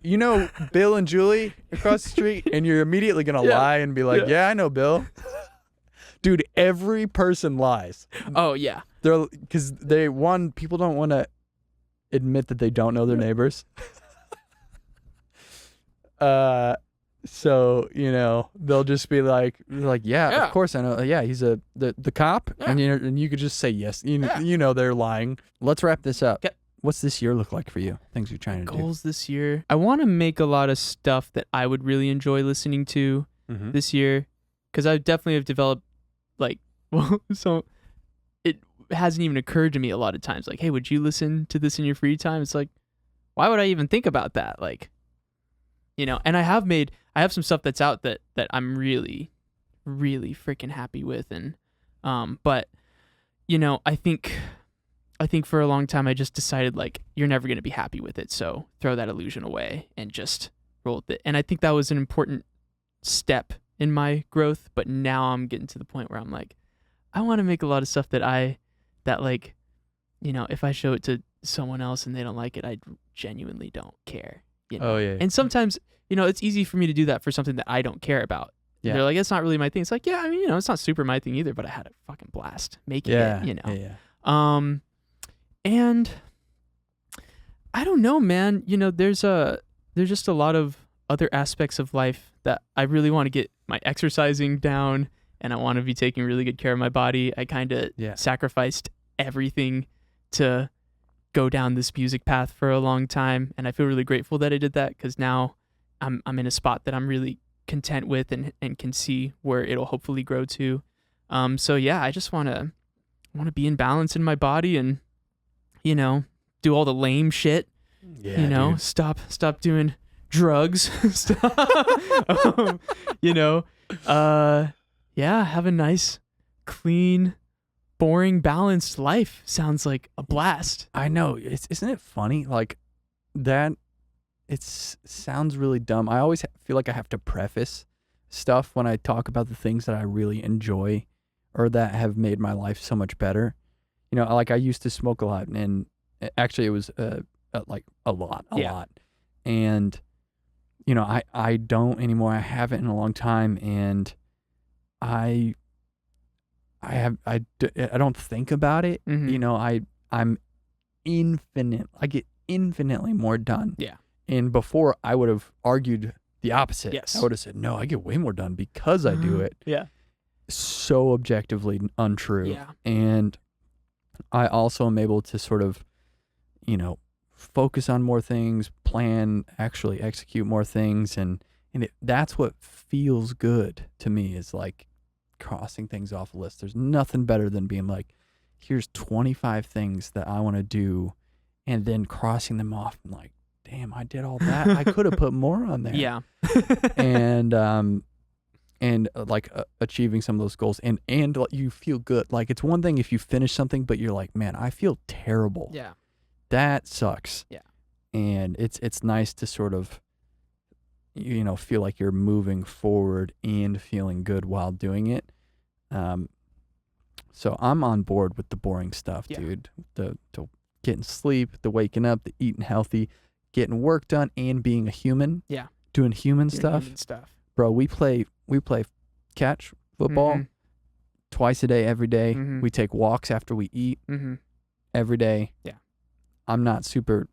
Bill and Julie across the street, and you're immediately gonna lie and be like, "Yeah, I know Bill." Dude, every person lies. Oh yeah. Because people don't want to admit that they don't know their neighbors. So they'll just be like, yeah, of course I know. Yeah, he's the cop, and you could just say yes. They're lying. Let's wrap this up. Okay. What's this year look like for you? Things you're trying to do. Goals this year. I want to make a lot of stuff that I would really enjoy listening to this year, because I definitely have developed so it hasn't even occurred to me a lot of times. Like, hey, would you listen to this in your free time? It's like, why would I even think about that? And I have some stuff that's out that I'm really, really freaking happy with. And, but I think for a long time I just decided you're never going to be happy with it. So throw that illusion away and just roll with it. And I think that was an important step in my growth. But now I'm getting to the point where I'm like, I want to make a lot of stuff that if I show it to someone else and they don't like it, I genuinely don't care. Oh yeah. And sometimes, it's easy for me to do that for something that I don't care about. Yeah. They're like, it's not really my thing. It's like, yeah, I mean, it's not super my thing either, but I had a fucking blast making it, Yeah. And I don't know, man, there's just a lot of other aspects of life that I really want to get my exercising down, and I want to be taking really good care of my body. I kind of sacrificed everything to go down this music path for a long time, and I feel really grateful that I did that, because now I'm in a spot that I'm really content with and can see where it'll hopefully grow to. So yeah, I just want to be in balance in my body and do all the lame shit. Yeah, dude. Stop doing drugs. Have a nice, clean, boring, balanced life. Sounds like a blast. I know. Isn't it funny? Like that. It sounds really dumb. I always feel like I have to preface stuff when I talk about the things that I really enjoy or that have made my life so much better. I used to smoke a lot, and actually it was a lot. And I don't anymore. I haven't in a long time, and I don't think about it. Mm-hmm. I get infinitely more done. Yeah. And before, I would have argued the opposite. Yes. I would have said, no, I get way more done because I do it. Yeah. So objectively untrue. Yeah. And I also am able to sort of, focus on more things, plan, actually execute more things. And that's what feels good to me, is like crossing things off a list. There's nothing better than being like, here's 25 things that I want to do, and then crossing them off and like, damn, I did all that. I could have put more on there. Yeah. and achieving some of those goals, and you feel good. Like, it's one thing if you finish something, but you're like, man, I feel terrible. Yeah. That sucks. Yeah. And it's nice to sort of, feel like you're moving forward and feeling good while doing it. So I'm on board with the boring stuff, dude. The getting sleep, the waking up, the eating healthy, getting work done, and being a human. Yeah. Doing human stuff. Bro, we play catch football twice a day, every day. Mm-hmm. We take walks after we eat every day. Yeah. I'm not super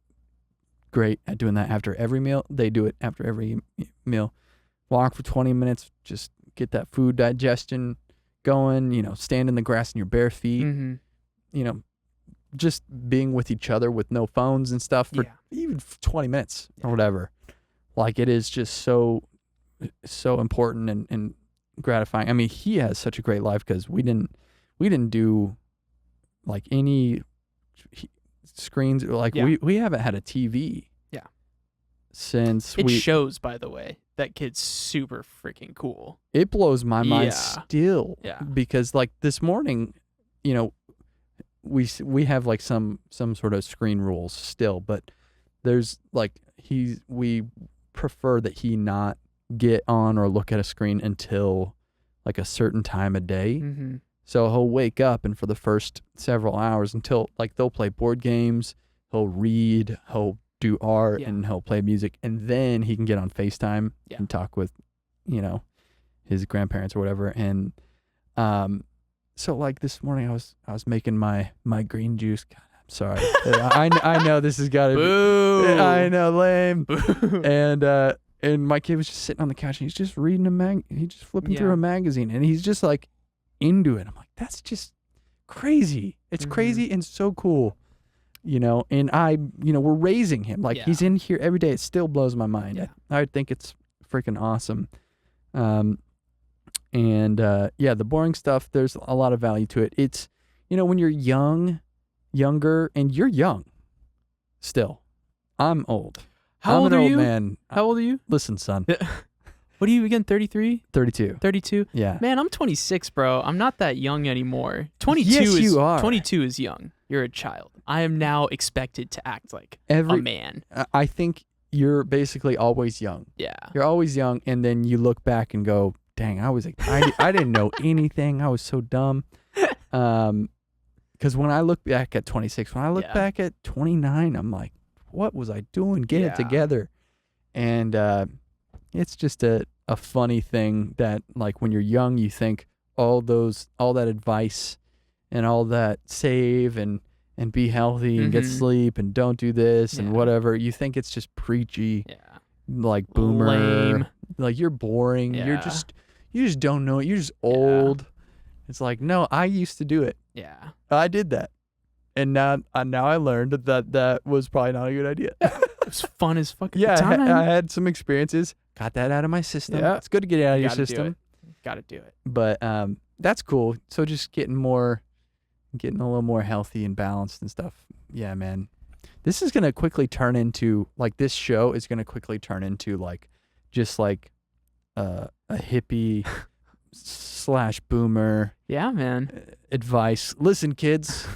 great at doing that after every meal. They do it after every meal. Walk for 20 minutes, just get that food digestion going, stand in the grass in your bare feet, just being with each other with no phones and stuff for even 20 minutes or whatever. Like, it is just so important and gratifying. I mean, he has such a great life because we didn't do like any screens. Like we haven't had a TV. Yeah. Since it shows, by the way, that kid's super freaking cool. It blows my mind still. Yeah. Because like this morning, we have like some sort of screen rules still, but there's like we prefer that he not get on or look at a screen until like a certain time of day. So he'll wake up, and for the first several hours until like they'll play board games, he'll read, he'll do art, Yeah. and he'll play music, and then he can get on FaceTime Yeah. and talk with, his grandparents or whatever. And so like this morning I was making my green juice. God, I'm sorry. I know this has got to Boo. be. I know, lame. Boo. And my kid was just sitting on the couch and he's just reading he's just flipping through Yeah. a magazine, and he's just like into it. I'm like, that's just crazy. It's Mhm. crazy and so cool. And we're raising him. Like, he's in here every day. It still blows my mind. Yeah. I think it's freaking awesome. The boring stuff, there's a lot of value to it. It's, when you're younger, and you're young still. I'm old. How I'm old an are old you? man. How old are you? Listen, son. What are you again? 33? 32. 32? Yeah. Man, I'm 26, bro. I'm not that young anymore. 22 Yes, is you are. 22 is young. You're a child. I am now expected to act like a man. I think you're basically always young. Yeah. You're always young, and then you look back and go, dang, I didn't know anything. I was so dumb. Because when I look back at 26, when I look back at 29, I'm like, what was I doing? Get it together. And it's just a funny thing that, like, when you're young, you think all that advice and all that save and be healthy and get sleep and don't do this and whatever. You think it's just preachy, like boomer, Lame. like you're boring. Yeah. You just don't know it. You're just old. It's like, no, I used to do it. Yeah. I did that. And now I learned that was probably not a good idea. It was fun as fuck at Yeah, the time. I had some experiences. Got that out of my system. Yeah. It's good to get it out of your Gotta do system. Gotta do it. But that's cool. So just getting a little more healthy and balanced and stuff. Yeah, man. This is gonna quickly turn into, like, this show is gonna quickly turn into like just like a hippie / boomer Yeah, man. advice. Listen, kids,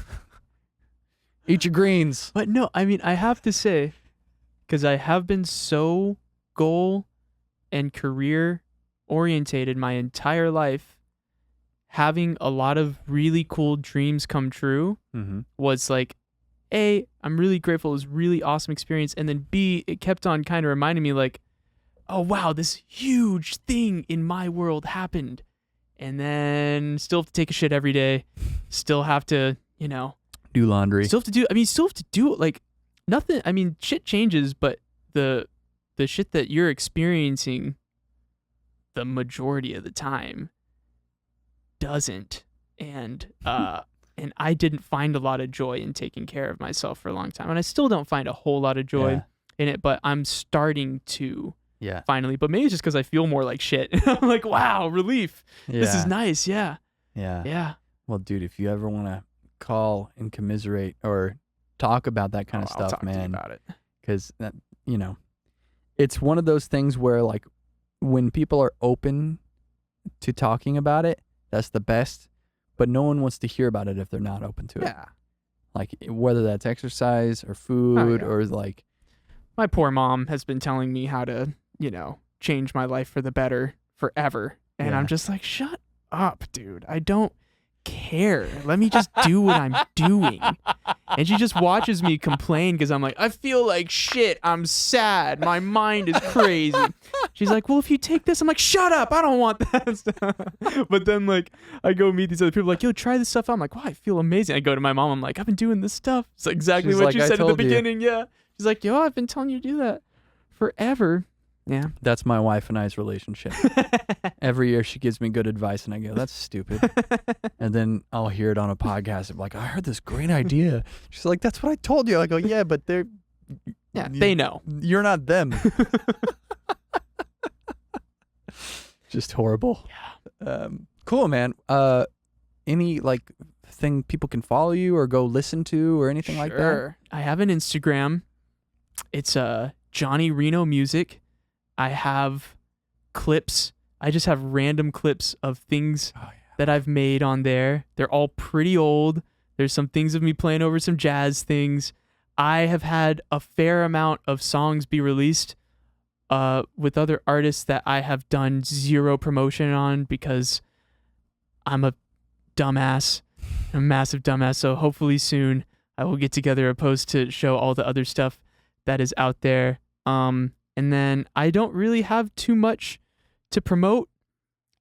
eat your greens. But no, I mean, I have to say, because I have been so goal and career orientated my entire life, having a lot of really cool dreams come true was like, A, I'm really grateful. It was a really awesome experience. And then B, it kept on kind of reminding me like, oh, wow, this huge thing in my world happened. And then still have to take a shit every day. Still have to, Do laundry. still have to do like nothing. I mean, shit changes, but the shit that you're experiencing the majority of the time doesn't. And I didn't find a lot of joy in taking care of myself for a long time. And I still don't find a whole lot of joy in it, but I'm starting to finally. But maybe it's just because I feel more like shit. I'm like, wow, relief. This is nice. Yeah. Yeah. Well, dude, if you ever want to call and commiserate or talk about that kind of I'll stuff, talk to you man, about it. because it's one of those things where, like, when people are open to talking about it, that's the best, but no one wants to hear about it if they're not open to it. Yeah. Like, whether that's exercise or food or like, my poor mom has been telling me how to, change my life for the better forever. And I'm just like, shut up, dude. I don't care. Let me just do what I'm doing. And she just watches me complain because I'm like, I feel like shit. I'm sad. My mind is crazy. She's like, well, if you take this, I'm like, shut up. I don't want that stuff. But then, like, I go meet these other people like, yo, try this stuff out. I'm like, wow, I feel amazing. I go to my mom. I'm like, I've been doing this stuff. It's exactly She's what like, you I said at the told you. beginning. Yeah. She's like, yo, I've been telling you to do that forever. Yeah. that's my wife and I's relationship. Every year she gives me good advice and I go, that's stupid. And then I'll hear it on a podcast. I'm like, I heard this great idea. She's like, that's what I told you. I go, yeah, but They know. you're not them. Just horrible. Yeah. Cool, man. Any like thing people can follow you or go listen to or anything like that? Sure. I have an Instagram. It's Johnny Reno Music. I have clips. I just have random clips of things that I've made on there. They're all pretty old. There's some things of me playing over some jazz things. I have had a fair amount of songs be released with other artists that I have done zero promotion on because I'm a dumbass, a massive dumbass. So hopefully soon I will get together a post to show all the other stuff that is out there. And then I don't really have too much to promote.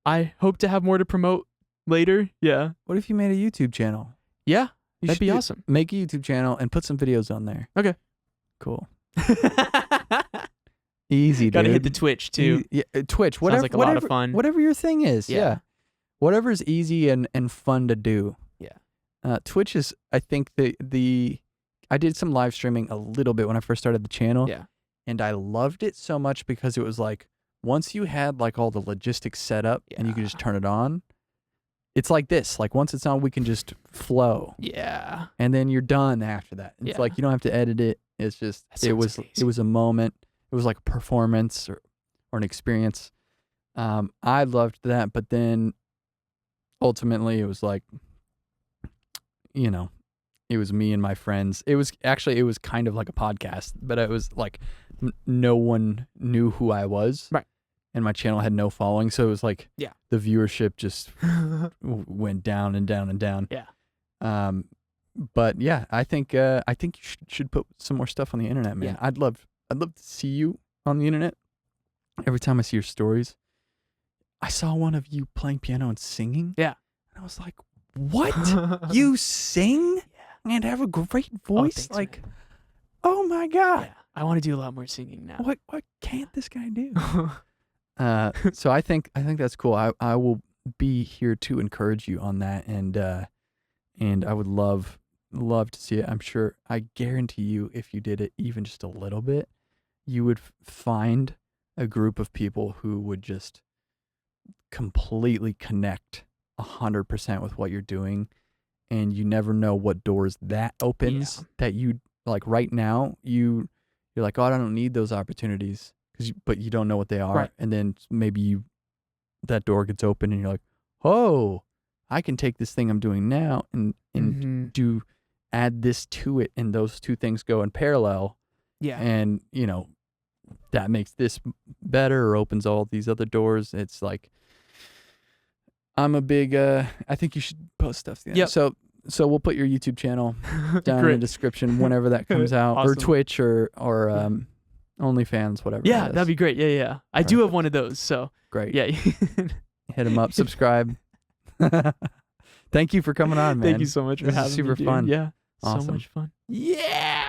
I hope to have more to promote later. Yeah. What if you made a YouTube channel? Yeah. You That'd should be awesome. Make a YouTube channel and put some videos on there. Okay. Cool. Easy, dude. Gotta hit the Twitch too. Yeah, Twitch. Whatever, Sounds like a lot of fun. Whatever your thing is. Yeah. Whatever's easy and fun to do. Yeah. Twitch is, I think, I did some live streaming a little bit when I first started the channel. Yeah. And I loved it so much because it was like, once you had like all the logistics set up and you could just turn it on, it's like this. Like once it's on, we can just flow. Yeah. And then you're done after that. It's like you don't have to edit it. It's just it was a moment. It was like a performance or an experience. I loved that, but then ultimately it was like, you know, it was me and my friends. It was kind of like a podcast, but it was like no one knew who I was. Right. And my channel had no following, so it was like the viewership just went down and down and down. Yeah. But yeah, I think you should put some more stuff on the internet, man. Yeah. I'd love to see you on the internet. Every time I see your stories, I saw one of you playing piano and singing. Yeah. And I was like, "What? You sing and have a great voice? Thanks, like, man. oh my god! Yeah. I want to do a lot more singing now. What can't this guy do?" So I think that's cool. I will be here to encourage you on that, and I would love to see it. I'm sure, I guarantee you, if you did it even just a little bit, you would find a group of people who would just completely connect 100% with what you're doing, and you never know what doors that opens. That you like right now, you're like, oh, I don't need those opportunities. But you don't know what they are, Right. and then maybe that door gets open, and you're like, "Oh, I can take this thing I'm doing now and do add this to it, and those two things go in parallel." Yeah. And that makes this better or opens all these other doors. It's like, I'm a big. I think you should post stuff together. Yep. So we'll put your YouTube channel down in the description whenever that comes out, or Awesome. Twitch or OnlyFans, whatever. Yeah, it is. that'd be great. Yeah. I do have one of those, so Great. yeah. Hit them up, subscribe. Thank you for coming on, man. Thank you so much for This is having me. super dude. fun. Yeah. Awesome. So much fun. Yeah.